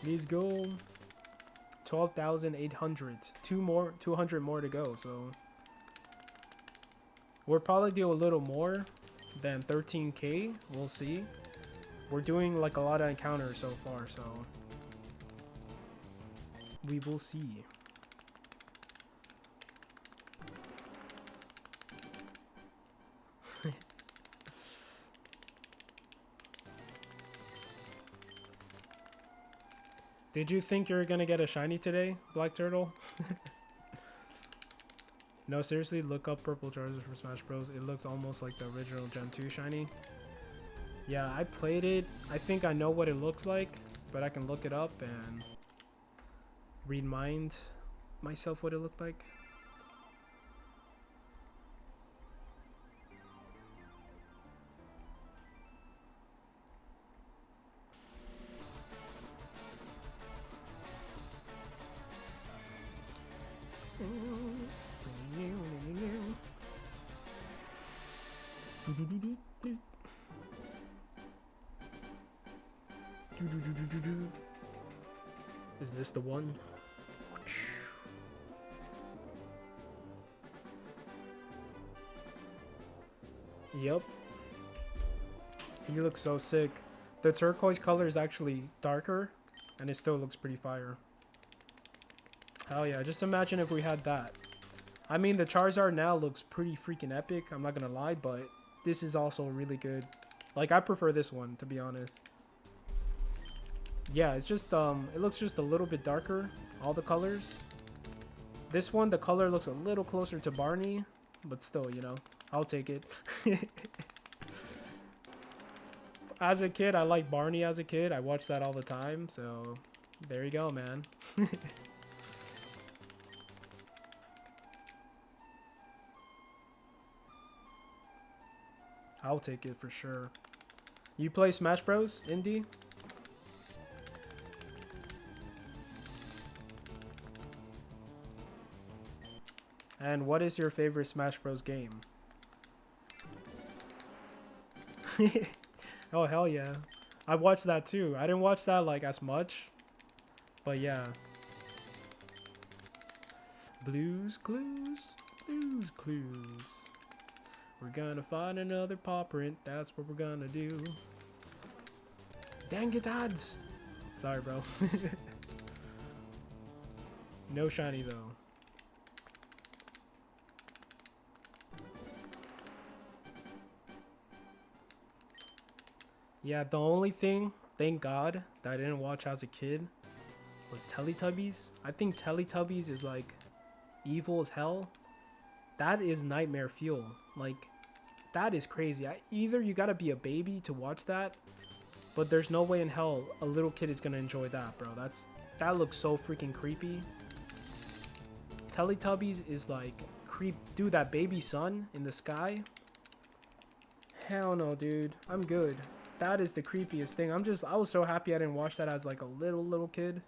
Let's go. 12,800. 200 more to go. So we'll probably do a little more than 13k. We'll see. We're doing like a lot of encounters so far, so we will see. Did you think you were gonna get a shiny today, Black Turtle? No, seriously, look up Purple Charizard for Smash Bros. It looks almost like the original Gen 2 shiny. Yeah, I played it. I think I know what it looks like, but I can look it up and remind myself what it looked like. Is this the one? Yep. He looks so sick. The turquoise color is actually darker, and it still looks pretty fire. Hell yeah, just imagine if we had that. I mean, the Charizard now looks pretty freaking epic, I'm not gonna lie, but this is also really good. Like, I prefer this one, to be honest. Yeah, it's just, it looks just a little bit darker, all the colors. This one, the color looks a little closer to Barney, but still, you know, I'll take it. As a kid, I liked Barney as a kid. I watched that all the time, so there you go, man. I'll take it for sure. You play Smash Bros, Indy? And what is your favorite Smash Bros game? Oh, hell yeah. I watched that too. I didn't watch that like as much, but yeah. Blues Clues, Blues Clues. We're gonna find another paw print. That's what we're gonna do. Dang it, odds. Sorry, bro. No shiny though. Yeah, the only thing, thank God, that I didn't watch as a kid was Teletubbies. I think Teletubbies is like evil as hell. That is nightmare fuel. Like, that is crazy. Either you gotta be a baby to watch that, but there's no way in hell a little kid is gonna enjoy that, bro. That looks so freaking creepy. Teletubbies is like creep. Dude, that baby sun in the sky. Hell no, dude. I'm good. That is the creepiest thing. I was so happy I didn't watch that as like a little kid.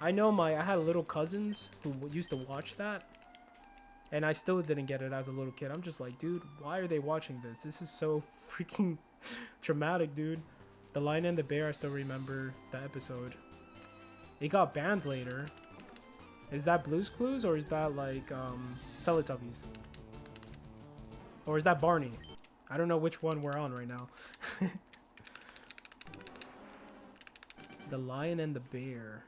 I know I had little cousins who used to watch that, and I still didn't get it as a little kid. I'm just like, dude, why are they watching this? This is so freaking traumatic, dude. The Lion and the Bear, I still remember the episode. It got banned later. Is that Blue's Clues or is that like Teletubbies? Or is that Barney? I don't know which one we're on right now. The Lion and the Bear.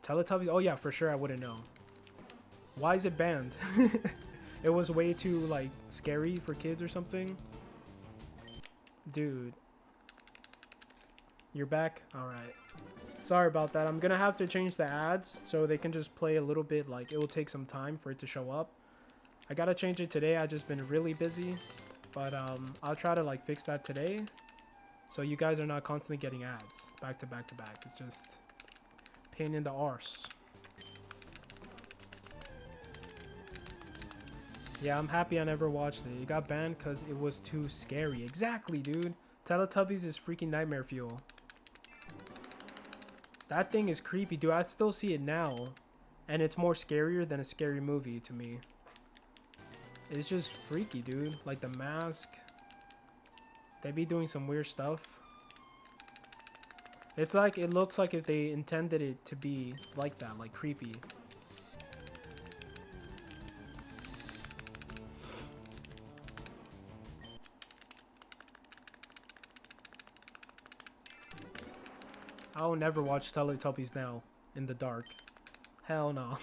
Teletubbies? Oh yeah, for sure I wouldn't know. Why is it banned? It was way too like scary for kids or something? Dude. You're back? Alright. Sorry about that. I'm gonna have to change the ads so they can just play a little bit. Like, it will take some time for it to show up. I gotta change it today. I've just been really busy. But I'll try to like fix that today. So you guys are not constantly getting ads. Back to back to back. It's just pain in the arse. Yeah, I'm happy I never watched it. It got banned because it was too scary. Exactly, dude. Teletubbies is freaking nightmare fuel. That thing is creepy, dude. I still see it now. And it's more scarier than a scary movie to me. It's just freaky, dude. Like the mask. They be doing some weird stuff. It's like, it looks like if they intended it to be like that, like creepy. I will never watch Teletubbies now in the dark. Hell no.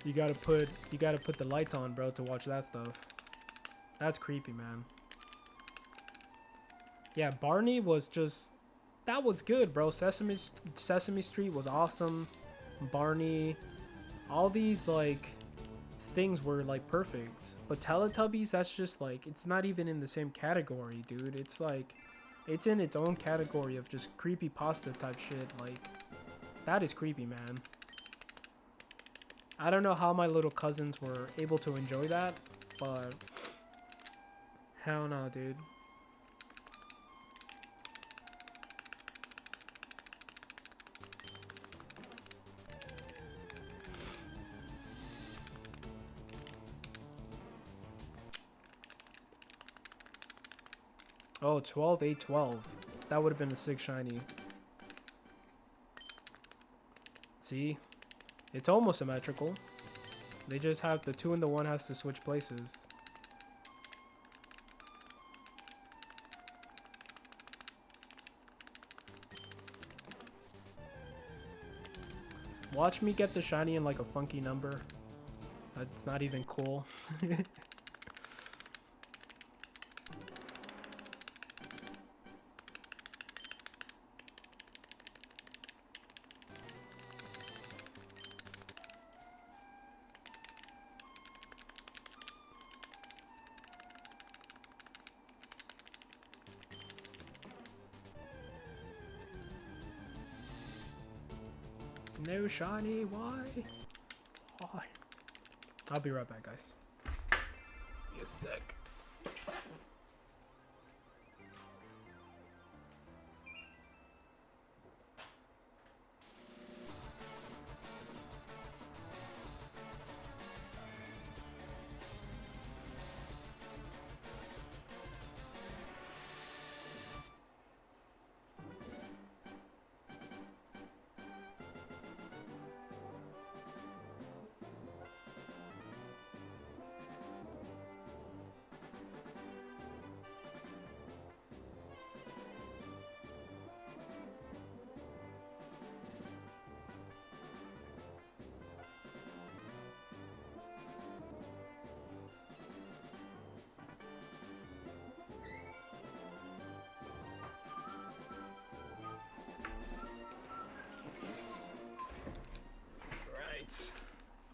You gotta put the lights on, bro, to watch that stuff. That's creepy, man. Yeah, Barney was just, that was good, bro. Sesame Street was awesome. Barney, all these like things were like perfect. But Teletubbies, that's just like, it's not even in the same category, dude. It's like, it's in its own category of just creepy pasta type shit. Like, that is creepy, man. I don't know how my little cousins were able to enjoy that, but hell no, dude. Oh, 12, 8, 12. That would have been a 6 shiny. See? It's almost symmetrical. They just have the 2 and the 1 has to switch places. Watch me get the shiny in like a funky number. That's not even cool. No shiny, why? Why? I'll be right back, guys. Be a sec.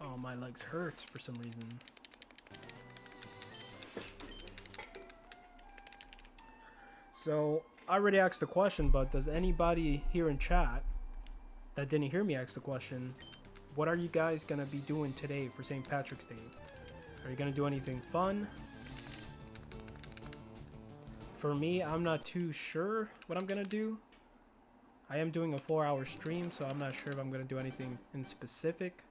Oh, my legs hurt for some reason. So, I already asked the question, but does anybody here in chat that didn't hear me ask the question, what are you guys gonna be doing today for St. Patrick's Day? Are you gonna do anything fun? For me, I'm not too sure what I'm gonna do. I am doing a 4-hour stream, so I'm not sure if I'm gonna do anything in specific.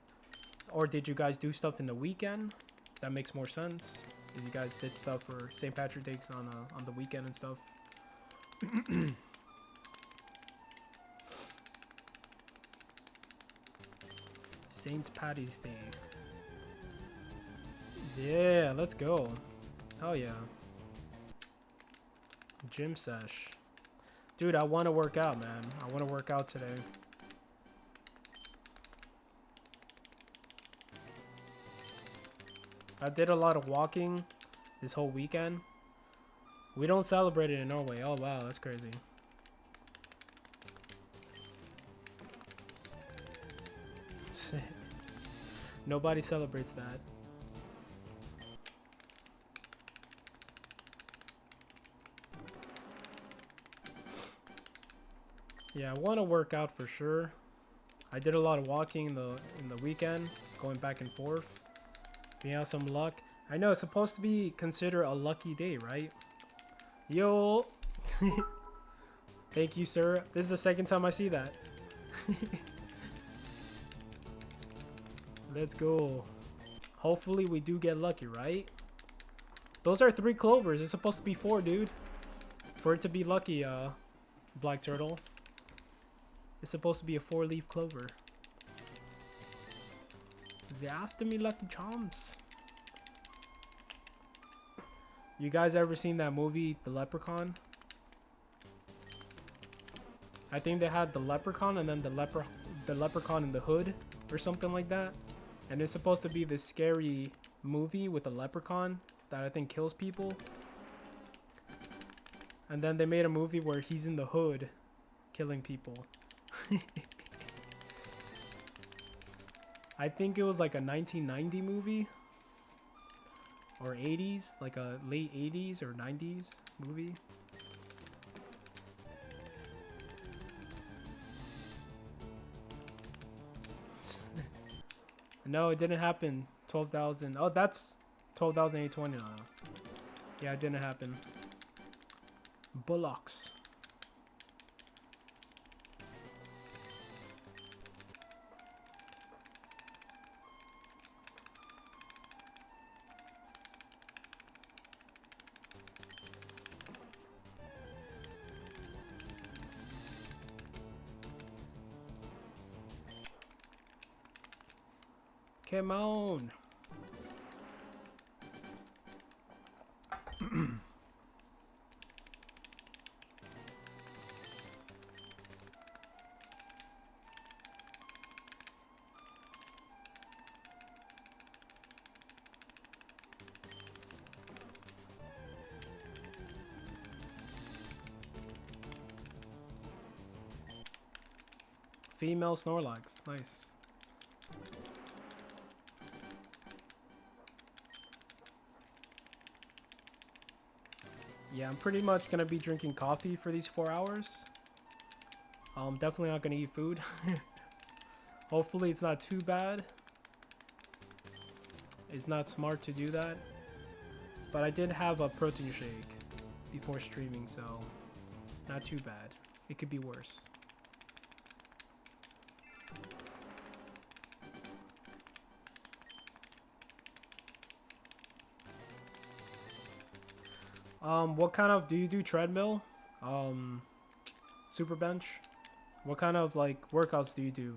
Or did you guys do stuff in the weekend? That makes more sense. If you guys did stuff for St. Patrick's Day on the weekend and stuff. St. Patty's Day. Yeah, let's go. Oh yeah. Gym sesh. Dude, I want to work out, man. I want to work out today. I did a lot of walking this whole weekend. We don't celebrate it in Norway. Oh, wow. That's crazy. Nobody celebrates that. Yeah, I want to work out for sure. I did a lot of walking in the weekend, going back and forth. We have some luck. I know it's supposed to be considered a lucky day, right? Yo! Thank you, sir. This is the second time I see that. Let's go. Hopefully we do get lucky, right? Those are 3 clovers. It's supposed to be 4, dude. For it to be lucky, Black Turtle. It's supposed to be a 4-leaf clover. They're after me, Lucky Charms. You guys ever seen that movie, The Leprechaun? I think they had the Leprechaun and then the Leprechaun in the Hood or something like that. And it's supposed to be this scary movie with a leprechaun that I think kills people. And then they made a movie where he's in the hood killing people. I think it was like a 1990 movie. Or 80s, like a late 80s or 90s movie. No, it didn't happen. 12,000. Oh, that's 12,820 now. Yeah, it didn't happen. Bullocks. Come on. Female Snorlax. Nice. Yeah, I'm pretty much gonna be drinking coffee for these 4 hours. I'm definitely not gonna eat food. Hopefully it's not too bad. It's not smart to do that. But I did have a protein shake before streaming, so not too bad. It could be worse. What kind of, do you do treadmill? Super bench? What kind of like workouts do you do?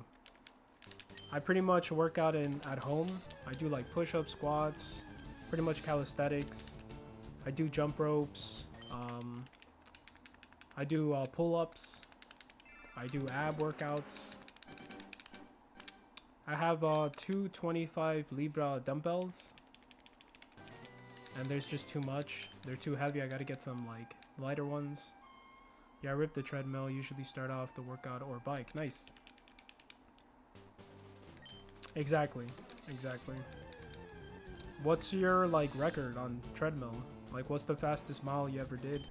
I pretty much work out at home. I do like push-ups, squats, pretty much calisthenics. I do jump ropes. I do pull-ups. I do ab workouts. I have 2 25 Libra dumbbells. And there's just too much. They're too heavy. I gotta get some like lighter ones. Yeah, I rip the treadmill. Usually start off the workout or bike. Nice. Exactly. Exactly. What's your like record on treadmill? Like what's the fastest mile you ever did?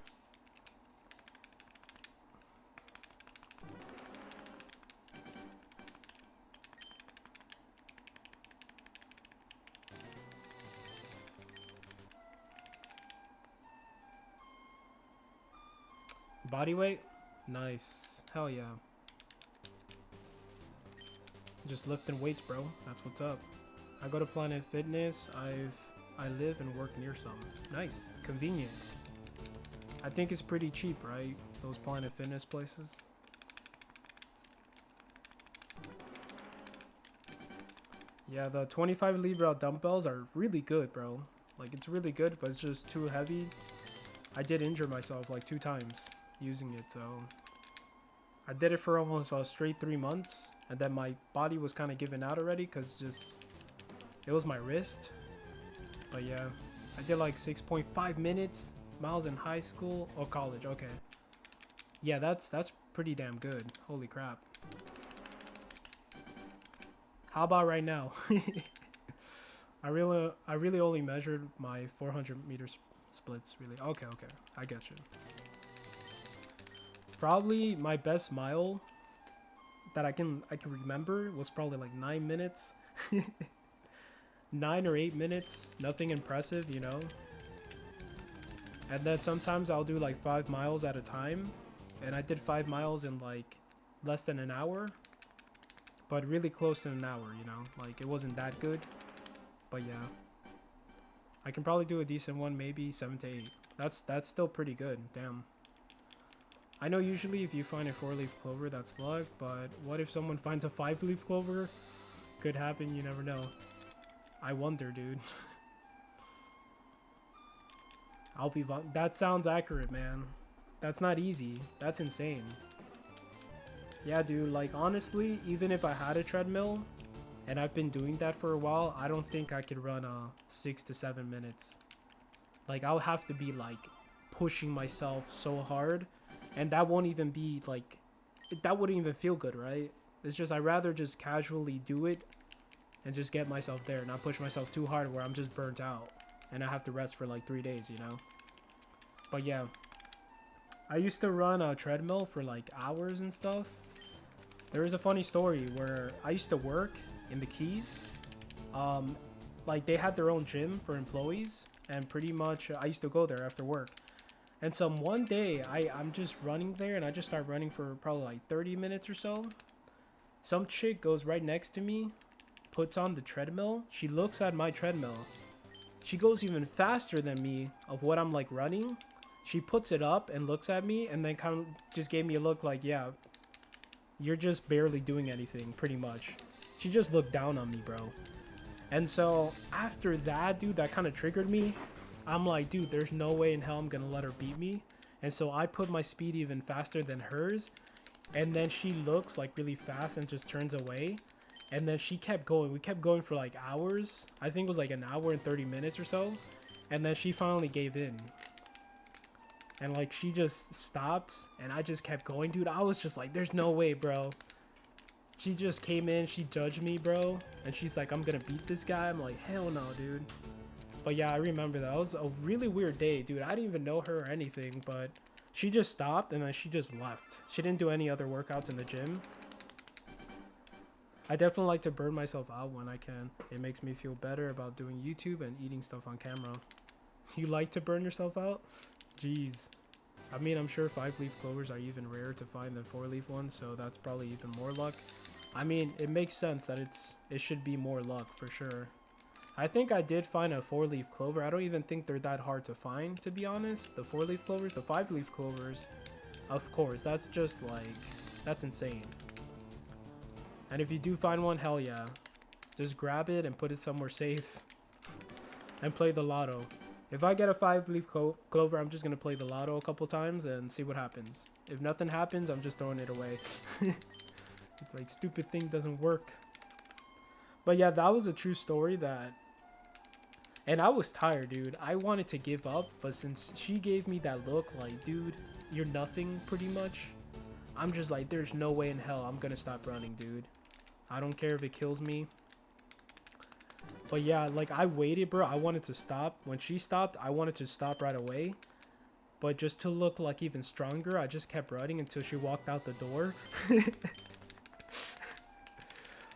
Body weight? Nice. Hell yeah. Just lifting weights, bro. That's what's up. I go to Planet Fitness. I live and work near some. Nice. Convenient. I think it's pretty cheap, right? Those Planet Fitness places. Yeah, the 25 Libra dumbbells are really good, bro. Like, it's really good, but it's just too heavy. I did injure myself like 2 times using it, so I did it for almost a straight 3 months, and then my body was kind of giving out already because just it was my wrist. But yeah, I did like 6.5 minutes miles in high school or college. Okay, yeah, that's pretty damn good. Holy crap. How about right now? I really only measured my 400 meters splits. Really. Okay, okay. I get you. Probably my best mile that I can remember was probably like 9 minutes, 9 or 8 minutes. Nothing impressive, you know. And then sometimes I'll do like 5 miles at a time, and I did 5 miles in like less than an hour, but really close to an hour, you know. Like it wasn't that good, but yeah, I can probably do a decent one, maybe 7 to 8. That's still pretty good. Damn. I know usually if you find a 4-leaf clover, that's luck, but what if someone finds a 5-leaf clover? Could happen, you never know. I wonder, dude. That sounds accurate, man. That's not easy. That's insane. Yeah, dude, like honestly, even if I had a treadmill and I've been doing that for a while, I don't think I could run 6 to 7 minutes. Like I'll have to be like pushing myself so hard, and that won't even be like, that wouldn't even feel good, right? It's just I'd rather just casually do it and just get myself there, not push myself too hard where I'm just burnt out and I have to rest for like 3 days, you know. But yeah, I used to run a treadmill for like hours and stuff. There is a funny story where I used to work in the Keys. Like they had their own gym for employees, and pretty much I used to go there after work. And some one day I'm just running there, and I just start running for probably like 30 minutes or so. Some chick goes right next to me, puts on the treadmill. She looks at my treadmill. She goes even faster than me of what I'm like running. She puts it up and looks at me, and then kind of just gave me a look like, yeah, you're just barely doing anything, pretty much. She just looked down on me, bro. And so after that, dude, that kind of triggered me. I'm like, dude, there's no way in hell I'm gonna let her beat me. And so I put my speed even faster than hers. And then she looks like really fast and just turns away. And then she kept going. We kept going for like hours. I think it was like an hour and 30 minutes or so. And then she finally gave in. And like she just stopped, and I just kept going, dude. I was just like, there's no way, bro. She just came in, she judged me, bro, and she's like, I'm gonna beat this guy. I'm like, hell no, dude. But yeah, I remember that. It was a really weird day, dude. I didn't even know her or anything, but she just stopped and then she just left. She didn't do any other workouts in the gym. I definitely like to burn myself out when I can. It makes me feel better about doing YouTube and eating stuff on camera. You like to burn yourself out? Jeez. I mean, I'm sure 5-leaf clovers are even rarer to find than 4-leaf ones, so that's probably even more luck. I mean, it makes sense that it should be more luck for sure. I think I did find a 4-leaf clover. I don't even think they're that hard to find, to be honest. The 4-leaf clovers, the 5-leaf clovers, of course, that's just like, that's insane. And if you do find one, hell yeah. Just grab it and put it somewhere safe and play the lotto. If I get a 5-leaf clover, I'm just going to play the lotto a couple times and see what happens. If nothing happens, I'm just throwing it away. It's like, stupid thing doesn't work. But yeah, that was a true story that... And I was tired, dude. I wanted to give up, but since she gave me that look, like, dude, you're nothing, pretty much. I'm just like, there's no way in hell I'm going to stop running, dude. I don't care if it kills me. But yeah, like, I waited, bro. I wanted to stop. When she stopped, I wanted to stop right away. But just to look, like, even stronger, I just kept running until she walked out the door.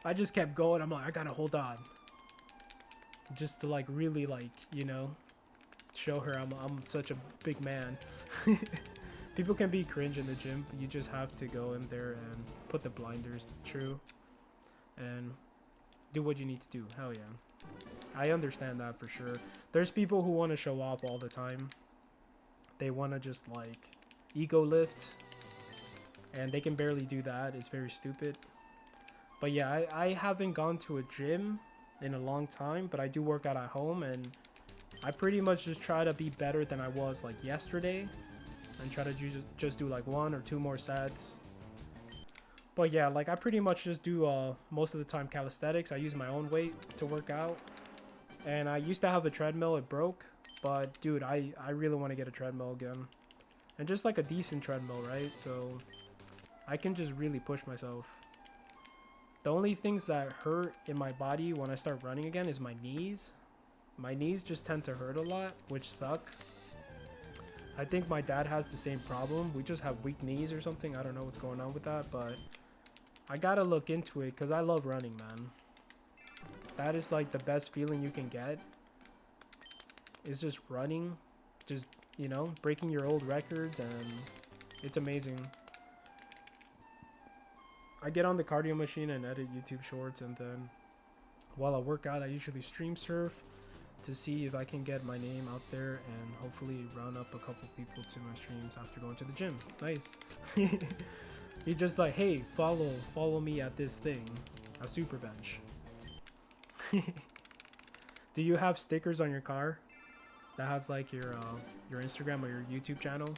I just kept going. I'm like, I gotta hold on. Just to, like, really, like, you know, show her I'm such a big man. People can be cringe in the gym, but you just have to go in there and put the blinders, true, and do what you need to do. Hell yeah. I understand that for sure. There's people who want to show off all the time. They want to just, like, ego lift, and they can barely do that. It's very stupid. But yeah, I haven't gone to a gym in a long time, but I do work out at home, and I pretty much just try to be better than I was, like, yesterday, and try to just do like 1 or 2 more sets. But yeah, like, I pretty much just do most of the time calisthenics. I use my own weight to work out, and I used to have a treadmill. It broke, but dude, I really want to get a treadmill again, and just like a decent treadmill, right? So I can just really push myself. The only things that hurt in my body when I start running again is my knees. My knees just tend to hurt a lot, which suck. I think my dad has the same problem. We just have weak knees or something. I don't know what's going on with that, but I gotta look into it because I love running, man. That is like the best feeling you can get. It's just running, just, you know, breaking your old records, and it's amazing. I get on the cardio machine and edit YouTube shorts, and then while I work out, I usually stream surf to see if I can get my name out there and hopefully round up a couple people to my streams after going to the gym. Nice. You're just like, hey, follow me at this thing, a super bench. Do you have stickers on your car that has like your Instagram or your YouTube channel?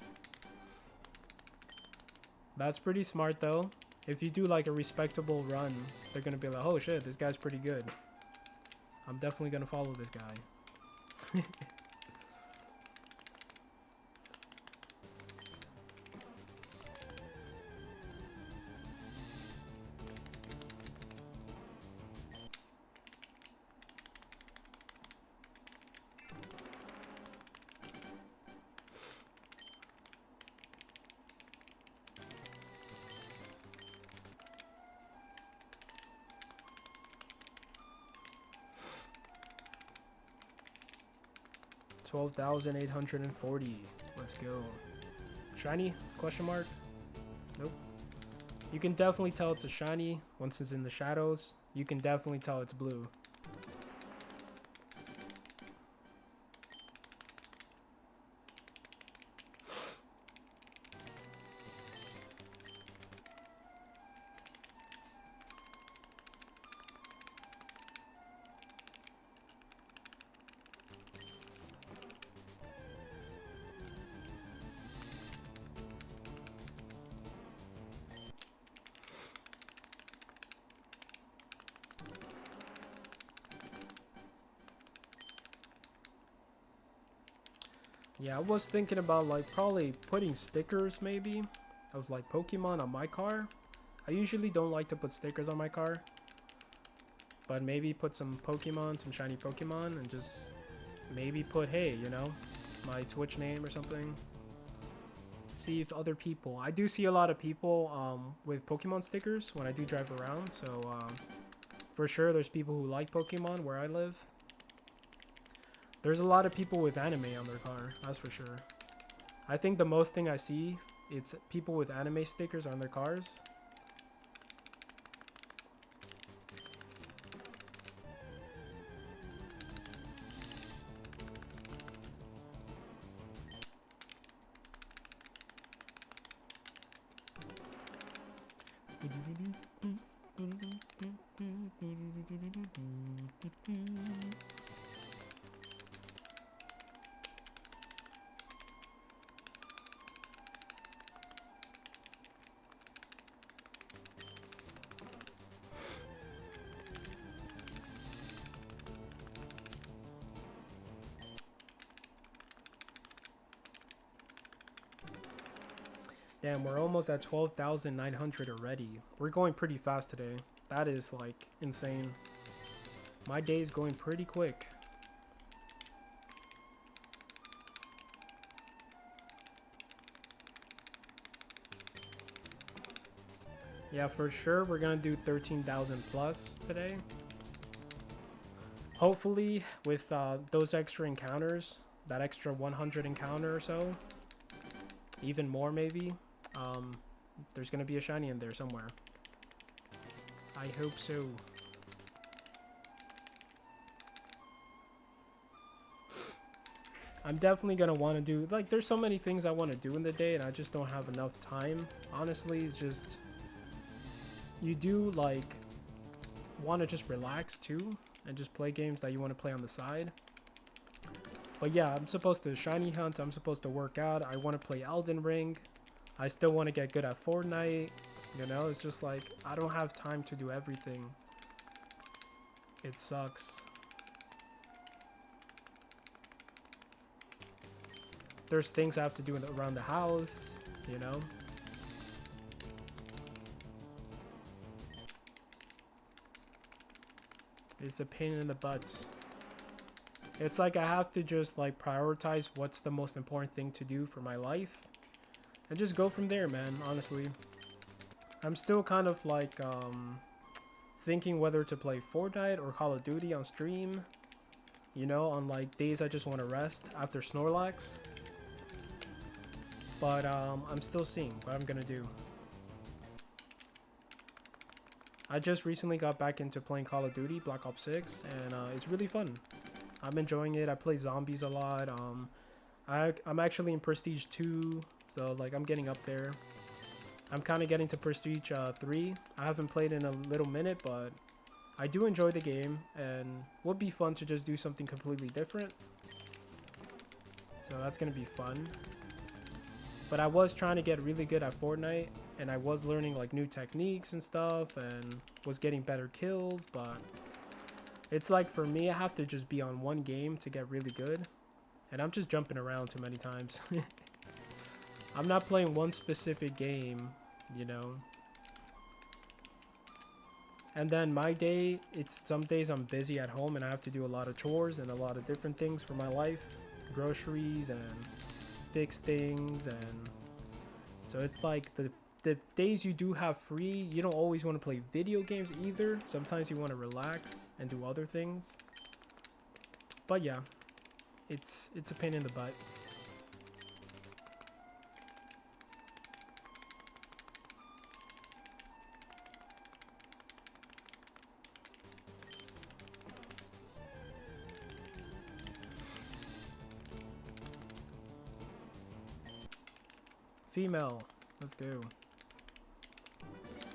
That's pretty smart though. If you do like a respectable run, they're gonna be like, oh shit, this guy's pretty good. I'm definitely gonna follow this guy. 12,840. Let's go. Shiny? Question mark? Nope. You can definitely tell it's a shiny once it's in the shadows. You can definitely tell it's blue. Yeah, I was thinking about like probably putting stickers maybe of like Pokemon on my car. I usually don't like to put stickers on my car, but maybe put some Pokemon, some shiny Pokemon, and just maybe put, hey, you know, my Twitch name or something. See if other people, I do see a lot of people with Pokemon stickers when I do drive around, so for sure there's people who like Pokemon where I live. There's a lot of people with anime on their car, that's for sure. I think the most thing I see, it's people with anime stickers on their cars. Damn, we're almost at 12,900 already. We're going pretty fast today. That is like insane. My day is going pretty quick. Yeah, for sure we're gonna do 13,000 plus today. Hopefully with those extra encounters, that extra 100 encounter or so, even more maybe, there's gonna be a shiny in there somewhere. I hope so. I'm definitely gonna want to do, like, there's so many things I want to do in the day and I just don't have enough time. Honestly, it's just, you do like want to just relax too and just play games that you want to play on the side. But yeah, I'm supposed to shiny hunt, I'm supposed to work out, I want to play Elden Ring, I still want to get good at Fortnite, you know, it's just like, I don't have time to do everything. It sucks. There's things I have to do around the house, you know. It's a pain in the butt. It's like I have to just like prioritize what's the most important thing to do for my life and just go from there, man, honestly. I'm still kind of like thinking whether to play Fortnite or Call of Duty on stream, you know, on like days I just want to rest after Snorlax. But I'm still seeing what I'm gonna do. I just recently got back into playing Call of Duty Black Ops 6, and it's really fun. I'm enjoying it. I play zombies a lot. I'm actually in Prestige 2, so like I'm getting up there. I'm kind of getting to Prestige 3. I haven't played in a little minute, but I do enjoy the game, and would be fun to just do something completely different. So that's gonna be fun. But I was trying to get really good at Fortnite, and I was learning like new techniques and stuff, and was getting better kills, but it's like for me, I have to just be on one game to get really good, and I'm just jumping around too many times. I'm not playing one specific game, you know. And then my day, it's some days I'm busy at home and I have to do a lot of chores and a lot of different things for my life, groceries and fix things, and so it's like the days you do have free, you don't always want to play video games either. Sometimes you want to relax and do other things. But yeah, it's a pain in the butt. Female, let's go.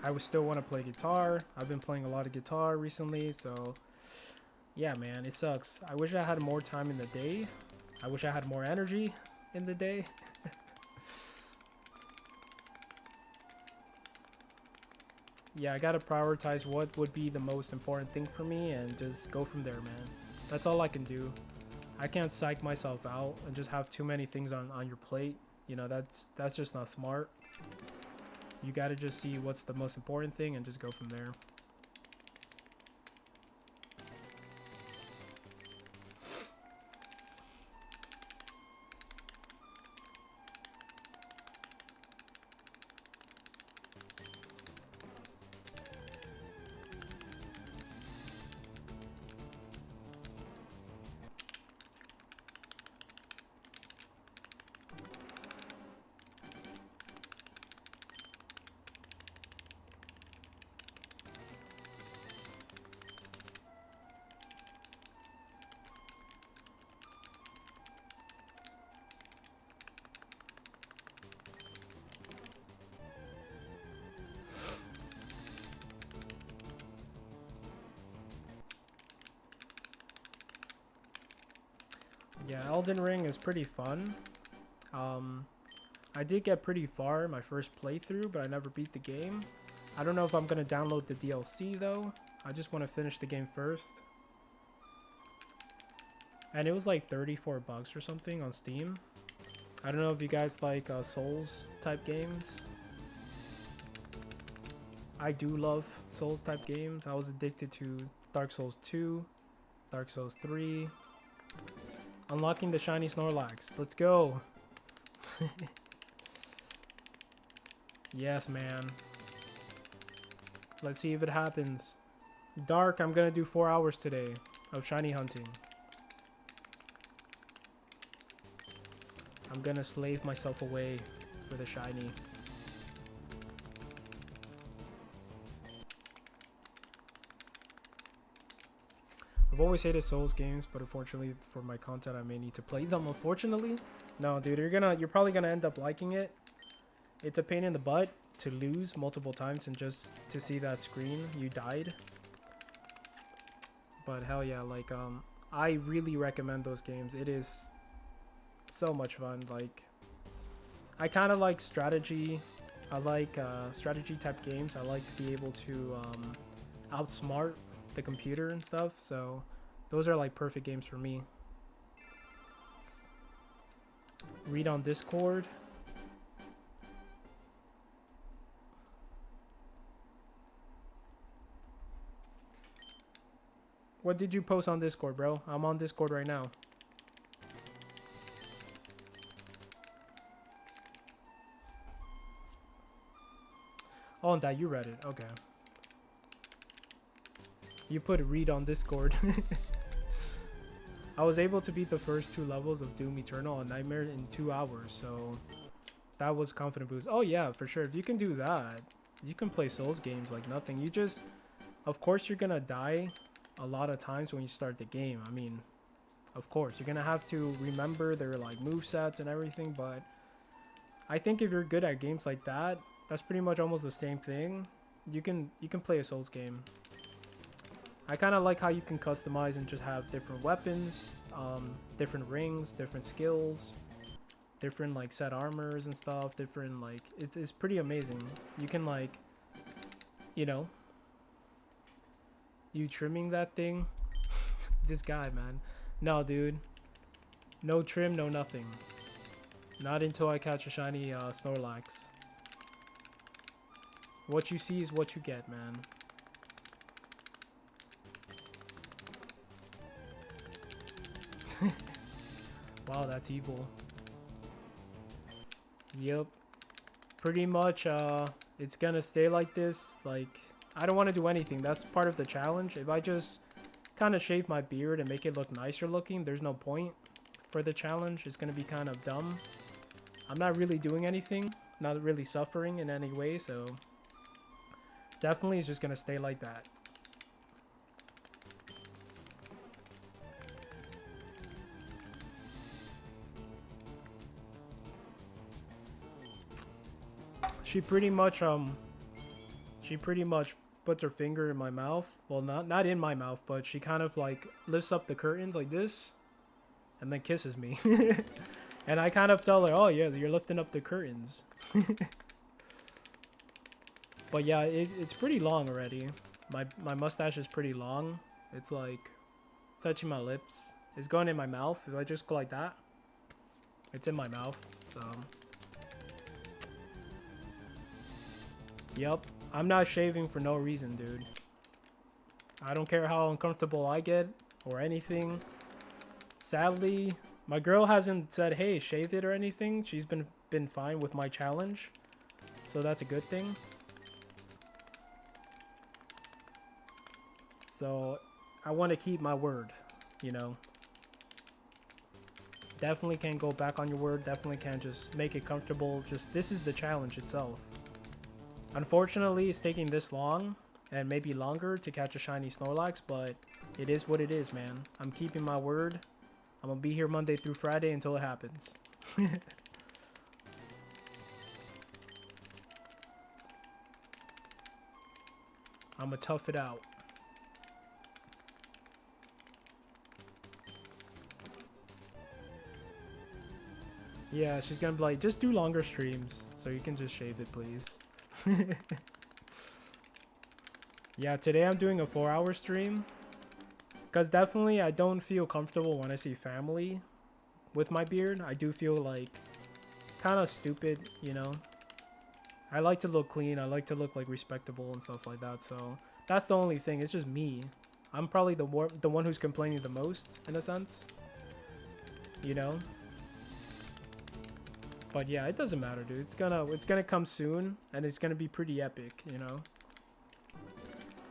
I would still want to play guitar. I've been playing a lot of guitar recently, so yeah, man, it sucks. I wish I had more time in the day. I wish I had more energy in the day. Yeah, I gotta prioritize what would be the most important thing for me and just go from there, man. That's all I can do. I can't psych myself out and just have too many things on your plate. You know, that's just not smart. You gotta just see what's the most important thing and just go from there. Yeah, Elden Ring is pretty fun. I did get pretty far my first playthrough, but I never beat the game. I don't know if I'm gonna download the DLC though. I just want to finish the game first. And it was like 34 bucks or something on Steam. I don't know if you guys like Souls type games. I do love Souls type games. I was addicted to Dark Souls 2, Dark Souls 3. Unlocking the shiny Snorlax. Let's go. Yes, man. Let's see if it happens. Dark, I'm gonna do 4 hours today of shiny hunting. I'm gonna slave myself away for the shiny. I've always hated Souls games, but unfortunately for my content I may need to play them. Unfortunately, no, dude, you're probably gonna end up liking it. It's a pain in the butt to lose multiple times and just to see that screen you died. But hell yeah, like I really recommend those games. It is so much fun. Like, I kind of like strategy. I like strategy type games. I like to be able to outsmart the computer and stuff, so those are like perfect games for me. Read on Discord. What did you post on Discord, bro? I'm on Discord right now. Oh, and that you read it. Okay. You put read on Discord. I was able to beat the first 2 levels of Doom Eternal and Nightmare in 2 hours, so that was confident boost. Oh yeah, for sure. If you can do that, you can play Souls games like nothing. You just, of course, you're gonna die a lot of times when you start the game. I mean, of course, you're gonna have to remember their like movesets and everything, but I think if you're good at games like that, that's pretty much almost the same thing. You can play a Souls game. I kind of like how you can customize and just have different weapons, different rings, different skills, different like set armors and stuff, different like it's pretty amazing. You can like, you know, you trimming that thing. This guy, man. No, dude. No trim, no nothing. Not until I catch a shiny Snorlax. What you see is what you get, man. Wow, that's evil. Yep. Pretty much, it's gonna stay like this. Like, I don't want to do anything. That's part of the challenge. If I just kind of shave my beard and make it look nicer looking, there's no point for the challenge. It's gonna be kind of dumb. I'm not really doing anything. Not really suffering in any way, so definitely it's just gonna stay like that. She pretty much puts her finger in my mouth. Well, not in my mouth, but she kind of like lifts up the curtains like this and then kisses me. And I kind of tell her, oh yeah, you're lifting up the curtains. But yeah, it's pretty long already. My mustache is pretty long. It's like touching my lips. It's going in my mouth. If I just go like that, it's in my mouth. So yep, I'm not shaving for no reason, dude. I don't care how uncomfortable I get or anything. Sadly, my girl hasn't said, hey, shave it or anything. She's been fine with my challenge. So that's a good thing. So I want to keep my word, you know. Definitely can't go back on your word. Definitely can't just make it comfortable. Just, this is the challenge itself. Unfortunately, it's taking this long and maybe longer to catch a shiny Snorlax, but it is what it is, man. I'm keeping my word. I'm gonna be here Monday through Friday until it happens. I'm gonna tough it out. Yeah, she's gonna be like, just do longer streams so you can just shave it, please. Yeah, today I'm doing a 4-hour stream because definitely I don't feel comfortable when I see family with my beard. I do feel like kind of stupid, you know. I like to look clean. I like to look like respectable and stuff like that. So that's the only thing. It's just me. I'm probably the one who's complaining the most in a sense, you know. But yeah, it doesn't matter, dude. It's gonna come soon, and it's gonna be pretty epic, you know.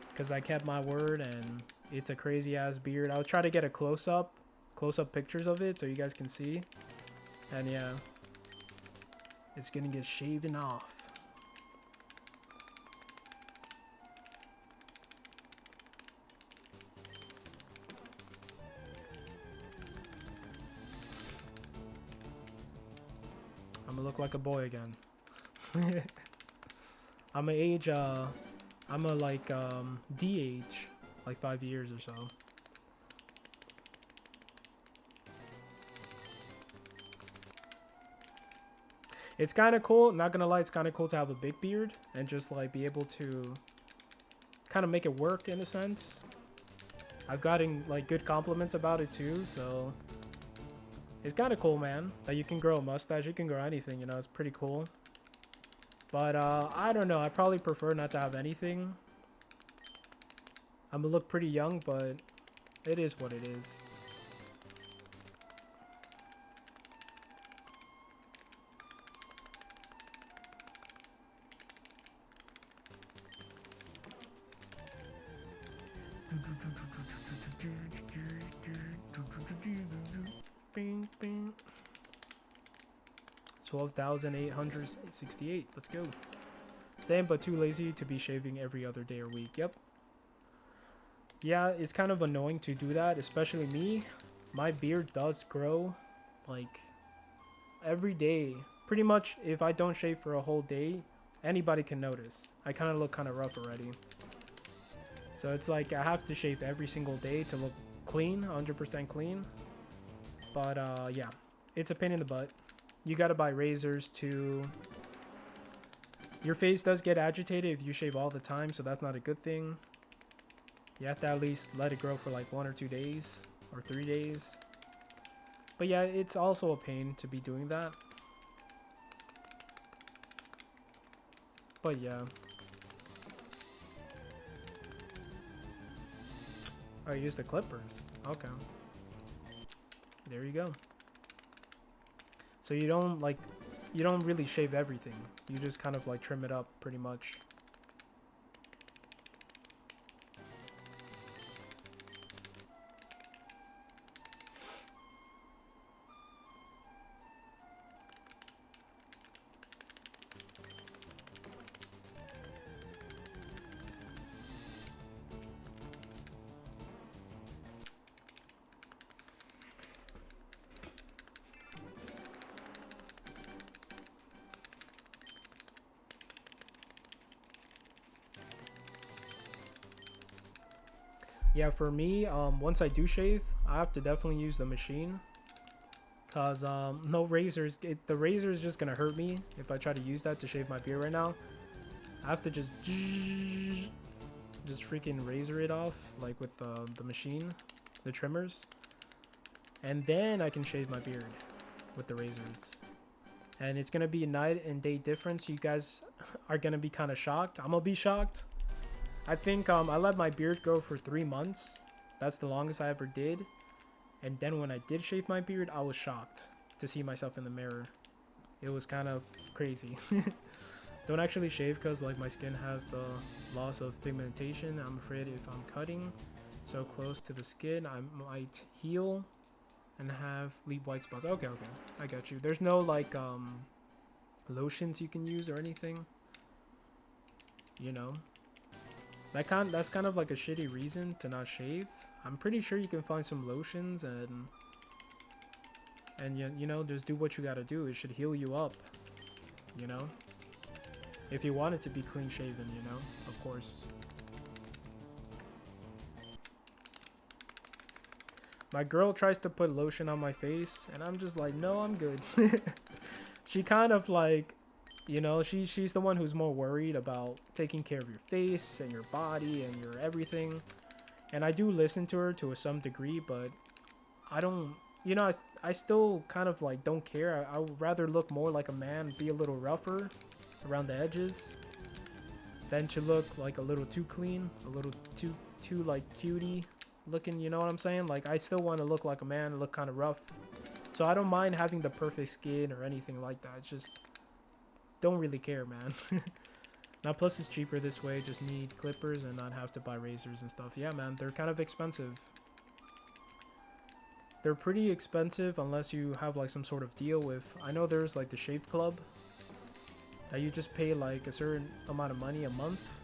Because I kept my word, and it's a crazy ass beard. I'll try to get a close-up pictures of it so you guys can see. And yeah, it's gonna get shaven off. I'm gonna look like a boy again. I'm gonna age, I'm gonna like, de-age like 5 years or so. It's kind of cool, not gonna lie, it's kind of cool to have a big beard and just like be able to kind of make it work in a sense. I've gotten like good compliments about it too, so it's kind of cool, man, that you can grow a mustache. You can grow anything, you know. It's pretty cool. But I don't know, I probably prefer not to have anything. I'm gonna look pretty young, but It is what it is. Bing, bing. 12,868. Let's go. Same, but too lazy to be shaving every other day or week. Yep. Yeah, it's kind of annoying to do that, especially me. My beard does grow like every day. Pretty much, if I don't shave for a whole day, anybody can notice. I kind of look kind of rough already. So it's like I have to shave every single day to look clean, 100% clean. But yeah, it's a pain in the butt. You gotta buy razors to... Your face does get agitated if you shave all the time, so that's not a good thing. You have to at least let it grow for like 1 or 2 days or 3 days. But yeah, it's also a pain to be doing that. But yeah. Oh, use the clippers. Okay. There you go. So you don't really shave everything. You just kind of like trim it up pretty much. Yeah, for me, once I do shave, I have to definitely use the machine. Cause no razors, the razor is just gonna hurt me if I try to use that to shave my beard right now. I have to just freaking razor it off, like with the machine, the trimmers. And then I can shave my beard with the razors. And it's gonna be a night and day difference. You guys are gonna be kind of shocked. I'm gonna be shocked. I think I let my beard grow for 3 months. That's the longest I ever did. And then when I did shave my beard, I was shocked to see myself in the mirror. It was kind of crazy. Don't actually shave because like my skin has the loss of pigmentation. I'm afraid if I'm cutting so close to the skin, I might heal and leave white spots. Okay, I got you. There's no like lotions you can use or anything, you know. That's kind of like a shitty reason to not shave. I'm pretty sure you can find some lotions and you know, just do what you gotta do. It should heal you up, you know, if you want it to be clean shaven, you know, of course. My girl tries to put lotion on my face and I'm just like, no, I'm good. She kind of like, you know, she's the one who's more worried about taking care of your face and your body and your everything. And I do listen to her to some degree, but I don't, you know, I still kind of like don't care. I would rather look more like a man, be a little rougher around the edges than to look like a little too clean, a little too like cutie looking, you know what I'm saying? Like I still want to look like a man, look kind of rough. So I don't mind having the perfect skin or anything like that. It's just don't really care, man. Now plus it's cheaper this way, just need clippers and not have to buy razors and stuff. Yeah, man, they're kind of expensive. They're pretty expensive unless you have like some sort of deal with, I know there's like the Shave Club that you just pay like a certain amount of money a month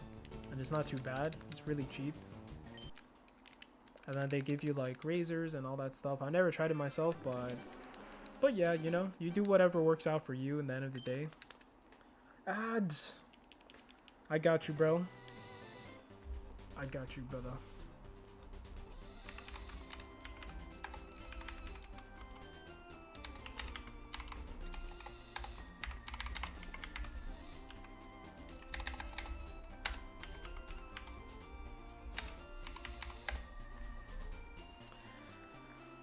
and it's not too bad. It's really cheap. And then they give you like razors and all that stuff. I never tried it myself, but yeah, you know, you do whatever works out for you in the end of the day. Ads. I got you, bro. I got you, brother.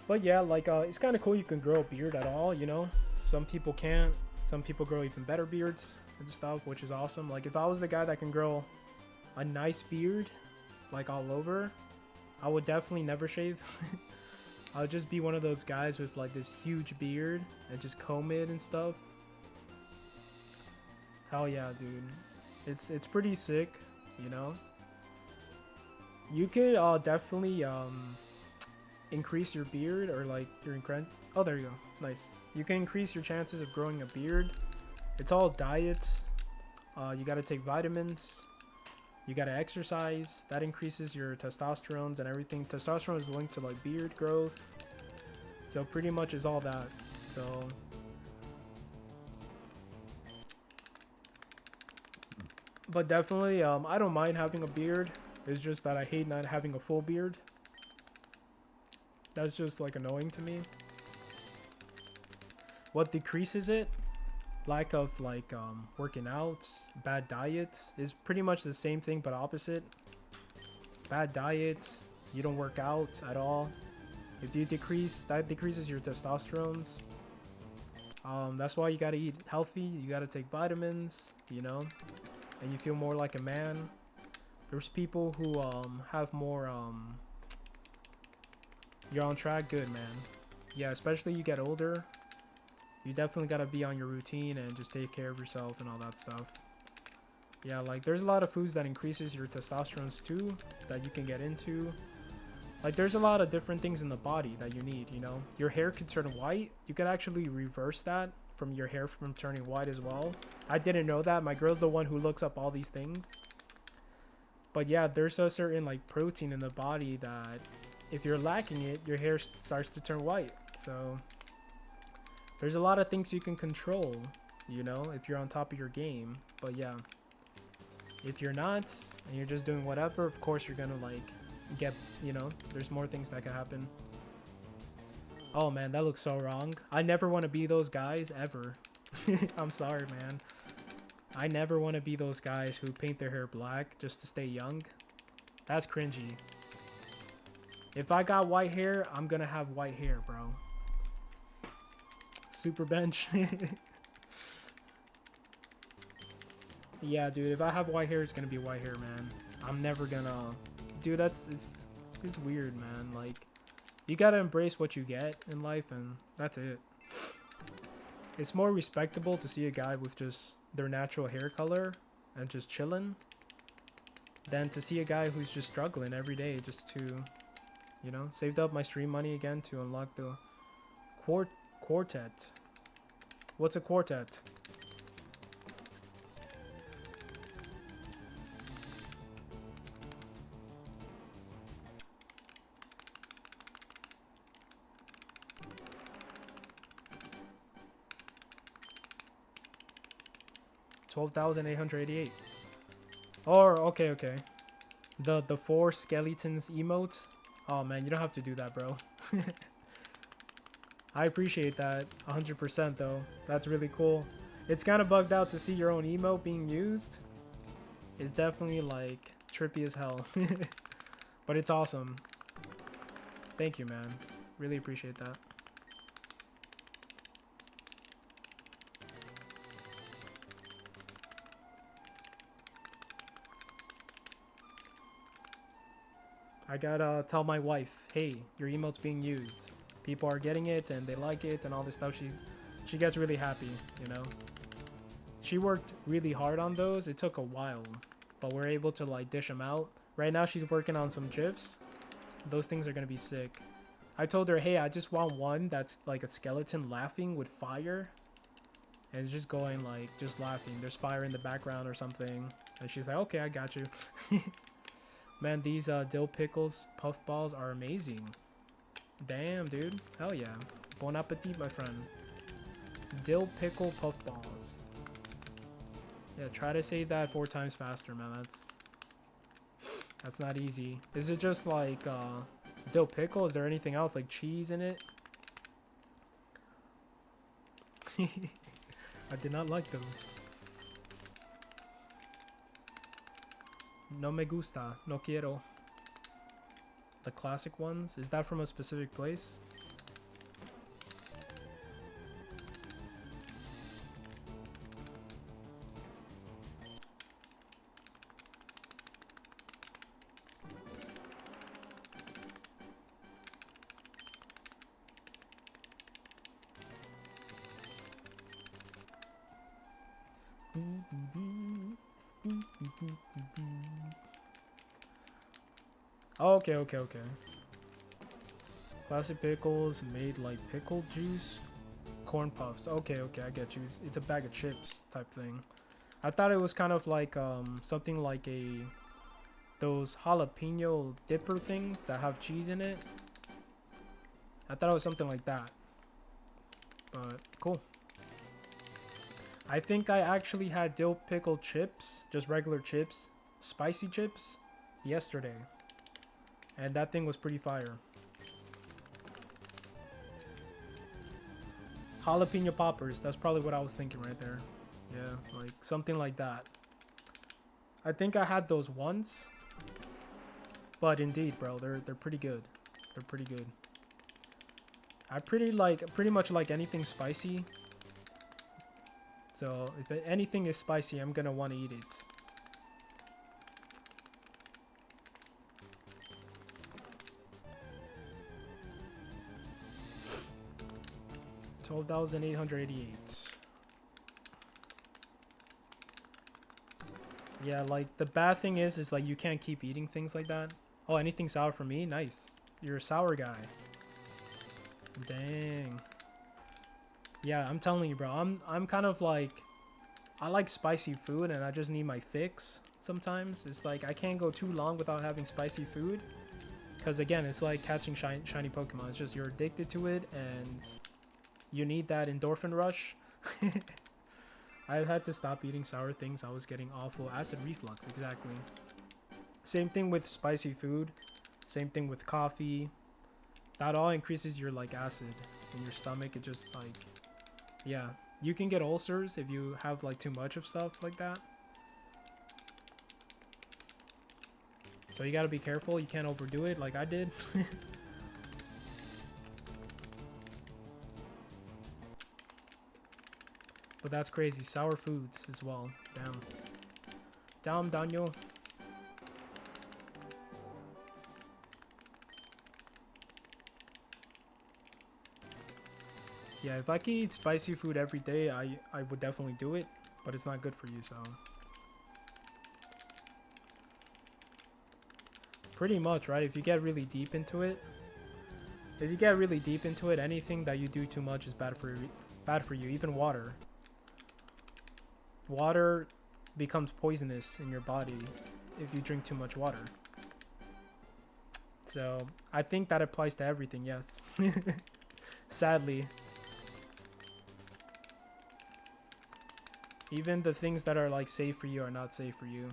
But yeah, like it's kind of cool you can grow a beard at all, you know. Some people can't. Some people grow even better beards and stuff, which is awesome. Like if I was the guy that can grow a nice beard like all over, I would definitely never shave. I would just be one of those guys with like this huge beard and just comb it and stuff. Hell yeah, dude. It's pretty sick, you know. You could definitely increase your beard or like your oh, there you go. Nice. You can increase your chances of growing a beard. It's all diets. You gotta take vitamins. You gotta exercise. That increases your testosterones and everything. Testosterone is linked to like beard growth. So pretty much is all that. So but definitely I don't mind having a beard. It's just that I hate not having a full beard. That's just like annoying to me. What decreases it? Lack of like working out, bad diets is pretty much the same thing but opposite. Bad diets, you don't work out at all. If you decrease, that decreases your testosterones. That's why you gotta eat healthy. You gotta take vitamins, you know, and you feel more like a man. There's people who have more you're on track. Good, man. Yeah, especially you get older, you definitely gotta be on your routine and just take care of yourself and all that stuff. Yeah, like there's a lot of foods that increases your testosterone too that you can get into. Like there's a lot of different things in the body that you need, you know. Your hair could turn white. You could actually reverse that from your hair from turning white as well. I didn't know that. My girl's the one who looks up all these things. But yeah, there's a certain like protein in the body that if you're lacking it, your hair starts to turn white. So there's a lot of things you can control, you know, if you're on top of your game. But yeah, if you're not and you're just doing whatever, of course you're gonna like get, you know, there's more things that can happen. Oh man, that looks so wrong. I never want to be those guys ever. I'm sorry, man. I never want to be those guys who paint their hair black just to stay young. That's cringy. If I got white hair, I'm gonna have white hair, bro. Super bench. Yeah, dude, if I have white hair, it's gonna be white hair, man. I'm never gonna... Dude, it's weird, man. Like, you gotta embrace what you get in life, and that's it. It's more respectable to see a guy with just their natural hair color and just chilling than to see a guy who's just struggling every day just to, you know, saved up my stream money again to unlock the quartet. What's a quartet? $12,888. Or okay. The 4 skeletons emotes. Oh man, you don't have to do that, bro. I appreciate that 100% though. That's really cool. It's kind of bugged out to see your own emote being used. It's definitely like trippy as hell. But it's awesome. Thank you, man. Really appreciate that. I gotta tell my wife, hey, your emote's being used. People are getting it and they like it and all this stuff. She gets really happy, you know. She worked really hard on those. It took a while, but we're able to like dish them out. Right now she's working on some GIFs. Those things are gonna be sick. I told her, hey, I just want one that's like a skeleton laughing with fire. And it's just going like, just laughing. There's fire in the background or something. And she's like, okay, I got you. Man, these dill pickles puffballs are amazing. Damn, dude. Hell yeah. Bon appetit, my friend. Dill pickle puffballs. Yeah, try to say that 4 times faster, man. That's not easy. Is it just like dill pickle? Is there anything else like cheese in it? I did not like those. No me gusta. No quiero. The classic ones? Is that from a specific place? Okay, okay, okay. Classic pickles made like pickle juice. Corn puffs. Okay, okay, I get you. It's a bag of chips type thing. I thought it was kind of like something like those jalapeno dipper things that have cheese in it. I thought it was something like that. But cool. I think I actually had dill pickle chips, just regular chips, spicy chips, yesterday. And that thing was pretty fire. Jalapeno poppers, that's probably what I was thinking right there. Yeah, like something like that. I think I had those once. But indeed, bro, they're pretty good. They're pretty good. I pretty much like anything spicy. So if anything is spicy, I'm gonna want to eat it. $12,888. Yeah, like the bad thing is like you can't keep eating things like that. Oh, anything sour for me? Nice. You're a sour guy. Dang. Yeah, I'm telling you, bro. I'm kind of like, I like spicy food and I just need my fix sometimes. It's like I can't go too long without having spicy food. Because again, it's like catching shiny Pokemon. It's just you're addicted to it and you need that endorphin rush. I had to stop eating sour things. I was getting awful acid reflux. Exactly. Same thing with spicy food. Same thing with coffee. That all increases your like acid in your stomach. It just like, yeah, you can get ulcers if you have like too much of stuff like that. So you gotta be careful. You can't overdo it like I did. But that's crazy. Sour foods as well. Damn. Damn, Daniel. Yeah, if I could eat spicy food every day, I would definitely do it. But it's not good for you, so. Pretty much, right? If you get really deep into it. If you get really deep into it, anything that you do too much is bad for you. Even water. Water becomes poisonous in your body if you drink too much water. So I think that applies to everything, yes. Sadly. Even the things that are like safe for you are not safe for you.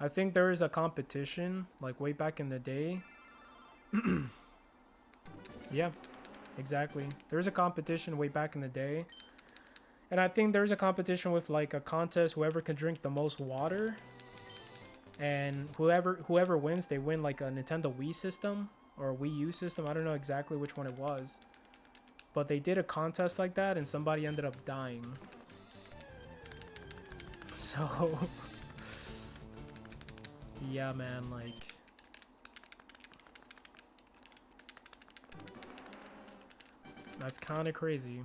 I think there is a competition, like way back in the day. Yeah, exactly. There's a competition way back in the day. And I think there's a competition with like a contest, whoever can drink the most water. And whoever wins, they win like a Nintendo Wii system or a Wii U system. I don't know exactly which one it was. But they did a contest like that and somebody ended up dying. So... yeah, man, like... that's kind of crazy.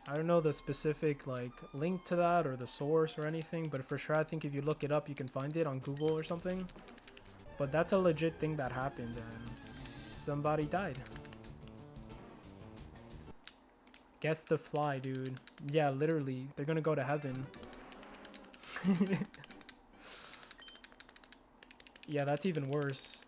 I don't know the specific, like, link to that or the source or anything, but for sure I think if you look it up, you can find it on Google or something. But that's a legit thing that happened and somebody died. Gets the fly, dude. Yeah, literally. They're gonna go to heaven. Yeah, that's even worse.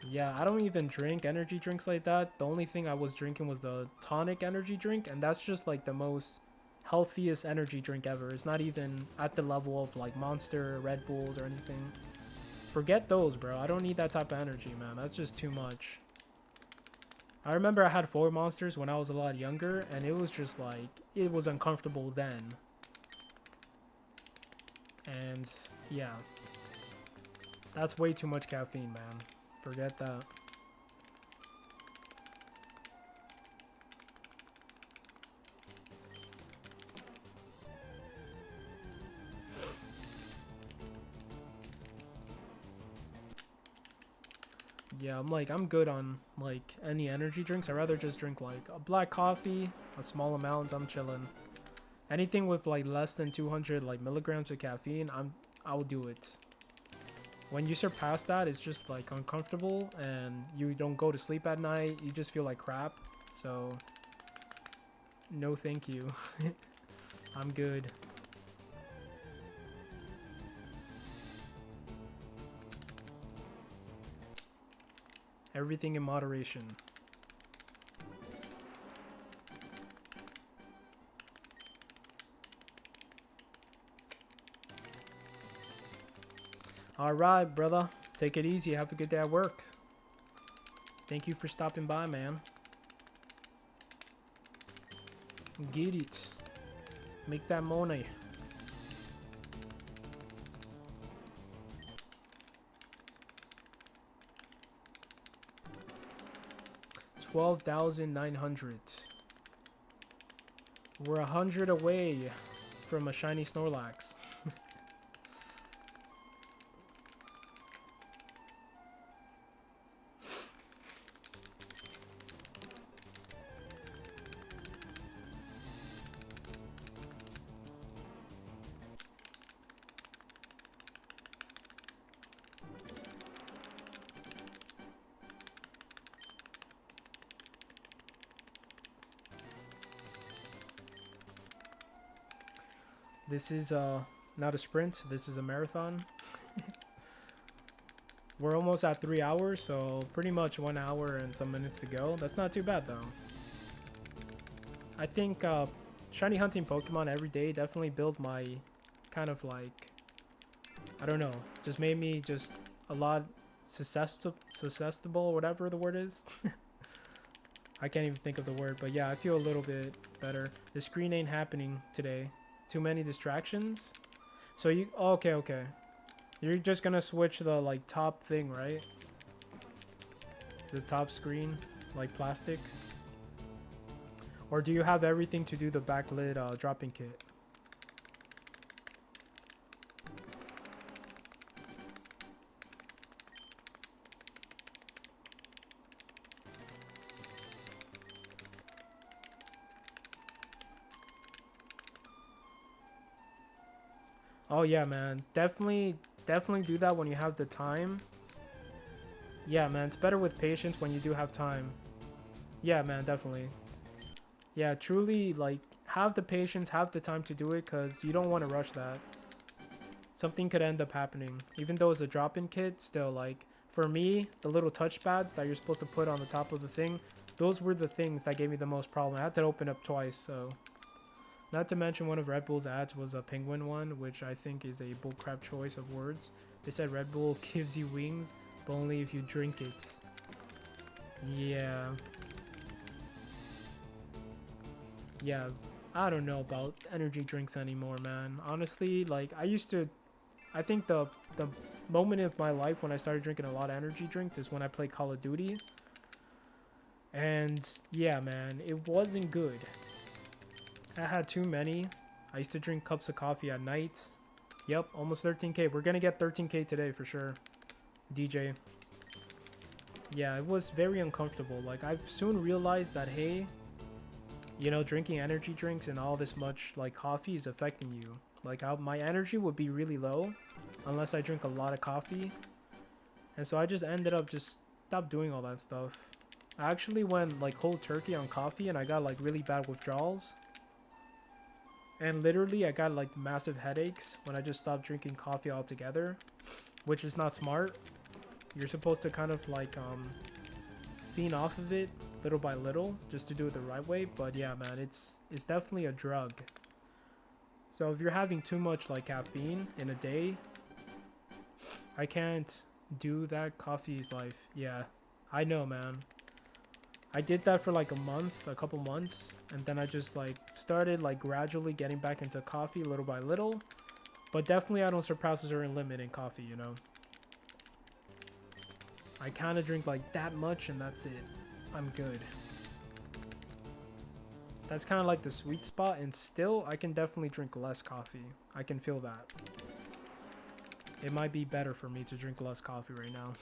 Yeah, I don't even drink energy drinks like that. The only thing I was drinking was the tonic energy drink, and that's just like the most healthiest energy drink ever. It's not even at the level of like Monster, Red Bulls, or anything. Forget those, bro. I don't need that type of energy, man. That's just too much. I remember I had 4 Monsters when I was a lot younger, and it was just like, it was uncomfortable then. And yeah, that's way too much caffeine, man. Forget that. Yeah, I'm good on like any energy drinks. I'd rather just drink like a black coffee, a small amount. I'm chilling. Anything with like less than 200 like milligrams of caffeine, I'll do it. When you surpass that, it's just like uncomfortable and you don't go to sleep at night. You just feel like crap. So no, thank you. I'm good. Everything in moderation. All right, brother. Take it easy. Have a good day at work. Thank you for stopping by, man. Get it. Make that money. $12,900. We're 100 away from a shiny Snorlax. This is not a sprint, this is a marathon. We're almost at 3 hours, so pretty much 1 hour and some minutes to go. That's not too bad though. I think shiny hunting Pokemon every day definitely built my kind of like, I don't know, just made me just a lot susceptible, whatever the word is. I can't even think of the word, but yeah, I feel a little bit better. The screen ain't happening today. Too many distractions. So you, okay. You're just gonna switch the like top thing, right? The top screen, like plastic. Or do you have everything to do the backlit dropping kit? Oh yeah, man. Definitely do that when you have the time. Yeah, man. It's better with patience when you do have time. Yeah, man. Definitely. Yeah, truly, like, have the patience, have the time to do it, because you don't want to rush that. Something could end up happening. Even though it's a drop-in kit, still, like, for me, the little touch pads that you're supposed to put on the top of the thing, those were the things that gave me the most problem. I had to open up twice, so... Not to mention one of Red Bull's ads was a penguin one, which I think is a bullcrap choice of words. They said Red Bull gives you wings, but only if you drink it. Yeah. Yeah, I don't know about energy drinks anymore, man. Honestly, like, I think the moment of my life when I started drinking a lot of energy drinks is when I played Call of Duty. And yeah, man, it wasn't good. I had too many. I used to drink cups of coffee at night. Yep, almost 13k. We're gonna get 13k today for sure. DJ. Yeah, it was very uncomfortable. Like, I've soon realized that, hey, you know, drinking energy drinks and all this much, like, coffee is affecting you. Like, my energy would be really low unless I drink a lot of coffee. And so I just ended up just stop doing all that stuff. I actually went, like, cold turkey on coffee and I got, like, really bad withdrawals. And literally, I got like massive headaches when I just stopped drinking coffee altogether, which is not smart. You're supposed to kind of like feed off of it little by little just to do it the right way. But yeah, man, it's definitely a drug. So if you're having too much like caffeine in a day, I can't do that. Coffee's life. Yeah, I know, man. I did that for like a couple months, and then I just like started like gradually getting back into coffee little by little. But definitely I don't surpass a certain limit in coffee, you know. I kind of drink like that much and that's it. I'm good. That's kind of like the sweet spot, and still I can definitely drink less coffee. I can feel that. It might be better for me to drink less coffee right now.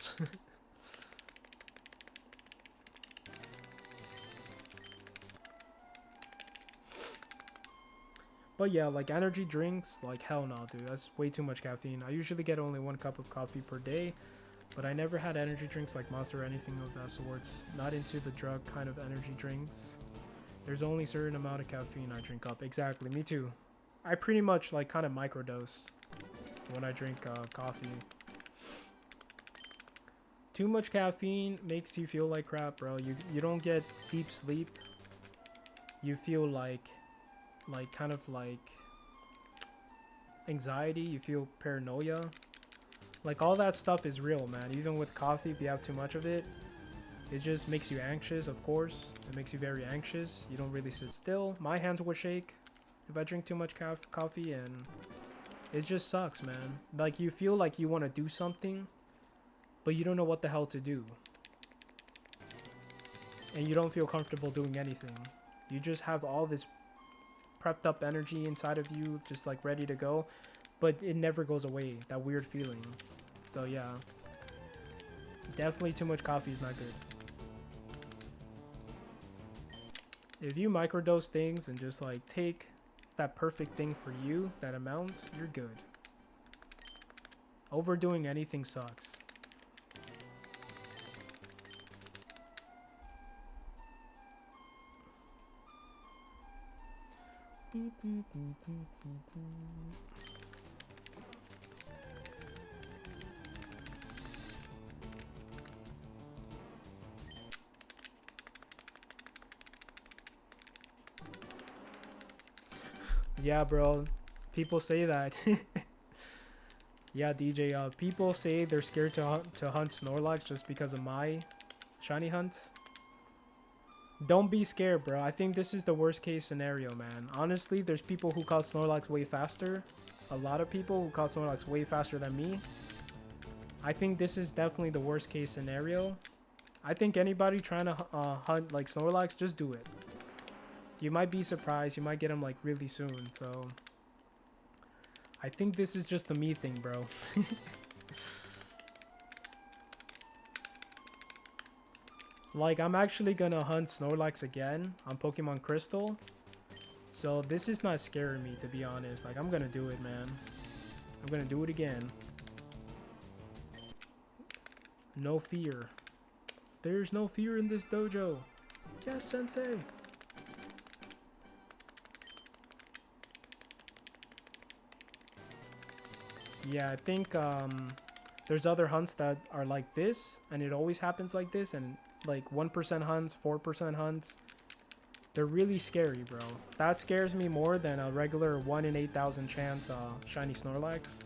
But yeah, like energy drinks, like hell no, dude. That's way too much caffeine. I usually get only 1 cup of coffee per day, but I never had energy drinks like Monster or anything of that sorts. Not into the drug kind of energy drinks. There's only a certain amount of caffeine I drink up. Exactly, me too. I pretty much like kind of microdose when I drink coffee. Too much caffeine makes you feel like crap, bro. You don't get deep sleep. You feel like kind of like anxiety. You feel paranoia. Like all that stuff is real, man. Even with coffee, if you have too much of it, it just makes you anxious, of course. It makes you very anxious. You don't really sit still. My hands would shake if I drink too much coffee, and it just sucks, man. Like you feel like you want to do something, but you don't know what the hell to do. And you don't feel comfortable doing anything. You just have all this prepped up energy inside of you, just like ready to go, but it never goes away, that weird feeling. So yeah, definitely too much coffee is not good. If you microdose things and just like take that perfect thing for you, that amount, you're good. Overdoing anything sucks. Yeah, bro. People say that. Yeah, DJ. People say they're scared to hunt Snorlax just because of my shiny hunts. Don't be scared, bro. I think this is the worst case scenario, man. Honestly, there's people who caught Snorlax way faster. A lot of people who caught Snorlax way faster than me. I think this is definitely the worst case scenario. I think anybody trying to hunt like Snorlax, just do it. You might be surprised. You might get him like really soon. So I think this is just the me thing, bro. Like, I'm actually gonna hunt Snorlax again on Pokemon Crystal. So this is not scaring me, to be honest. Like, I'm gonna do it, man. I'm gonna do it again. No fear. There's no fear in this dojo. Yes, sensei. Yeah, I think there's other hunts that are like this, and it always happens like this, and like 1% hunts, 4% hunts. They're really scary, bro. That scares me more than a regular 1 in 8,000 chance shiny Snorlax.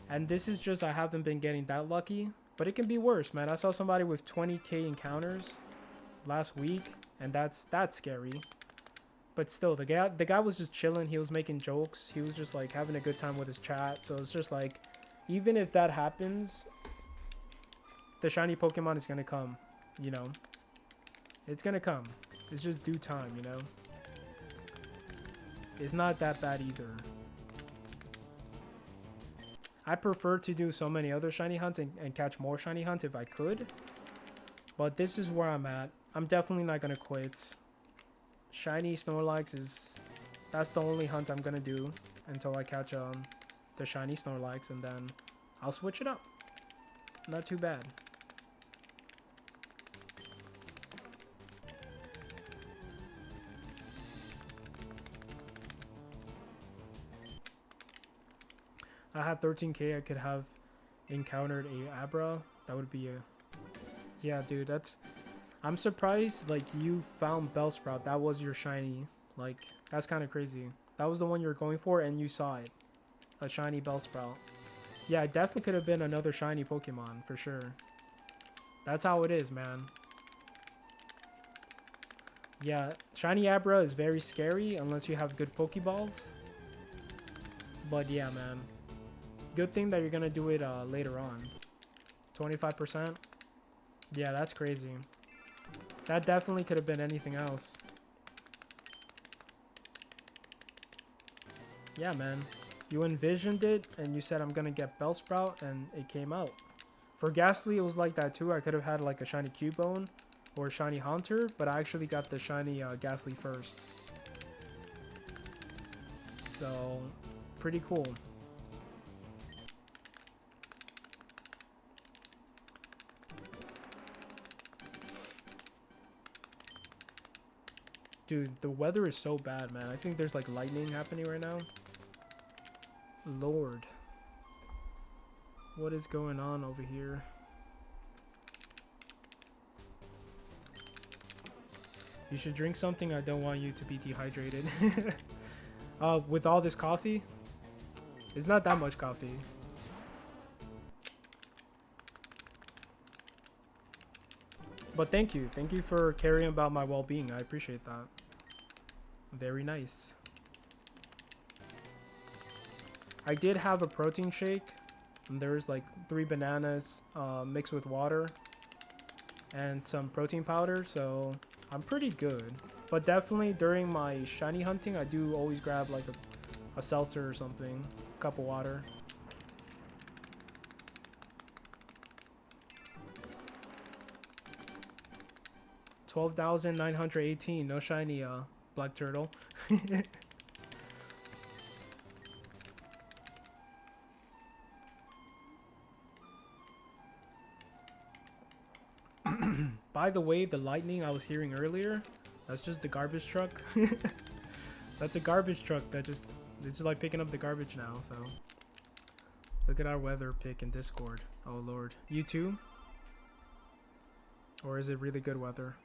And this is just, I haven't been getting that lucky, but it can be worse, man. I saw somebody with 20k encounters last week, and that's scary. But still, the guy was just chilling. He was making jokes. He was just like having a good time with his chat. So it's just like, even if that happens, the shiny Pokemon is gonna come, you know. It's gonna come. It's just due time, you know. It's not that bad either. I prefer to do so many other shiny hunts and catch more shiny hunts if I could. But this is where I'm at. I'm definitely not gonna quit. Shiny Snorlax that's the only hunt I'm gonna do until I catch the shiny Snorlax, and then I'll switch it up. Not too bad. I had 13k, I could have encountered a Abra. That would be a... Yeah, dude, I'm surprised, like, you found Bellsprout. That was your shiny. Like, that's kind of crazy. That was the one you were going for, and you saw it. A shiny Bellsprout. Yeah, it definitely could have been another shiny Pokemon, for sure. That's how it is, man. Yeah, shiny Abra is very scary unless you have good Pokeballs. But yeah, man. Good thing that you're gonna do it later on. 25%? Yeah, that's crazy. That definitely could have been anything else. Yeah, man. You envisioned it, and you said, I'm gonna get Bellsprout, and it came out. For Ghastly, it was like that too. I could have had like a shiny Cubone or a shiny Haunter, but I actually got the shiny Ghastly first. so pretty cool. Dude, the weather is so bad, man. I think there's like lightning happening right now. Lord. What is going on over here? You should drink something. I don't want you to be dehydrated. With all this coffee? It's not that much coffee. But thank you. Thank you for caring about my well-being. I appreciate that. Very nice. I did have a protein shake. And there's like 3 bananas mixed with water and some protein powder, so I'm pretty good. But definitely during my shiny hunting, I do always grab like a seltzer or something, a cup of water. $12,918. No shiny black turtle. By the way, the lightning I was hearing earlier, that's just the garbage truck. That's a garbage truck that it's just like picking up the garbage now. So look at our weather pic in Discord. Oh Lord, you too? Or is it really good weather?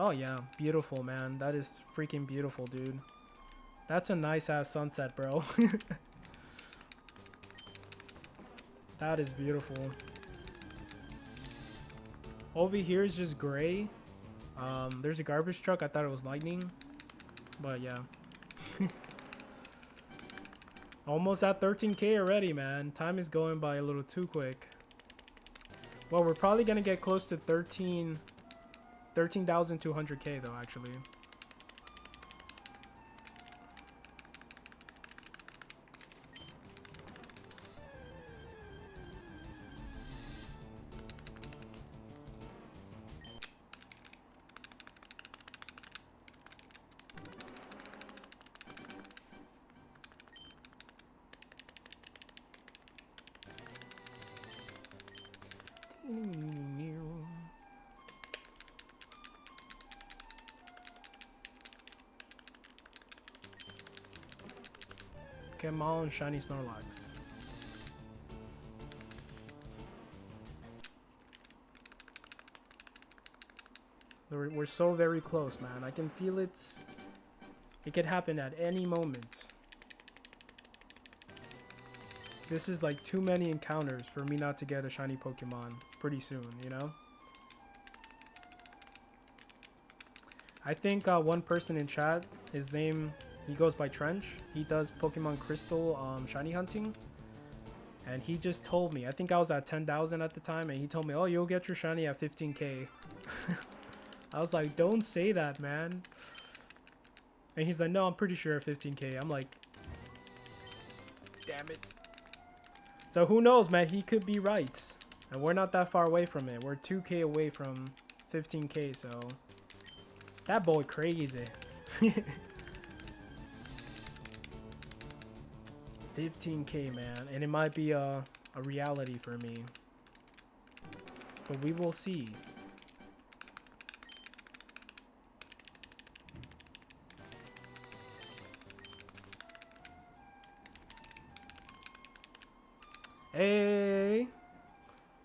Oh yeah, beautiful, man. That is freaking beautiful, dude. That's a nice ass sunset, bro. That is beautiful. Over here is just gray. There's a garbage truck. I thought it was lightning, but yeah. Almost at 13K already, man. Time is going by a little too quick. Well, we're probably gonna get close to 13,200K though, actually. Pokémon and shiny Snorlax. We're so very close, man. I can feel it. It could happen at any moment. This is like too many encounters for me not to get a shiny Pokemon pretty soon, you know? I think one person in chat, his name, he goes by Trench. He does Pokemon Crystal shiny hunting. And he just told me, I think I was at 10,000 at the time, and he told me, oh, you'll get your shiny at 15K. I was like, don't say that, man. And he's like, no, I'm pretty sure at 15K. I'm like, damn it. So who knows, man? He could be right. And we're not that far away from it. We're 2K away from 15K, so... That boy crazy. 15K, man. And it might be a reality for me. But we will see. Hey!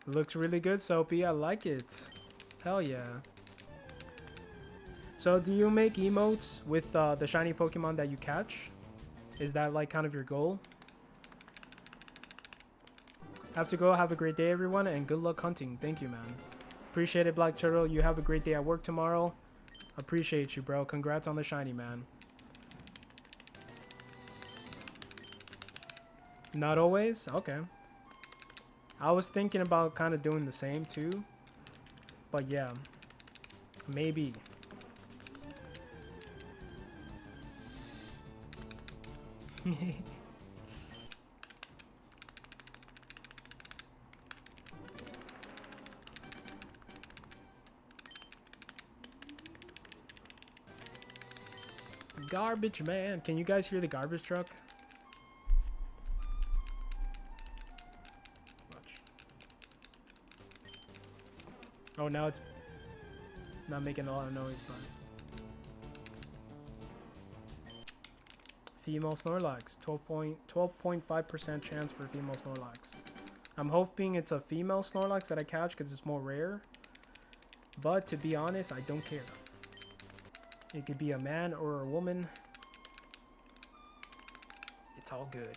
Looks really good, Soapy. I like it. Hell yeah. So do you make emotes with the shiny Pokemon that you catch? Is that like kind of your goal? Have to go. Have a great day, everyone, and good luck hunting. Thank you, man. Appreciate it, Black Turtle. You have a great day at work tomorrow. Appreciate you, bro. Congrats on the shiny, man. Not always? Okay. I was thinking about kind of doing the same too. But yeah. Maybe. Garbage man. Can you guys hear the garbage truck? Watch. Oh, now it's not making a lot of noise, but... Female Snorlax. 12.5% chance for female Snorlax. I'm hoping it's a female Snorlax that I catch because it's more rare. But to be honest, I don't care. It could be a man or a woman. It's all good.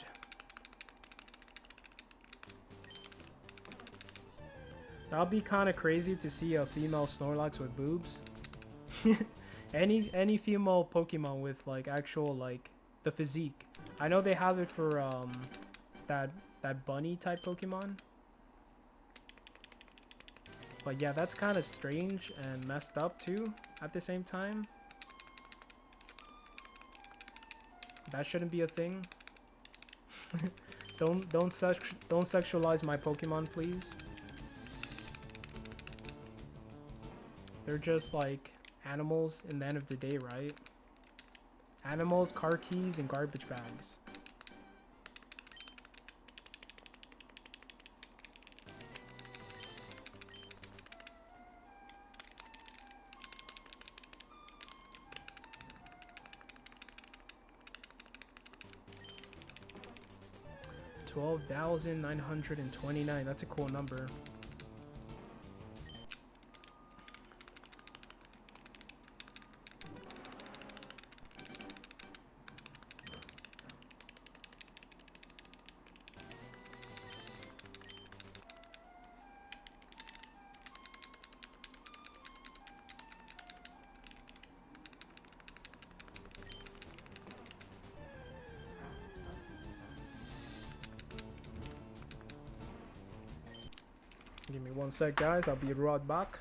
That'll be kind of crazy to see a female Snorlax with boobs. any female Pokemon with like actual like the physique. I know they have it for that bunny type Pokemon. But yeah, that's kind of strange and messed up too at the same time. That shouldn't be a thing. Don't sexualize my Pokemon, please. They're just like animals in the end of the day, right? Animals, car keys, and garbage bags. $12,929. That's a cool number. Give me 1 sec, guys. I'll be right back.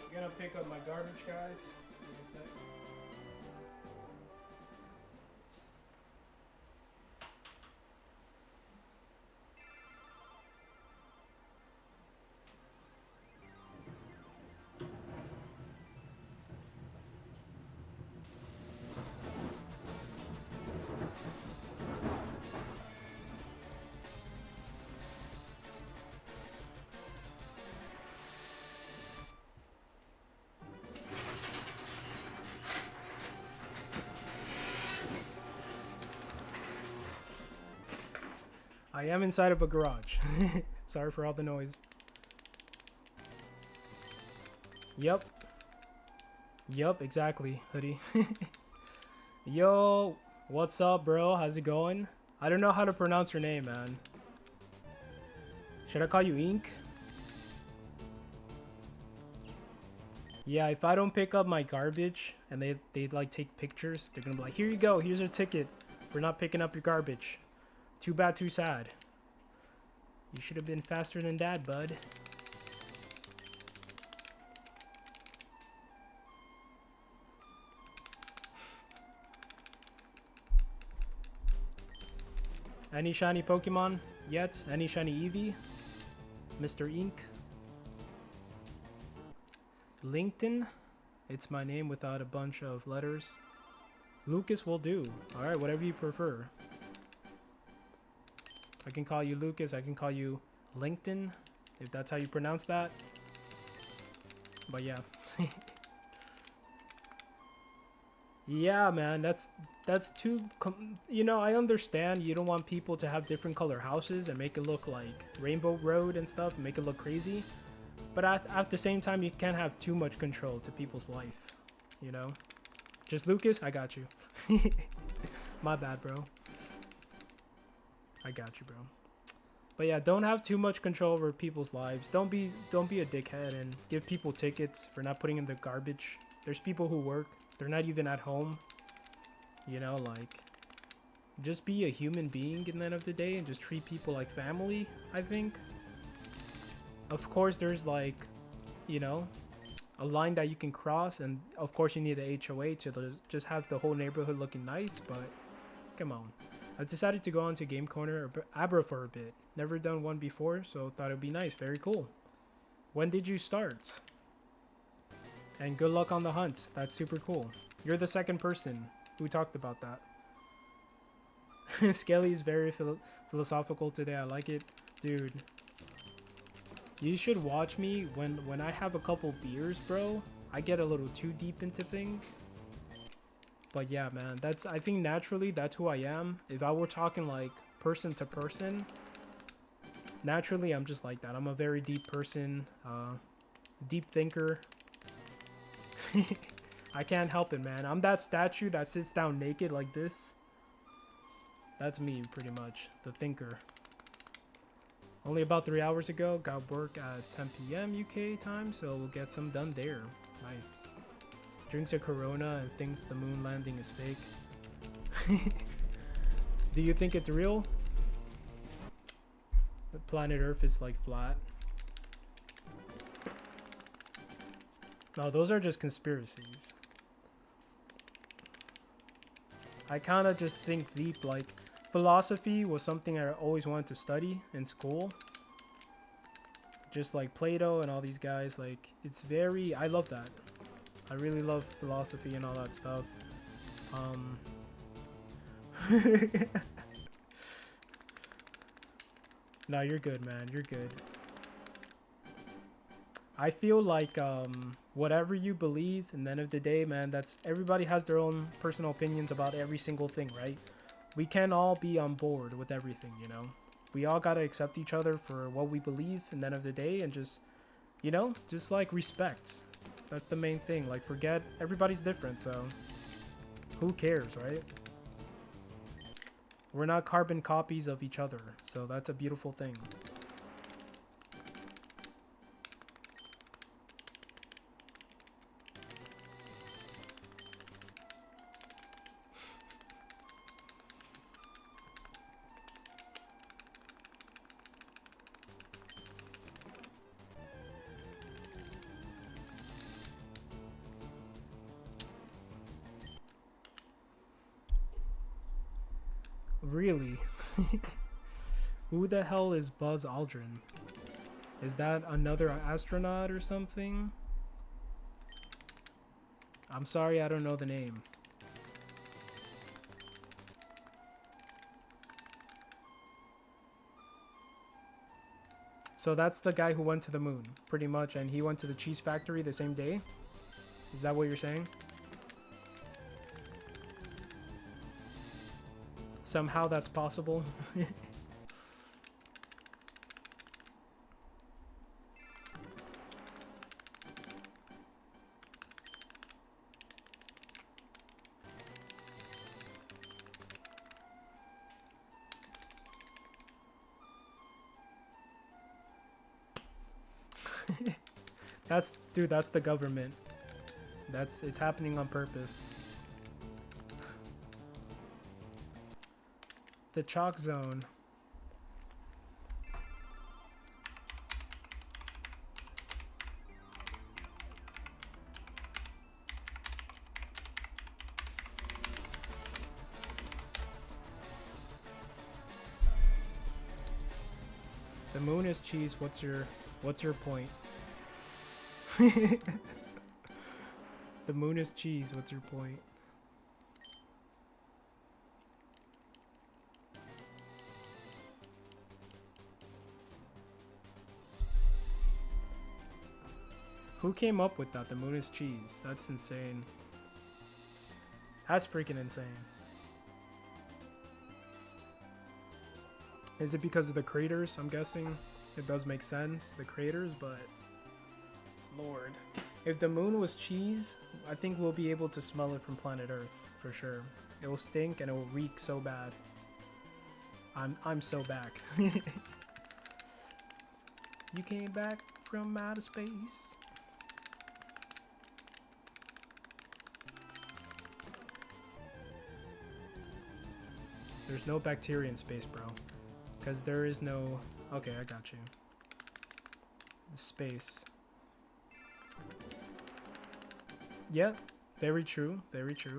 I'm gonna pick up my garbage, guys. Give me a sec. I am inside of a garage. Sorry for all the noise. Yep. Yup, exactly, hoodie. Yo, what's up, bro? How's it going? I don't know how to pronounce your name, man. Should I call you Ink? Yeah, if I don't pick up my garbage and they like take pictures, they're gonna be like, here you go, here's your ticket for not picking up your garbage. Too bad, too sad. You should have been faster than that, bud. Any shiny Pokemon yet? Any shiny Eevee? Mr. Ink? LinkedIn? It's my name without a bunch of letters. Lucas will do. Alright, whatever you prefer. I can call you Lucas, I can call you LinkedIn, if that's how you pronounce that. But yeah. Yeah, man, that's too. You know, I understand you don't want people to have different color houses and make it look like Rainbow Road and stuff, and make it look crazy. But at the same time, you can't have too much control to people's life. You know, just Lucas, I got you. My bad, bro. I got you, bro. But yeah, don't have too much control over people's lives. Don't be a dickhead and give people tickets for not putting in the garbage. There's people who work. They're not even at home. You know, like, just be a human being in the end of the day and just treat people like family, I think. Of course, there's like, you know, a line that you can cross, and of course you need a HOA to just have the whole neighborhood looking nice, but come on. I decided to go on to Game Corner or Abra for a bit. Never done one before, so thought it'd be nice. Very cool. When did you start? And good luck on the hunt. That's super cool. You're the second person who talked about that. Skelly is very philosophical today. I like it. Dude, you should watch me when I have a couple beers, bro. I get a little too deep into things. But yeah, man, I think naturally that's who I am. If I were talking like person to person, naturally I'm just like that. I'm a very deep person, deep thinker. I can't help it, man. I'm that statue that sits down naked like this. That's me, pretty much. The thinker. Only about 3 hours ago, got work at 10 p.m. UK time, so we'll get some done there. Nice. Drinks a Corona and thinks the moon landing is fake. Do you think it's real? The planet Earth is like flat. No, those are just conspiracies. I kind of just think deep, like, philosophy was something I always wanted to study in school. Just like Plato and all these guys, like, it's very, I love that. I really love philosophy and all that stuff. No, you're good, man. You're good. I feel like whatever you believe, in the end of the day, man, that's everybody has their own personal opinions about every single thing, right? We can't all be on board with everything, you know? We all gotta accept each other for what we believe in the end of the day, and just, you know, just like respect. That's the main thing. Like, forget, everybody's different, so who cares, right? We're not carbon copies of each other, so that's a beautiful thing. Really? Who the hell is Buzz Aldrin? Is that another astronaut or something? I'm sorry, I don't know the name. So that's the guy who went to the moon, pretty much, and he went to the cheese factory the same day? Is that what you're saying? Somehow that's possible. Dude, that's the government. It's happening on purpose. The chalk zone. The moon is cheese. What's your point? The moon is cheese. What's your point? Who came up with that? The moon is cheese. That's insane. That's freaking insane. Is it because of the craters? I'm guessing it does make sense, the craters, but Lord. If the moon was cheese, I think we'll be able to smell it from planet Earth for sure. It will stink and it will reek so bad. I'm so back. You came back from outer space. There's no bacteria in space, bro. Because there is no... Okay, I got you. Space. Yep, very true, very true.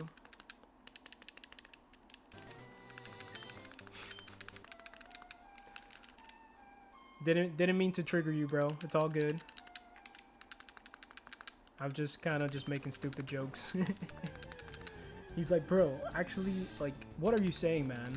Didn't mean to trigger you, bro. It's all good. I'm just kind of just making stupid jokes. He's like, bro, actually, like, what are you saying, man?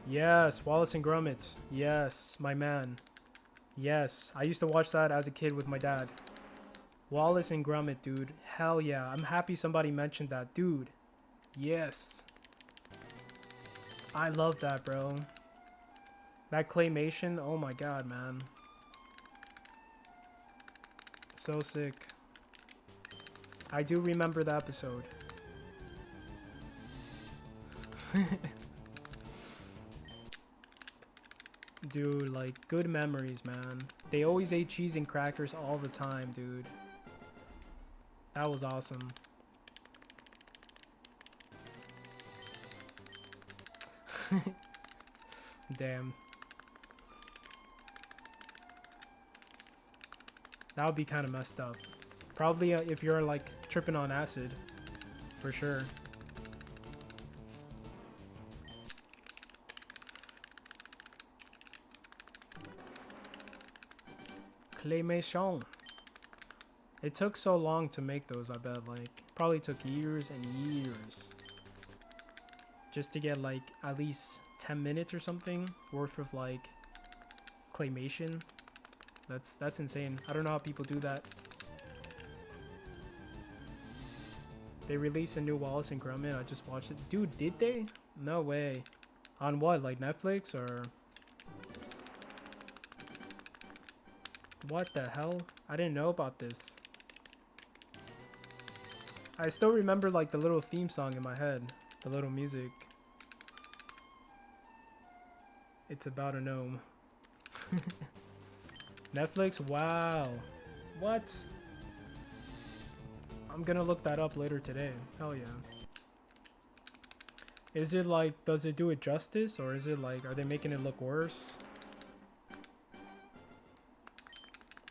Yes, Wallace and Gromit. Yes, my man. Yes, I used to watch that as a kid with my dad. Wallace and Gromit, dude. Hell yeah. I'm happy somebody mentioned that, dude. Yes. I love that, bro. That claymation, oh my god, man. So sick. I do remember the episode. Dude, like, good memories, man. They always ate cheese and crackers all the time, dude. That was awesome. Damn. That would be kind of messed up. Probably if you're, like, tripping on acid. For sure. Claymation. It took so long to make those, I bet. Like, probably took years and years. Just to get, like, at least 10 minutes or something worth of, like, claymation. That's insane. I don't know how people do that. They released a new Wallace and Gromit. I just watched it. Dude, did they? No way. On what? Like Netflix or... What the hell? I didn't know about this. I still remember like the little theme song in my head. The little music. It's about a gnome. Netflix? Wow. What? I'm gonna look that up later today. Hell yeah. Is it like, does it do it justice? Or is it like, are they making it look worse?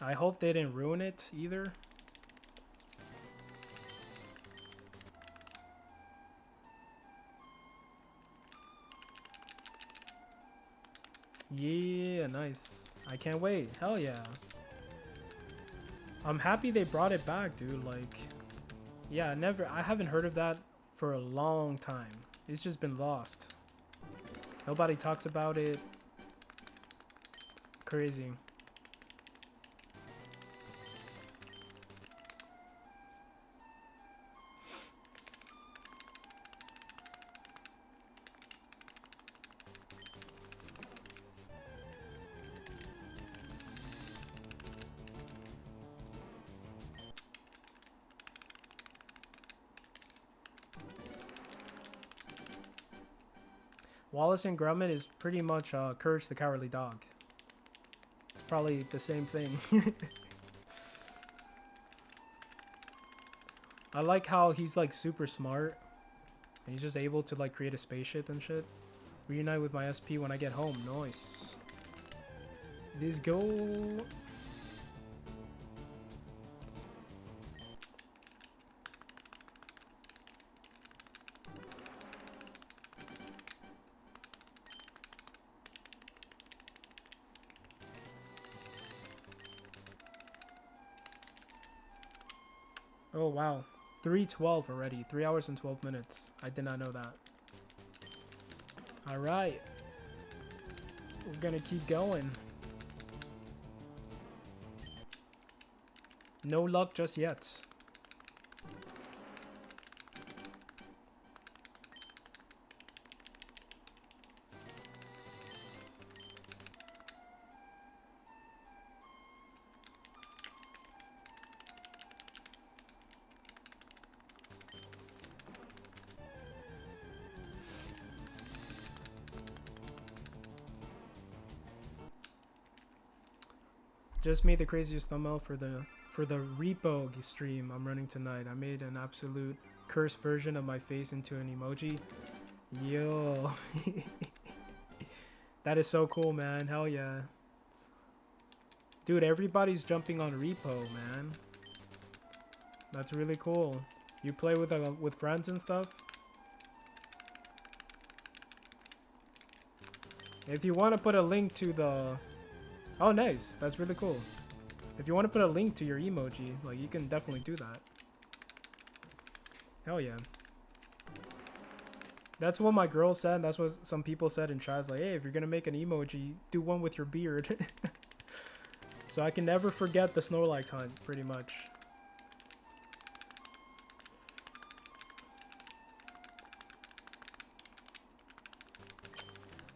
I hope they didn't ruin it either. Yeah, nice. I can't wait. Hell yeah. I'm happy they brought it back, dude. Like, yeah, I haven't heard of that for a long time. It's just been lost. Nobody talks about it. Crazy. Wallace and Gromit is pretty much Courage the Cowardly Dog. It's probably the same thing. I like how he's like super smart. And he's just able to like create a spaceship and shit. Reunite with my SP when I get home. Nice. Let's go. Oh, wow. 3:12 already. 3 hours and 12 minutes. I did not know that. Alright. We're gonna keep going. No luck just yet. Just made the craziest thumbnail for the repo stream I'm running tonight. I made an absolute cursed version of my face into an emoji. Yo. That is so cool, man. Hell yeah. Dude, everybody's jumping on repo, man. That's really cool. You play with friends and stuff? If you want to put a link to the... Oh, nice. That's really cool. If you want to put a link to your emoji, like, you can definitely do that. Hell yeah. That's what my girl said. That's what some people said in chat. Like, hey, if you're going to make an emoji, do one with your beard. So I can never forget the Snorlax hunt, pretty much.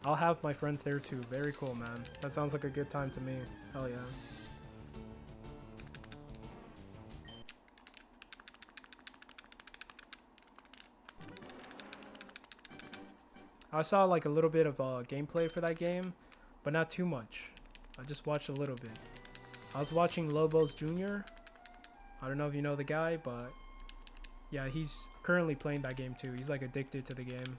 I'll have my friends there too. Very cool, man. That sounds like a good time to me. Hell yeah. I saw like a little bit of gameplay for that game, but not too much. I just watched a little bit. I was watching Lobos Jr. I don't know if you know the guy, but yeah, he's currently playing that game too. He's like addicted to the game.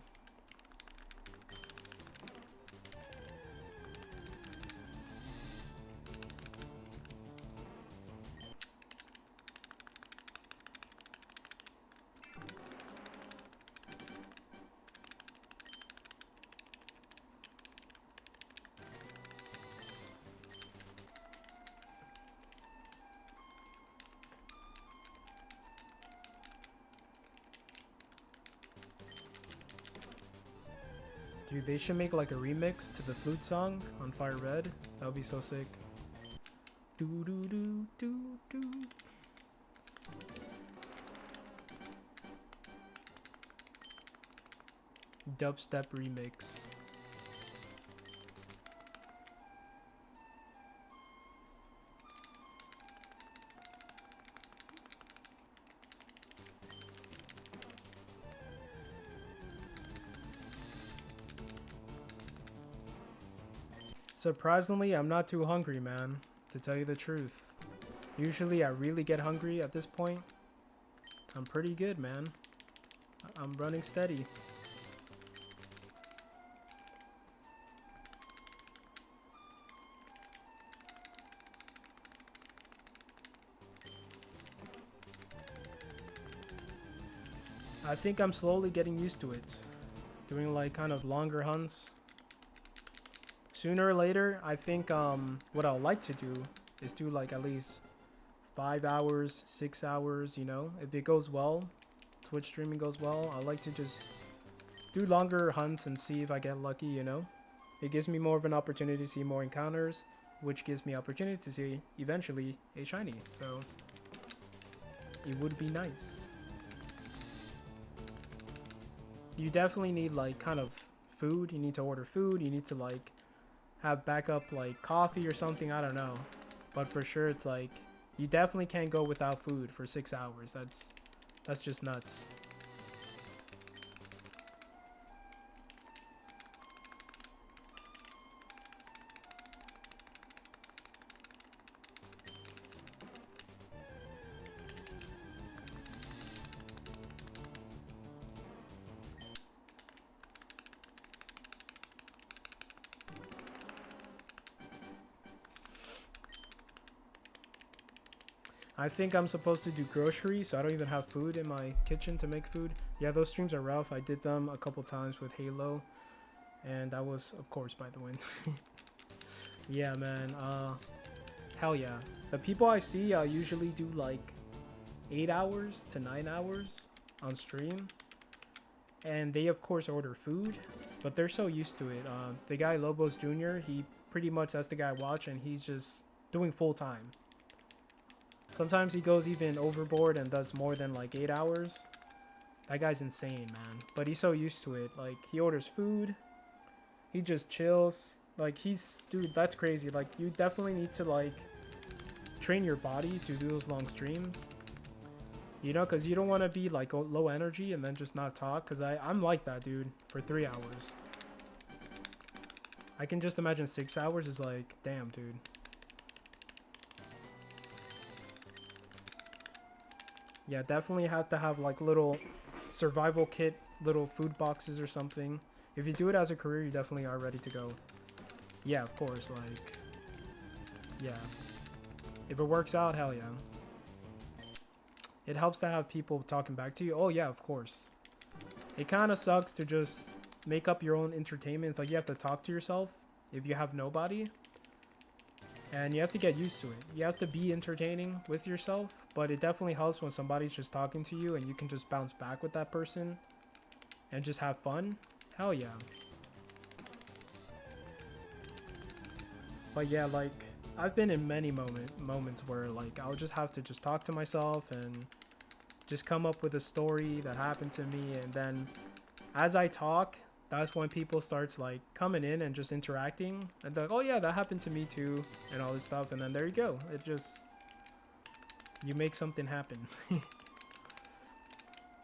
Dude, they should make like a remix to the flute song on Fire Red. That would be so sick. Do do do do do. Dubstep remix. Surprisingly, I'm not too hungry, man, to tell you the truth. Usually I really get hungry at this point. I'm pretty good, man. I'm running steady. I think I'm slowly getting used to it. Doing like kind of longer hunts. Sooner or later, I think what I'd like to do is do like at least 5 hours, 6 hours, you know? If it goes well, Twitch streaming goes well, I like to just do longer hunts and see if I get lucky, you know? It gives me more of an opportunity to see more encounters, which gives me opportunity to see eventually a shiny, so it would be nice. You definitely need like kind of food, you need to order food, you need to like have backup like coffee or something, I don't know. But for sure it's like you definitely can't go without food for 6 hours. That's just nuts. I think I'm supposed to do groceries, so I don't even have food in my kitchen to make food. Yeah, those streams are rough. I did them a couple times with Halo, and that was, of course, by the win. Yeah, man. Hell yeah. The people I see usually do like 8 hours to 9 hours on stream. And they, of course, order food, but they're so used to it. The guy, Lobos Jr., he pretty much, that's the guy I watch, and he's just doing full time. Sometimes he goes even overboard and does more than like 8 hours. That guy's insane, man. But he's so used to it. Like, he orders food. He just chills. Like, dude, that's crazy. Like, you definitely need to, like, train your body to do those long streams. You know, because you don't want to be, like, low energy and then just not talk. Because I'm like that, dude, for 3 hours. I can just imagine 6 hours is like, damn, dude. Yeah, definitely have to have, like, little survival kit, little food boxes or something. If you do it as a career, you definitely are ready to go. Yeah, of course, like, yeah. If it works out, hell yeah. It helps to have people talking back to you. Oh, yeah, of course. It kind of sucks to just make up your own entertainment. It's like you have to talk to yourself if you have nobody. And you have to get used to it. You have to be entertaining with yourself. But it definitely helps when somebody's just talking to you and you can just bounce back with that person and just have fun. Hell yeah. But yeah, like, I've been in many moments where, like, I'll just have to just talk to myself and just come up with a story that happened to me. And then as I talk, that's when people starts, like, coming in and just interacting. And they're like, oh yeah, that happened to me too, and all this stuff. And then there you go. It just, you make something happen.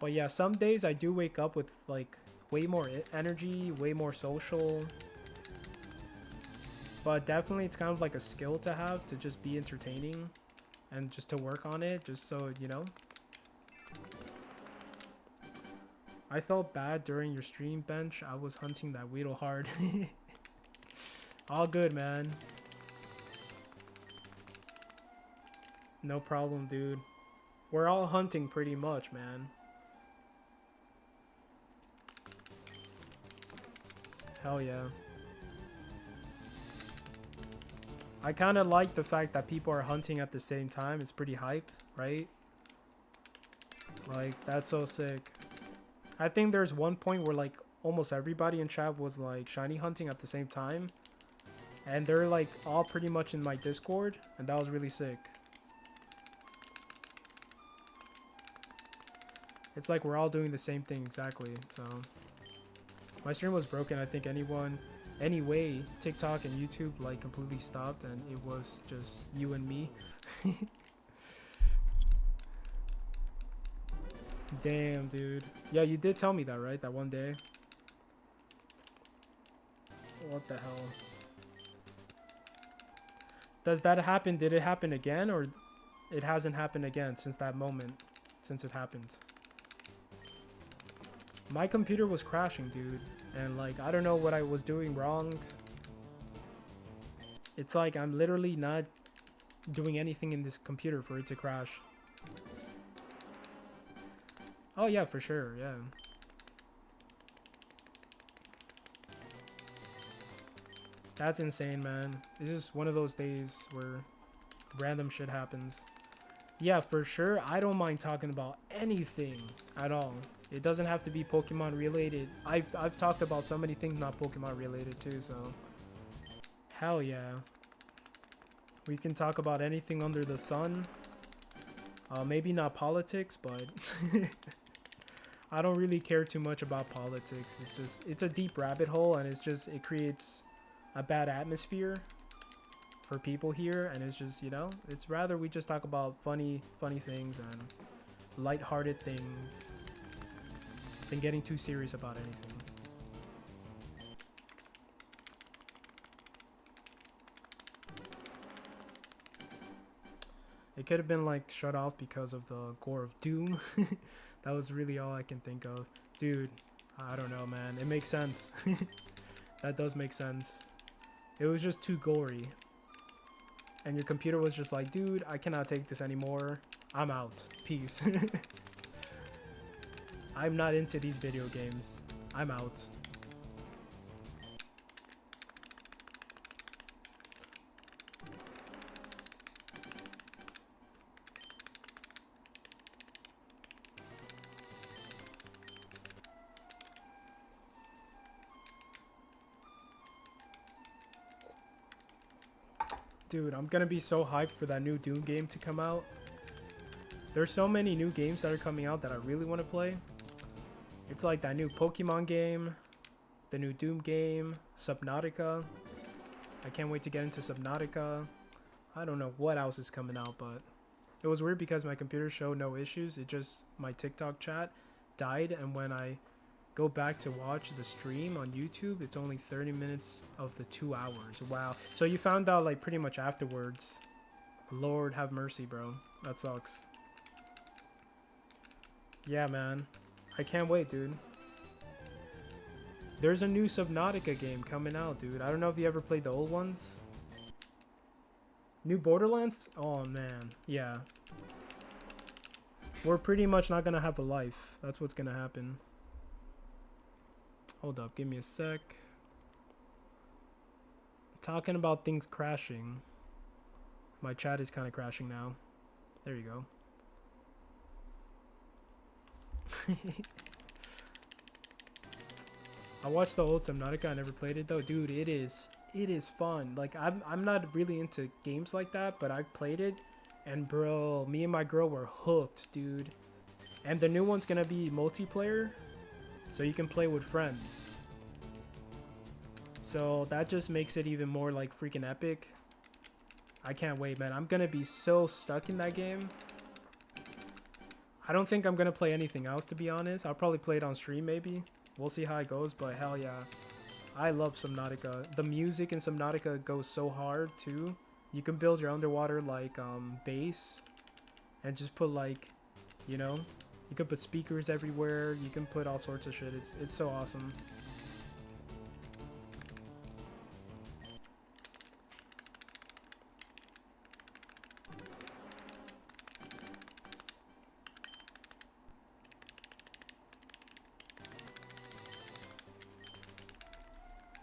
But yeah, some days I do wake up with, like, way more energy, way more social. But definitely it's kind of like a skill to have, to just be entertaining and just to work on it, just so, you know. I felt bad during your stream, Bench. I was hunting that Weedle hard. All good, man. No problem, dude. We're all hunting pretty much, man. Hell yeah. I kind of like the fact that people are hunting at the same time. It's pretty hype, right? Like, that's so sick. I think there's one point where, like, almost everybody in chat was, like, shiny hunting at the same time. And they're, like, all pretty much in my Discord. And that was really sick. It's like we're all doing the same thing exactly. So my stream was broken. I think anyway, TikTok and YouTube, like, completely stopped. And it was just you and me. Damn, dude. Yeah, you did tell me that, right? That one day. What the hell? Does that happen? Did it happen again? Or it hasn't happened again since that moment? Since it happened? My computer was crashing, dude. And, like, I don't know what I was doing wrong. It's like I'm literally not doing anything in this computer for it to crash. Oh yeah, for sure, yeah. That's insane, man. It's just one of those days where random shit happens. Yeah, for sure, I don't mind talking about anything at all. It doesn't have to be Pokemon related. I've talked about so many things not Pokemon related too, so hell yeah. We can talk about anything under the sun. Maybe not politics, but I don't really care too much about politics. It's just, it's a deep rabbit hole, and it's just, it creates a bad atmosphere for people here, and it's just, you know, it's rather we just talk about funny things and lighthearted things than getting too serious about anything. It could have been, like, shut off because of the gore of Doom. That was really all I can think of. Dude, I don't know, man. It makes sense. That does make sense. It was just too gory. And your computer was just like, dude, I cannot take this anymore. I'm out. Peace. I'm not into these video games. I'm out. Dude, I'm gonna be so hyped for that new Doom game to come out. There's so many new games that are coming out that I really want to play. It's like that new Pokemon game, the new Doom game, Subnautica. I can't wait to get into Subnautica. I don't know what else is coming out, but it was weird because my computer showed no issues. It just, my TikTok chat died, and when I go back to watch the stream on YouTube, it's only 30 minutes of the 2 hours. Wow. So you found out like pretty much afterwards. Lord have mercy, bro. That sucks. Yeah, man. I can't wait, dude. There's a new Subnautica game coming out, dude. I don't know if you ever played the old ones. New Borderlands? Oh, man. Yeah. We're pretty much not gonna have a life. That's what's gonna happen. Hold up. Give me a sec. Talking about things crashing. My chat is kind of crashing now. There you go. I watched the old Subnautica. I never played it though. Dude, it is fun. Like I'm not really into games like that, but I played it, and bro, me and my girl were hooked, dude. And the new one's gonna be multiplayer, so you can play with friends. So that just makes it even more like freaking epic. I can't wait, man. I'm gonna be so stuck in that game. I don't think I'm gonna play anything else, to be honest. I'll probably play it on stream maybe. We'll see how it goes, but hell yeah. I love Subnautica. The music in Subnautica goes so hard too. You can build your underwater like base and just put like, you know, you can put speakers everywhere. You can put all sorts of shit. It's so awesome.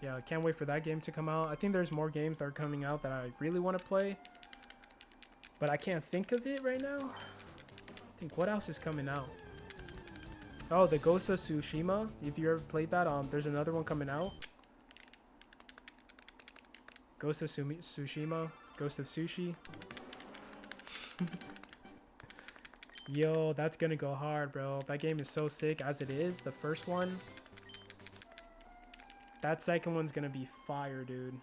Yeah, I can't wait for that game to come out. I think there's more games that are coming out that I really want to play, but I can't think of it right now. I think what else is coming out? Oh, the Ghost of Tsushima. If you ever played that, there's another one coming out. Ghost of Tsushima. Ghost of Sushi. Yo, that's gonna go hard, bro. That game is so sick as it is. The first one. That second one's gonna be fire, dude.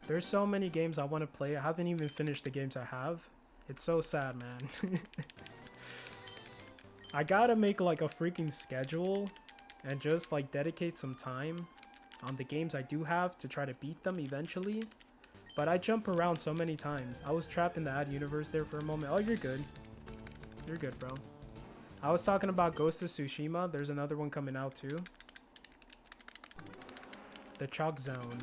There's so many games I want to play. I haven't even finished the games I have. It's so sad, man. I gotta make like a freaking schedule and just like dedicate some time on the games I do have to try to beat them eventually. But I jump around so many times. I was trapped in the ad universe there for a moment. Oh, you're good. You're good, bro. I was talking about Ghost of Tsushima. There's another one coming out too. The Chalk Zone.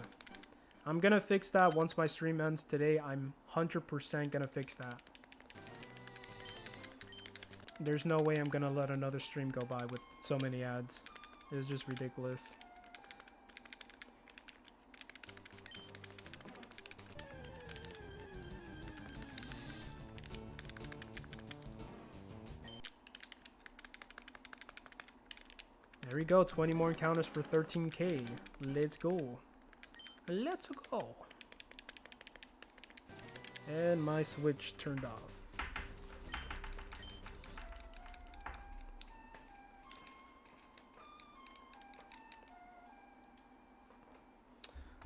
I'm gonna fix that once my stream ends today. I'm 100% gonna fix that. There's no way I'm gonna let another stream go by with so many ads. It's just ridiculous. There we go, 20 more encounters for 13k. Let's go. Let's go. And my switch turned off.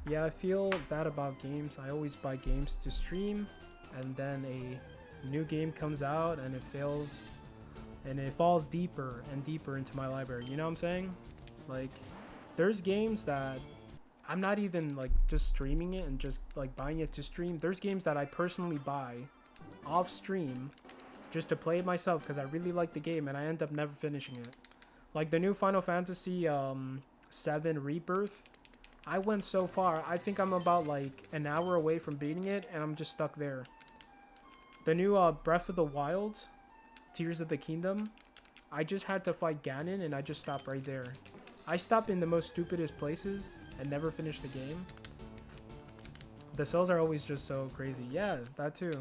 Yeah, I feel bad about games. I always buy games to stream, and then a new game comes out and it fails, and it falls deeper and deeper into my library. You know what I'm saying? Like, there's games that I'm not even like just streaming it and just like buying it to stream. There's games that I personally buy off stream just to play it myself because I really like the game, and I end up never finishing it. Like the new Final Fantasy 7 Rebirth. I went so far. I think I'm about like an hour away from beating it, and I'm just stuck there. The new Breath of the Wild, Tears of the Kingdom. I just had to fight Ganon, and I just stopped right there. I stopped in the most stupidest places and never finished the game. The sales are always just so crazy. Yeah, that too.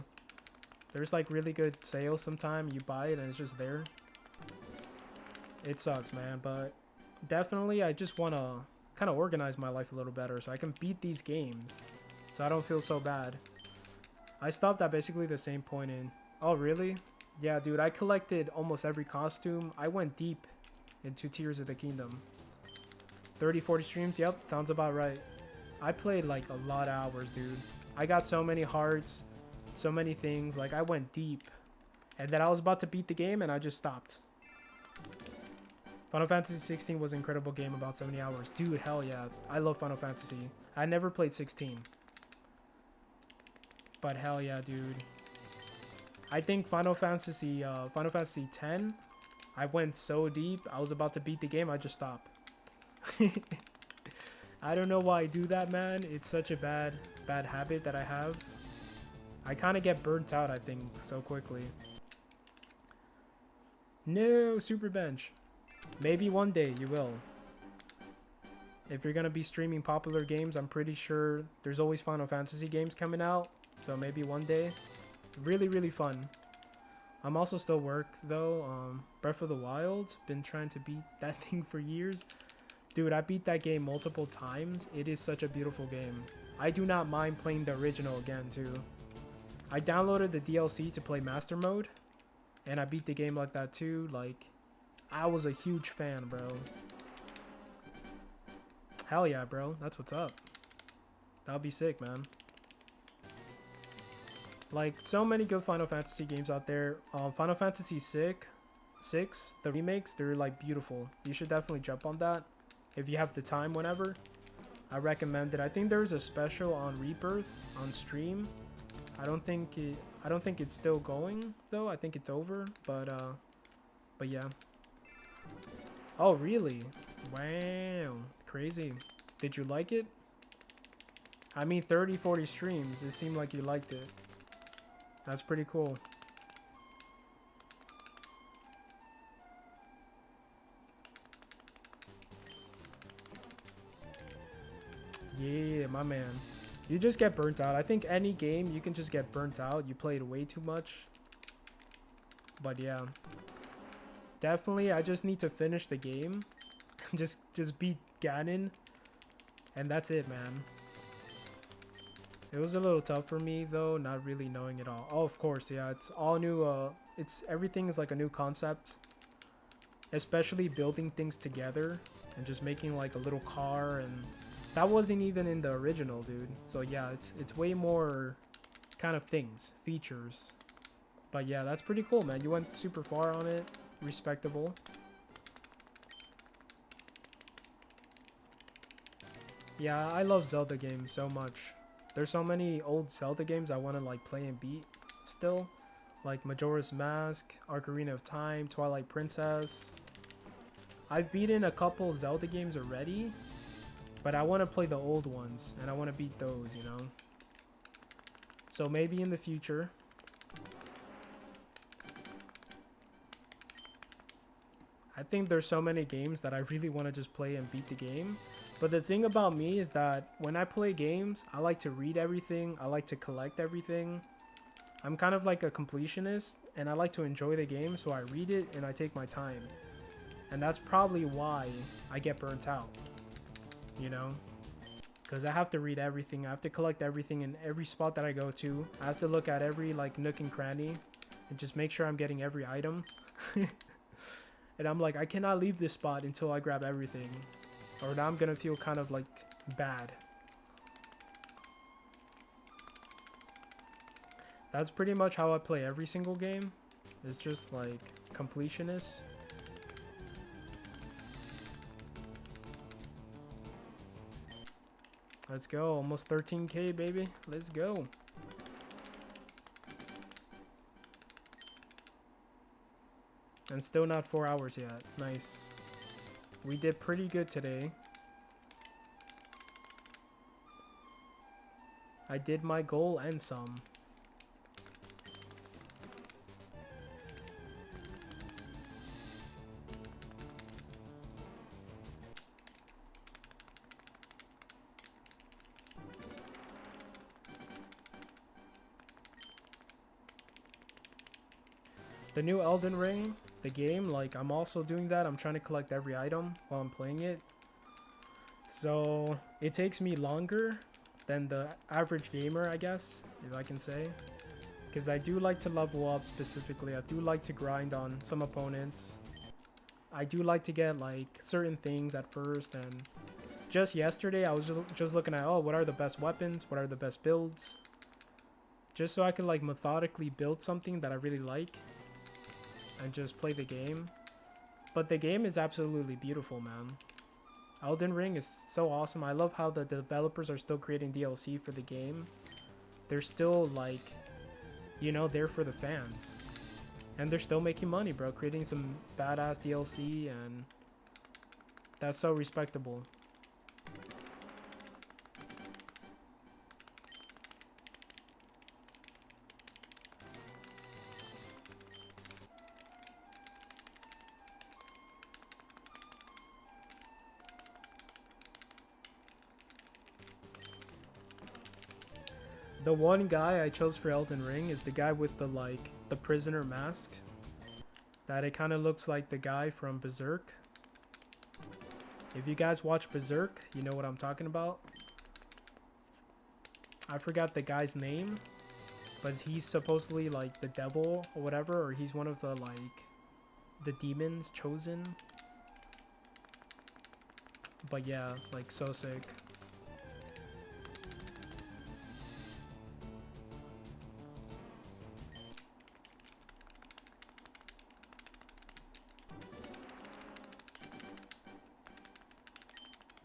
There's like really good sales sometime. You buy it and it's just there. It sucks, man. But definitely I just want to kind of organize my life a little better so I can beat these games. So I don't feel so bad. I stopped at basically the same point in... Oh, really? Yeah, dude. I collected almost every costume. I went deep into Tears of the Kingdom. 30, 40 streams? Yep, sounds about right. I played like a lot of hours, dude. I got so many hearts, so many things. Like, I went deep. And then I was about to beat the game and I just stopped. Final Fantasy 16 was an incredible game, about 70 hours. Dude, hell yeah. I love Final Fantasy. I never played 16. But hell yeah, dude. I think Final Fantasy 10, I went so deep. I was about to beat the game. I just stopped. I don't know why I do that, man. It's such a bad habit that I have. I kind of get burnt out, I think, so quickly. No, Super Bench. Maybe one day you will. If you're going to be streaming popular games, I'm pretty sure there's always Final Fantasy games coming out. So maybe one day. Really, really fun. I'm also still work, though. Breath of the Wild. Been trying to beat that thing for years. Dude, I beat that game multiple times. It is such a beautiful game. I do not mind playing the original again, too. I downloaded the DLC to play Master Mode. And I beat the game like that, too. Like, I was a huge fan, bro. Hell yeah, bro. That's what's up. That'll be sick, man. Like, so many good Final Fantasy games out there. Final Fantasy 6, the remakes, they're, like, beautiful. You should definitely jump on that. If you have the time whenever, I recommend it. I think there's a special on Rebirth on stream. I don't think it's still going though. I think it's over, but yeah. Oh, really? Wow. Crazy. Did you like it? I mean, 30, 40 streams. It seemed like you liked it. That's pretty cool. Yeah, my man. You just get burnt out. I think any game, you can just get burnt out. You played way too much. But yeah. Definitely, I just need to finish the game. just beat Ganon. And that's it, man. It was a little tough for me, though, not really knowing it all. Oh, of course, yeah. It's all new. Everything is like a new concept. Especially building things together. And just making like a little car and... That wasn't even in the original, dude. So yeah, it's way more kind of things, features. But yeah, that's pretty cool, man. You went super far on it. Respectable. Yeah, I love Zelda games so much. There's so many old Zelda games I want to like play and beat still. Like Majora's Mask, Ocarina of Time, Twilight Princess. I've beaten a couple Zelda games already. But I want to play the old ones, and I want to beat those, you know? So maybe in the future. I think there's so many games that I really want to just play and beat the game. But the thing about me is that when I play games, I like to read everything. I like to collect everything. I'm kind of like a completionist, and I like to enjoy the game, so I read it and I take my time. And that's probably why I get burnt out. You know, because I have to read everything. I have to collect everything in every spot that I go to. I have to look at every like nook and cranny and just make sure I'm getting every item. And I'm like, I cannot leave this spot until I grab everything, or now I'm gonna feel kind of like bad. That's pretty much how I play every single game. It's just like completionist. Let's go. Almost 13K, baby. Let's go. And still not 4 hours yet. Nice. We did pretty good today. I did my goal and some. The new Elden Ring, the game, like, I'm also doing that. I'm trying to collect every item while I'm playing it. So, it takes me longer than the average gamer, I guess, if I can say. Because I do like to level up specifically. I do like to grind on some opponents. I do like to get, like, certain things at first. And just yesterday, I was just looking at, oh, what are the best weapons? What are the best builds? Just so I could, like, methodically build something that I really like. And just play the game. But the game is absolutely beautiful, man. Elden Ring is so awesome. I love how the developers are still creating DLC for the game. They're still, like, you know, there for the fans. And they're still making money, bro. Creating some badass DLC, and that's so respectable. The one guy I chose for Elden Ring is the guy with the, like, the prisoner mask. That it kind of looks like the guy from Berserk. If you guys watch Berserk, you know what I'm talking about. I forgot the guy's name, but he's supposedly, like, the devil or whatever, or he's one of the, like, the demons chosen. But yeah, like, so sick.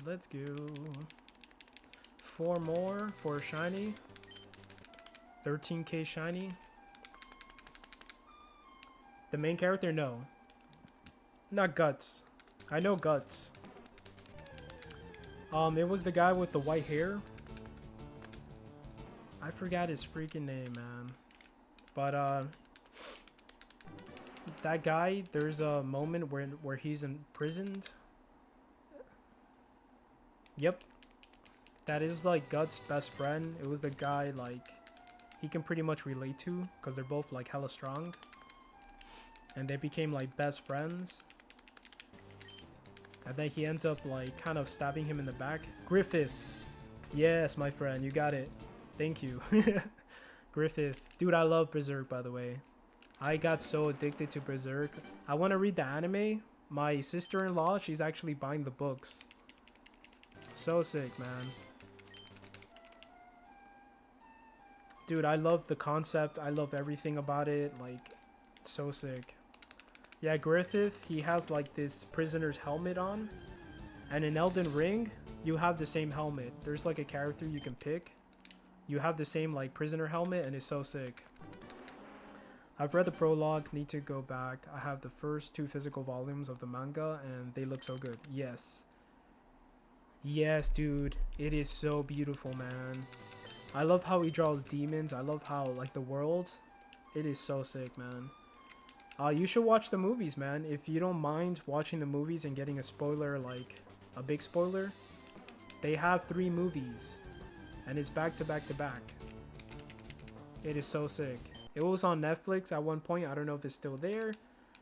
Let's go. 4 more for a shiny. 13k shiny. The main character? No. Not Guts. I know Guts. It was the guy with the white hair. I forgot his freaking name, man. But, that guy, there's a moment where he's imprisoned. Yep. That is, like, Guts' best friend. It was the guy, like, he can pretty much relate to, because they're both, like, hella strong. And they became, like, best friends. And then he ends up, like, kind of stabbing him in the back. Griffith. Yes, my friend, you got it. Thank you. Griffith. Dude, I love Berserk, by the way. I got so addicted to Berserk. I want to read the anime. My sister-in-law, she's actually buying the books. So sick, man. Dude, I love the concept. I love everything about it. Like, so sick. Yeah, Griffith, he has, like, this prisoner's helmet on. And in Elden Ring, you have the same helmet. There's, like, a character you can pick. You have the same, like, prisoner helmet, and it's so sick. I've read the prologue. Need to go back. I have the first 2 physical volumes of the manga, and they look so good. Yes. Yes, dude. It is so beautiful, man. I love how he draws demons. I love how, like, the world. It is so sick, man. You should watch the movies, man. If you don't mind watching the movies and getting a spoiler, like, a big spoiler. They have 3 movies. And it's back to back to back. It is so sick. It was on Netflix at one point. I don't know if it's still there.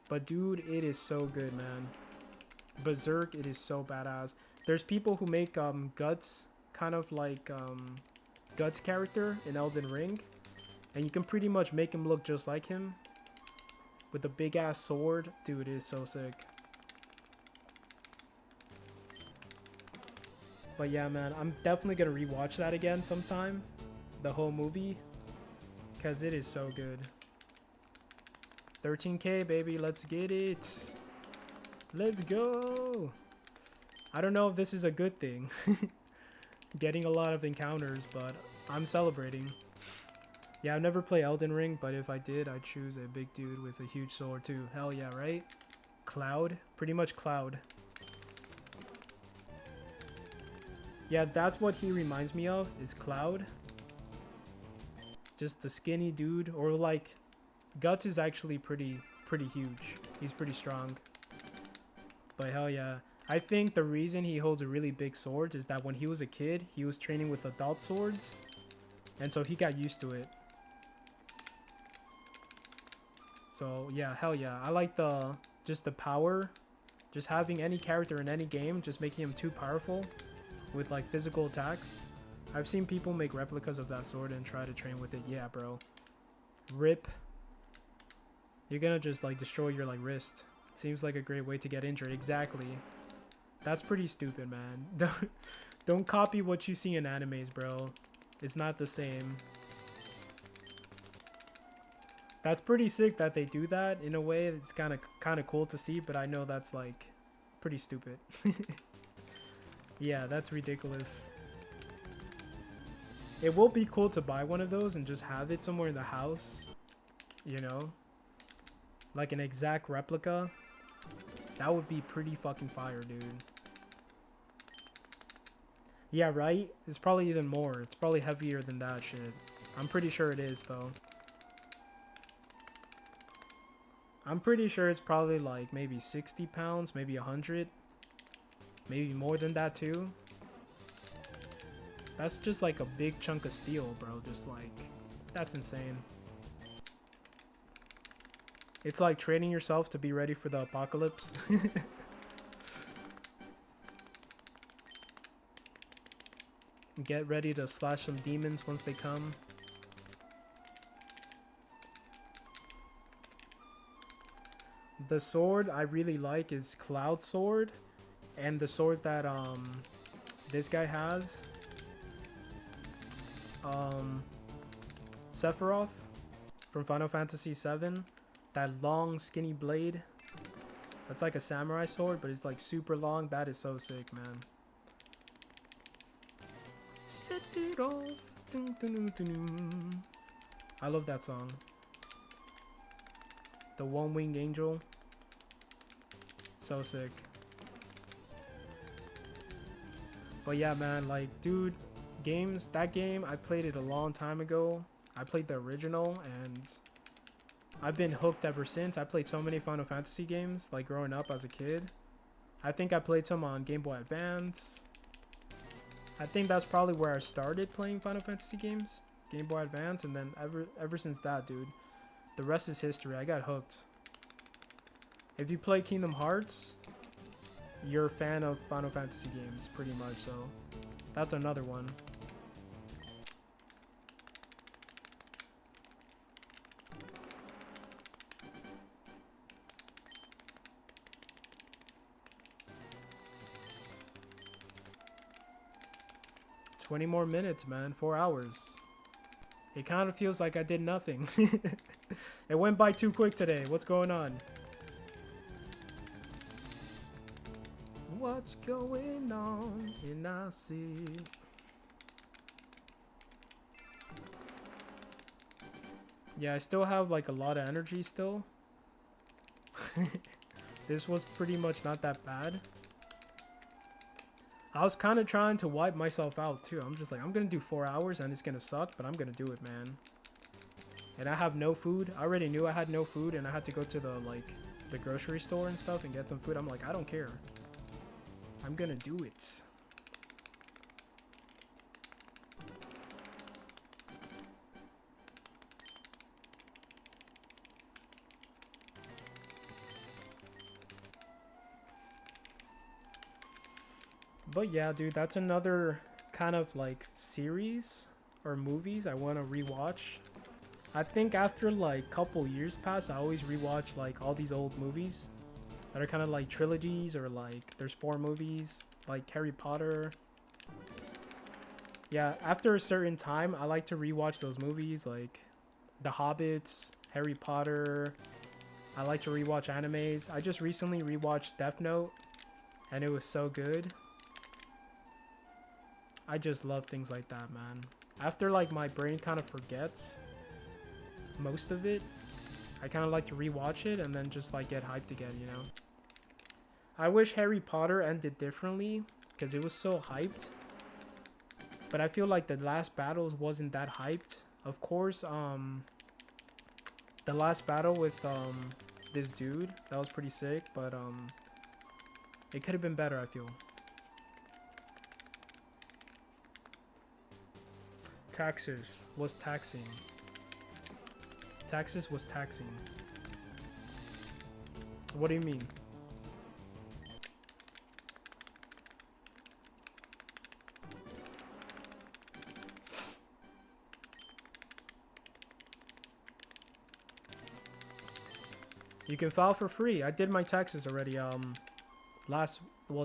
But, dude, it is so good, man. Berserk, it is so badass. There's people who make Guts, kind of like Guts character in Elden Ring, and you can pretty much make him look just like him with a big ass sword. Dude, it is so sick. But yeah, man, I'm definitely gonna rewatch that again sometime, the whole movie, because it is so good. 13k, baby, let's get it. Let's go. I don't know if this is a good thing. Getting a lot of encounters, but I'm celebrating. Yeah, I've never played Elden Ring, but if I did, I'd choose a big dude with a huge sword too. Hell yeah, right? Cloud? Pretty much Cloud. Yeah, that's what he reminds me of, is Cloud. Just the skinny dude, or like, Guts is actually pretty huge. He's pretty strong. But hell yeah. I think the reason he holds a really big sword is that when he was a kid, he was training with adult swords. And so he got used to it. So yeah, hell yeah. I like just the power. Just having any character in any game, just making him too powerful with like physical attacks. I've seen people make replicas of that sword and try to train with it. Yeah, bro. Rip. You're gonna just like destroy your like wrist. Seems like a great way to get injured. Exactly. That's pretty stupid, man. Don't copy what you see in animes, bro. It's not the same. That's pretty sick that they do that in a way. It's kind of cool to see, but I know that's like pretty stupid. Yeah, that's ridiculous. It will be cool to buy one of those and just have it somewhere in the house, you know? Like an exact replica. That would be pretty fucking fire, dude. Yeah, right? It's probably even more. It's probably heavier than that shit. I'm pretty sure it is, though. I'm pretty sure it's probably like maybe 60 pounds, maybe 100. Maybe more than that, too. That's just like a big chunk of steel, bro. Just like, that's insane. It's like training yourself to be ready for the apocalypse. Get ready to slash some demons once they come. The sword I really like is Cloud Sword. And the sword that this guy has. Sephiroth from Final Fantasy VII. That long skinny blade. That's like a samurai sword, but it's like super long. That is so sick, man. Set it off. Dun, dun, dun, dun. I love that song. The One-Winged Angel. So sick. But yeah, man, like, dude, games, that game, I played it a long time ago. I played the original, and I've been hooked ever since. I played so many Final Fantasy games, like, growing up as a kid. I think I played some on Game Boy Advance. I think that's probably where I started playing Final Fantasy games. Game Boy Advance, and then ever since that, dude, the rest is history. I got hooked. If you play Kingdom Hearts, you're a fan of Final Fantasy games, pretty much, so that's another one. "20 more minutes, man. 4 hours. It kind of feels like I did nothing." It went by too quick today. What's going on? What's going on? And I see. Yeah, I still have like a lot of energy still. This was pretty much not that bad. I was kind of trying to wipe myself out too. I'm just like, I'm gonna do 4 hours and it's gonna suck, but I'm gonna do it, man. And I have no food. I already knew I had no food, and I had to go to the grocery store and stuff and get some food. I'm like, I don't care. I'm gonna do it. But yeah, dude, that's another kind of like series or movies I want to rewatch. I think after like couple years pass, I always rewatch like all these old movies that are kind of like trilogies, or like there's 4 movies like Harry Potter. Yeah, after a certain time, I like to rewatch those movies like The Hobbits, Harry Potter. I like to rewatch animes. I just recently rewatched Death Note, and it was so good. I just love things like that, man. After like my brain kind of forgets most of it, I kind of like to rewatch it and then just like get hyped again, you know? I wish Harry Potter ended differently because it was so hyped. But I feel like the last battles wasn't that hyped. Of course, the last battle with this dude, that was pretty sick, but it could have been better, I feel. Taxes was taxing. Taxes was taxing. What do you mean? You can file for free. I did my taxes already.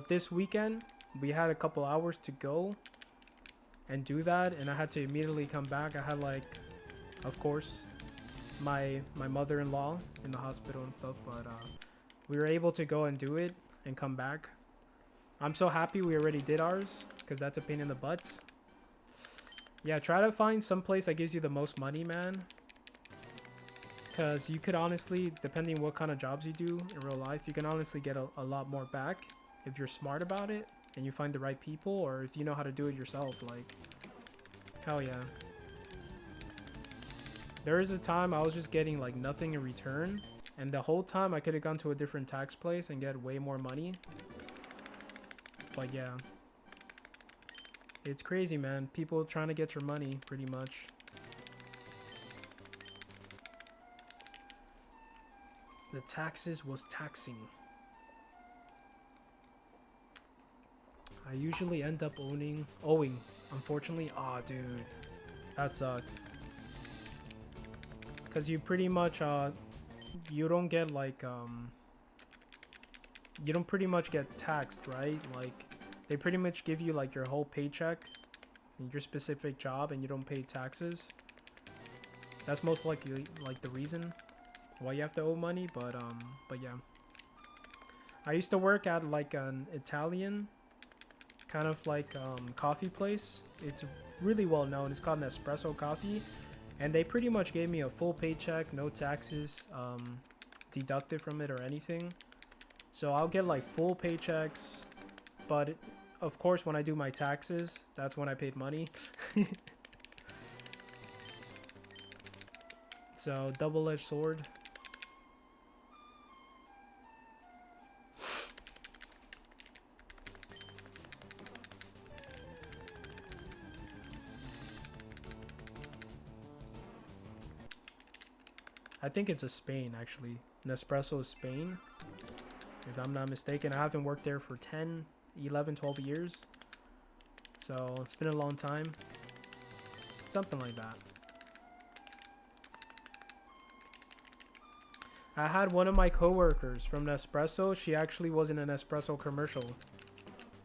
This weekend we had a couple hours to go and do that, and I had to immediately come back. I had like, of course, my mother-in-law in the hospital and stuff, but we were able to go and do it and come back. I'm so happy we already did ours, because that's a pain in the butts. Yeah, try to find some place that gives you the most money, man. Because you could honestly, depending what kind of jobs you do in real life, you can honestly get a lot more back if you're smart about it and you find the right people, or if you know how to do it yourself. Like, hell yeah. There was a time I was just getting like nothing in return, and the whole time I could have gone to a different tax place and get way more money. But yeah, it's crazy, man. People trying to get your money, pretty much. The taxes was taxing. I usually end up owing, unfortunately. Aw, dude, that sucks. Cause you pretty much you don't get like you don't pretty much get taxed, right? Like, they pretty much give you like your whole paycheck in your specific job, and you don't pay taxes. That's most likely like the reason why you have to owe money. But yeah, I used to work at like an Italian kind of like coffee place. It's really well known. It's called Nespresso Coffee, and they pretty much gave me a full paycheck, no taxes deducted from it or anything. So I'll get like full paychecks, but of course when I do my taxes, that's when I paid money. So double-edged sword. I think it's a Spain, actually. Nespresso is Spain, if I'm not mistaken. I haven't worked there for 10, 11, 12 years. So it's been a long time. Something like that. I had one of my coworkers from Nespresso. She actually was in an Nespresso commercial.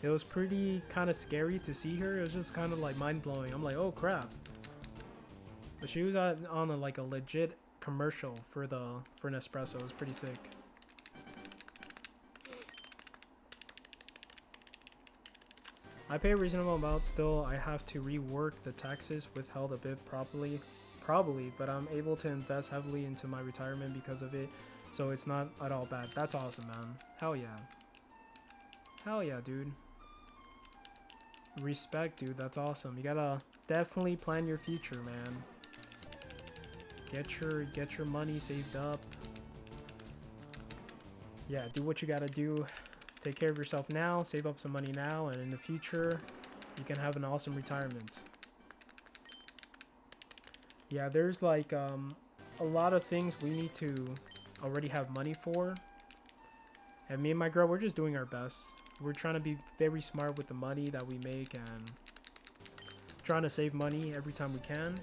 It was pretty kind of scary to see her. It was just kind of like mind-blowing. I'm like, oh crap. But she was on a legit commercial for Nespresso. It was pretty sick. I pay a reasonable amount still. I have to rework the taxes withheld a bit probably, but I'm able to invest heavily into my retirement because of it, so it's not at all bad. That's awesome, man. Hell yeah. Hell yeah, dude. Respect, dude. That's awesome. You gotta definitely plan your future, man. Get your money saved up. Yeah, do what you gotta do. Take care of yourself now, save up some money now, and in the future you can have an awesome retirement. Yeah, there's like a lot of things we need to already have money for, and me and my girl, we're just doing our best. We're trying to be very smart with the money that we make and trying to save money every time we can.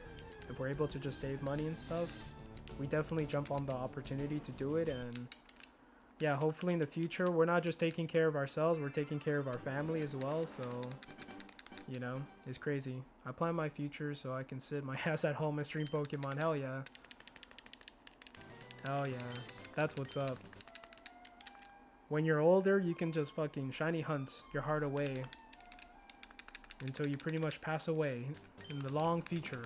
If we're able to just save money and stuff, we definitely jump on the opportunity to do it. And yeah, hopefully in the future we're not just taking care of ourselves, we're taking care of our family as well. So, you know, it's crazy. I plan my future so I can sit my ass at home and stream Pokemon. Hell yeah. Hell yeah. That's what's up. When you're older, you can just fucking shiny hunt your heart away until you pretty much pass away in the long future.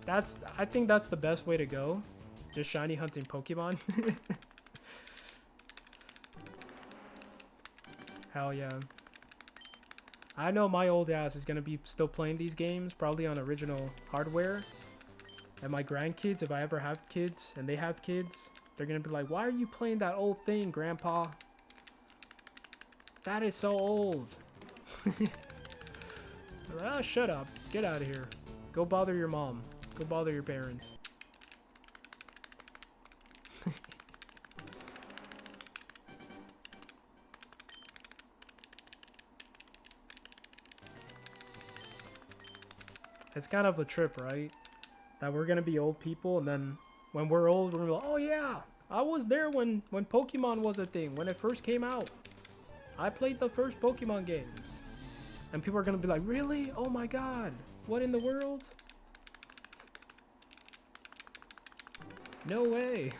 I think that's the best way to go. Just shiny hunting Pokemon. Hell yeah. I know my old ass is gonna be still playing these games, probably on original hardware. And my grandkids, if I ever have kids and they have kids, they're gonna be like, why are you playing that old thing, Grandpa? That is so old. Ah, shut up. Get out of here. Go bother your mom. Go bother your parents. It's kind of a trip, right? That we're gonna be old people, and then when we're old, we're gonna be like, oh yeah, I was there when Pokemon was a thing, when it first came out. I played the first Pokemon games. And people are gonna be like, really? Oh my god. What in the world? No way.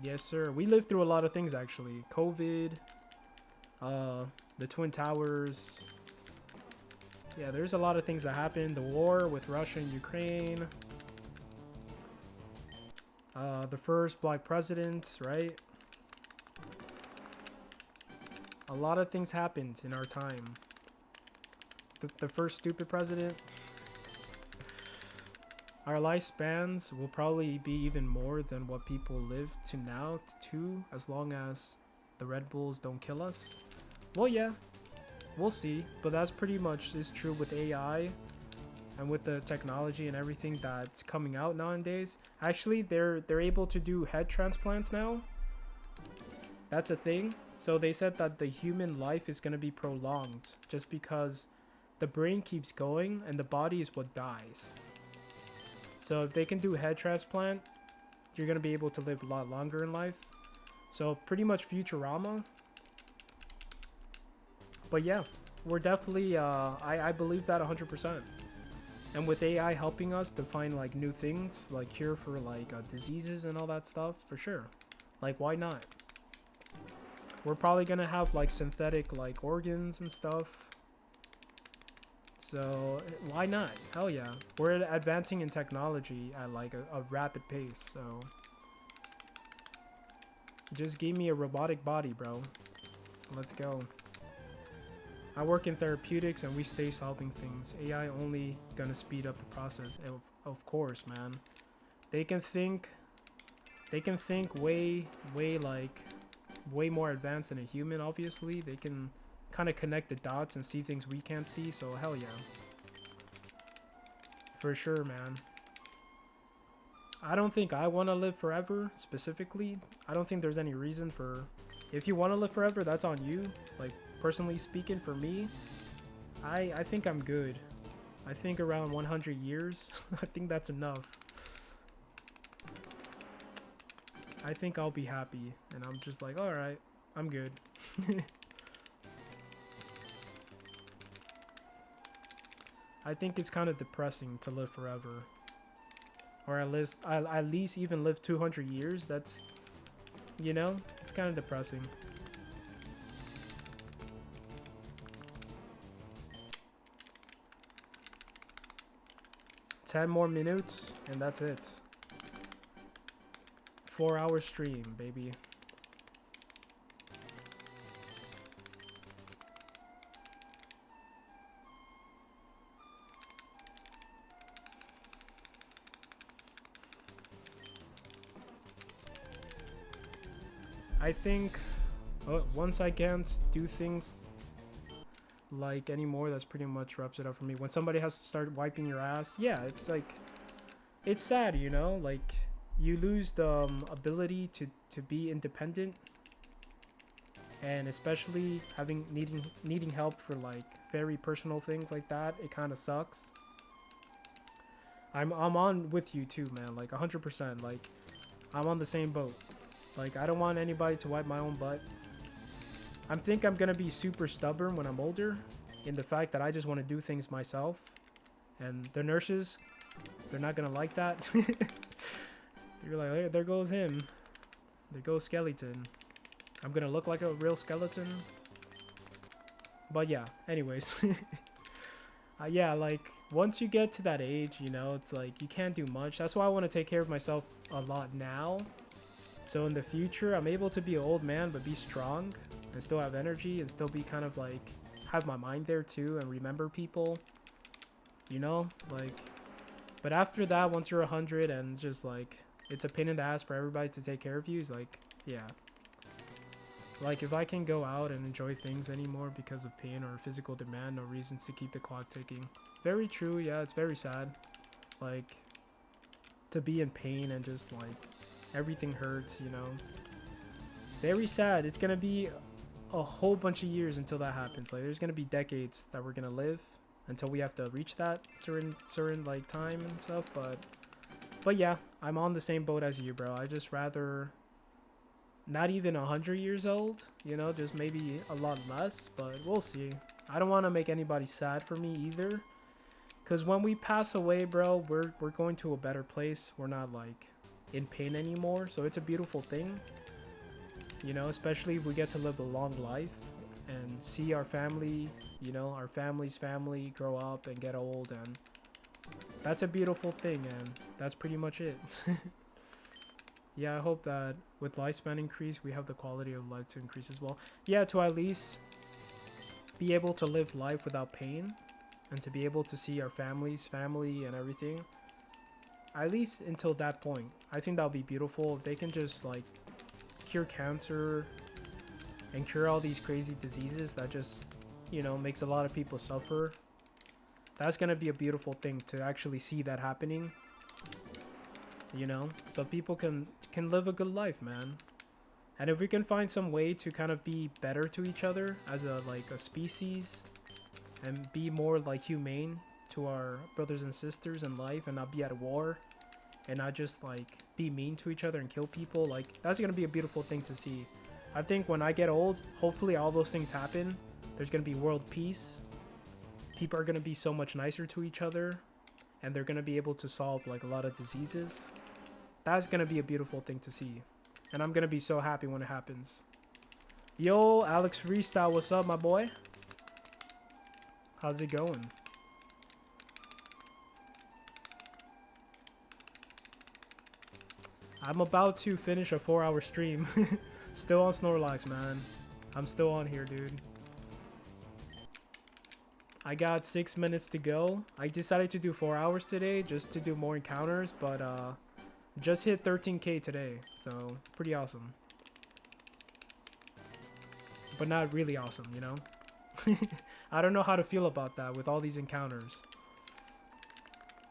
Yes, sir. We lived through a lot of things, actually. COVID, the Twin Towers. Yeah, there's a lot of things that happened. The war with Russia and Ukraine. The first black president, right? A lot of things happened in our time. The first stupid president. Our lifespans will probably be even more than what people live to now, too, as long as the Red Bulls don't kill us. Well, yeah, we'll see. But that's pretty much is true with AI and with the technology and everything that's coming out nowadays. Actually, they're able to do head transplants now. That's a thing. So they said that the human life is going to be prolonged just because the brain keeps going and the body is what dies. So if they can do head transplant, you're going to be able to live a lot longer in life. So pretty much Futurama. But yeah, we're definitely, I believe that 100%. And with AI helping us to find like new things, like cure for like diseases and all that stuff, for sure. Like, why not? We're probably going to have like synthetic like organs and stuff. So why not? Hell yeah. We're advancing in technology at like a rapid pace, so just give me a robotic body, bro. Let's go. I work in therapeutics and we stay solving things. AI only gonna speed up the process. Of course, man. They can think way more advanced than a human, obviously. They can kind of connect the dots and see things we can't see, so hell yeah. For sure, man. I don't think I want to live forever, specifically. I don't think there's any reason for... If you want to live forever, that's on you. Like, personally speaking, for me, I think I'm good. I think around 100 years, I think that's enough. I think I'll be happy, and I'm just like, alright, I'm good. I think it's kind of depressing to live forever. Or at least even live 200 years. That's, you know, it's kind of depressing. Ten more minutes, and that's it. 4-hour stream, baby. I think once I can't do things like anymore, that's pretty much wraps it up for me. When somebody has to start wiping your ass, yeah, it's like, it's sad, you know, like you lose the ability to be independent, and especially needing help for like very personal things like that. It kind of sucks. I'm on with you too, man, like 100%. Like, I'm on the same boat. Like, I don't want anybody to wipe my own butt. I think I'm gonna be super stubborn when I'm older, in the fact that I just want to do things myself. And the nurses, they're not gonna like that. You're like, hey, there goes him. There goes skeleton. I'm gonna look like a real skeleton. But yeah, anyways. Yeah, like, once you get to that age, you know, it's like, you can't do much. That's why I want to take care of myself a lot now. So in the future, I'm able to be an old man, but be strong and still have energy and still be kind of like, have my mind there too and remember people, you know, like. But after that, once you're 100 and just like, it's a pain in the ass for everybody to take care of you, it's like, yeah. Like, if I can go out and enjoy things anymore because of pain or physical demand, no reasons to keep the clock ticking. Very true, yeah, it's very sad. Like, to be in pain and just like, everything hurts, you know. Very sad. It's gonna be a whole bunch of years until that happens. Like, there's gonna be decades that we're gonna live until we have to reach that certain like time and stuff. But yeah, I'm on the same boat as you, bro. I just rather not even 100 years old, you know, just maybe a lot less, but we'll see. I don't want to make anybody sad for me either, because when we pass away, bro, we're going to a better place. We're not like in pain anymore, so it's a beautiful thing, you know, especially if we get to live a long life and see our family, you know, our family's family grow up and get old, and that's a beautiful thing, and that's pretty much it. Yeah, I hope that with lifespan increase, we have the quality of life to increase as well. Yeah, to at least be able to live life without pain and to be able to see our family and everything. At least until that point. I think that would be beautiful. If they can just like cure cancer and cure all these crazy diseases that just, you know, makes a lot of people suffer. That's going to be a beautiful thing to actually see that happening. You know, so people can live a good life, man. And if we can find some way to kind of be better to each other as a like a species and be more like humane to our brothers and sisters in life and not be at war and not just like be mean to each other and kill people, like that's gonna be a beautiful thing to see. I think when I get old, hopefully all those things happen. There's gonna be world peace. People are gonna be so much nicer to each other, and they're gonna be able to solve like a lot of diseases. That's gonna be a beautiful thing to see, and I'm gonna be so happy when it happens. Yo, Alex Freestyle, what's up, my boy? How's it going? I'm about to finish a 4-hour stream. Still on Snorlax, man. I'm still on here, dude. I got 6 minutes to go. I decided to do 4 hours today just to do more encounters, but just hit 13k today, so pretty awesome. But not really awesome, you know? I don't know how to feel about that with all these encounters.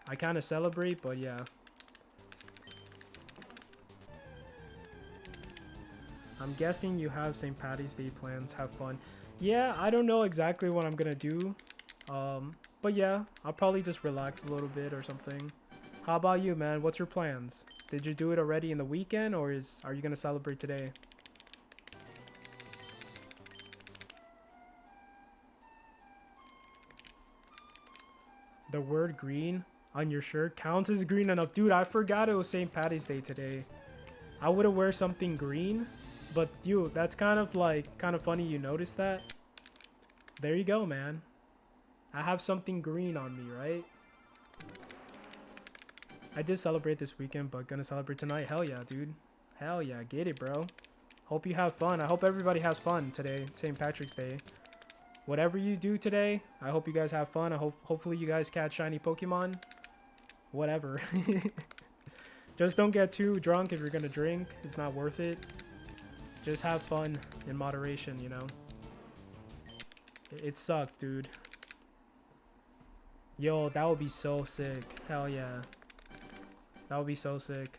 I kind of celebrate, but yeah. I'm guessing you have St. Patty's Day plans. Have fun. Yeah, I don't know exactly what I'm gonna do. But yeah, I'll probably just relax a little bit or something. How about you, man? What's your plans? Did you do it already in the weekend, or are you gonna celebrate today? The word green on your shirt counts as green enough. Dude, I forgot it was St. Patty's Day today. I would have wear something green, but you, that's kind of funny you noticed that. There you go, man. I have something green on me, right? I did celebrate this weekend, but gonna celebrate tonight. Hell yeah, dude. Hell yeah, get it, bro. Hope you have fun. I hope everybody has fun today, St. Patrick's Day. Whatever you do today, I hope you guys have fun. Hopefully you guys catch shiny Pokemon. Whatever. Just don't get too drunk if you're gonna drink. It's not worth it. Just have fun in moderation, you know. It sucks, dude. Yo, that would be so sick. Hell yeah. That would be so sick.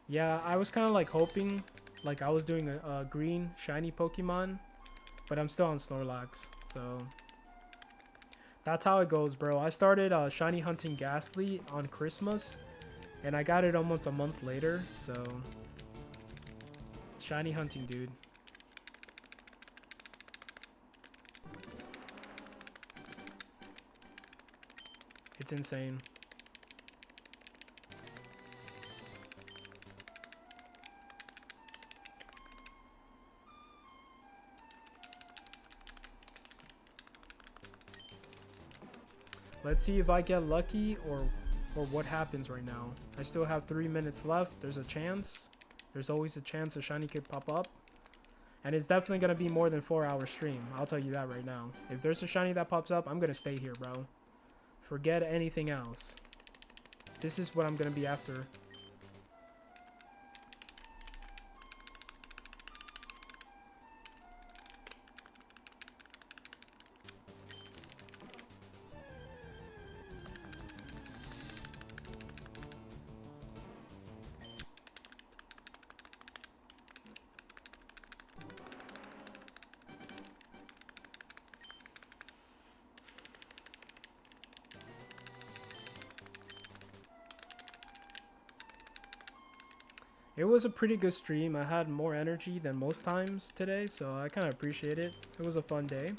Yeah, I was kind of like hoping, like I was doing a green shiny Pokemon, but I'm still on Snorlax, so that's how it goes, bro. I started shiny hunting Ghastly on Christmas, and I got it almost a month later, so shiny hunting, dude. It's insane. Let's see if I get lucky or what happens right now. I still have 3 minutes left. There's a chance. There's always a chance a shiny could pop up. And it's definitely going to be more than 4-hour stream. I'll tell you that right now. If there's a shiny that pops up, I'm going to stay here, bro. Forget anything else. This is what I'm going to be after. It was a pretty good stream. I had more energy than most times today, so I kind of appreciate it. It was a fun day.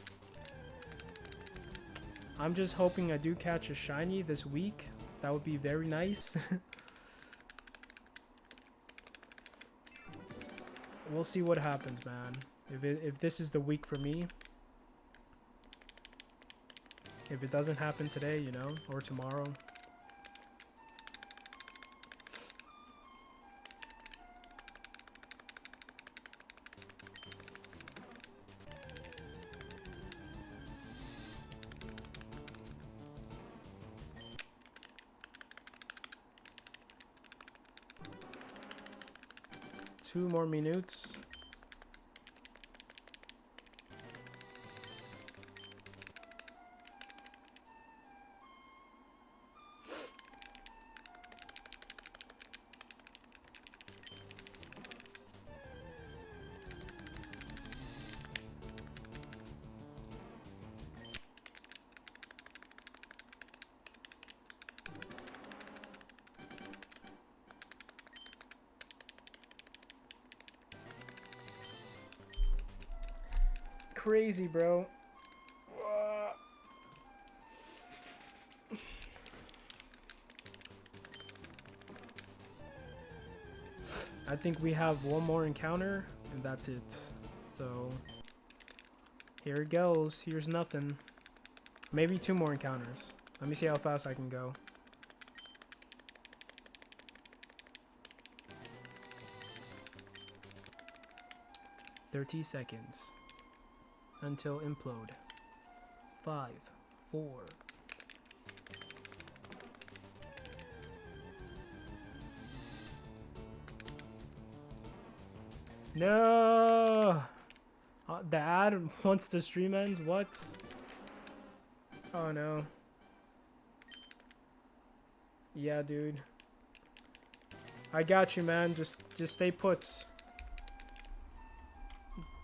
I'm just hoping I do catch a shiny this week. That would be very nice. We'll see what happens, man. If this is the week for me. If it doesn't happen today, you know, or tomorrow. Two more minutes. Crazy, bro. I think we have one more encounter and that's it. So here it goes. Here's nothing. Maybe two more encounters. Let me see how fast I can go. "30 seconds until implode. 5, 4. No! The ad once the stream ends? What? Oh no. Yeah, dude. I got you, man. Just stay put.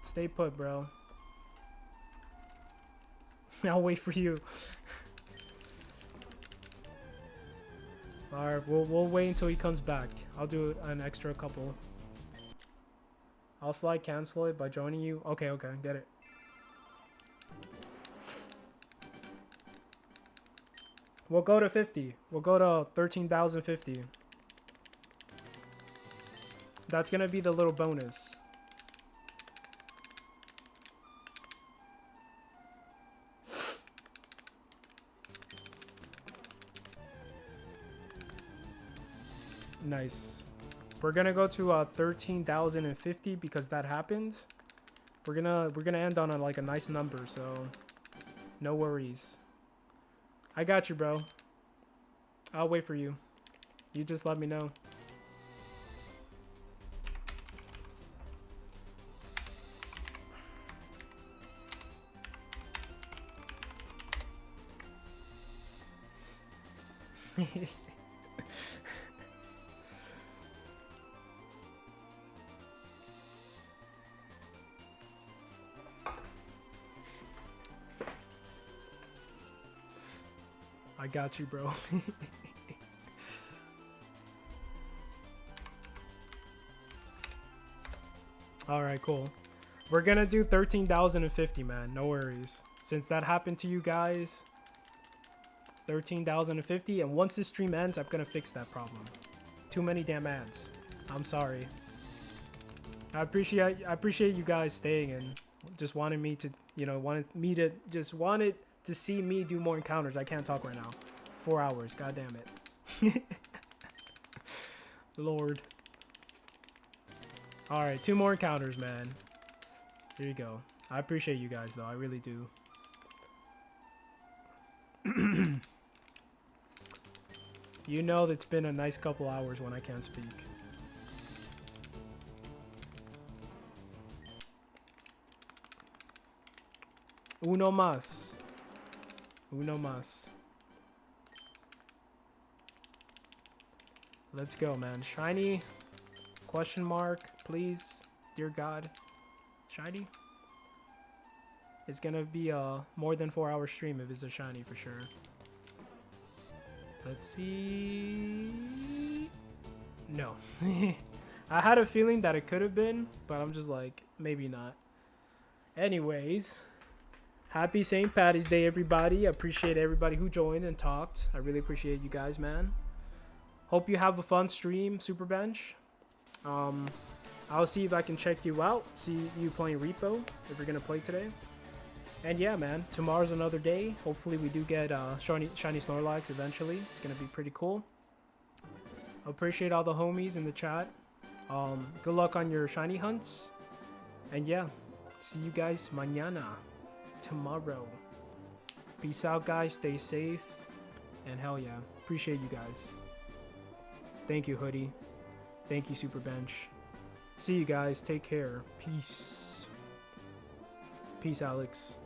Stay put, bro. I'll wait for you. Alright, we'll wait until he comes back. I'll do an extra couple. I'll slide cancel it by joining you. Okay, get it. We'll go to 50. We'll go to 13,050. That's gonna be the little bonus. Nice. We're gonna go to 13,050 because that happened. We're gonna end on like a nice number, so no worries. I got you, bro. I'll wait for you. You just let me know. I got you, bro. Alright, cool. We're gonna do 13,050, man. No worries. Since that happened to you guys, 13,050. And once this stream ends, I'm gonna fix that problem. Too many damn ads. I'm sorry. I appreciate you guys staying and just wanted me to, you know, wanted to see me do more encounters. I can't talk right now. 4 hours. God damn it. Lord. Alright, 2 more encounters, man. There you go. I appreciate you guys, though. I really do. You know it's been a nice couple hours when I can't speak. Uno más. Uno más. Let's go, man. Shiny? Question mark, please. Dear God. Shiny? It's gonna be a more than 4-hour stream if it's a shiny for sure. Let's see. No. I had a feeling that it could have been, but I'm just like, maybe not. Anyways, happy St. Patty's Day, everybody. I appreciate everybody who joined and talked. I really appreciate you guys, man. Hope you have a fun stream, Super Bench. I'll see if I can check you out. See you playing Repo if you're gonna play today. And yeah, man, tomorrow's another day. Hopefully we do get shiny Snorlax eventually. It's gonna be pretty cool. I appreciate all the homies in the chat. Good luck on your shiny hunts. And yeah, see you guys mañana, tomorrow. Peace out, guys. Stay safe. And hell yeah, appreciate you guys. Thank you, Hoodie. Thank you, Super Bench. See you guys. Take care. Peace. Peace, Alex.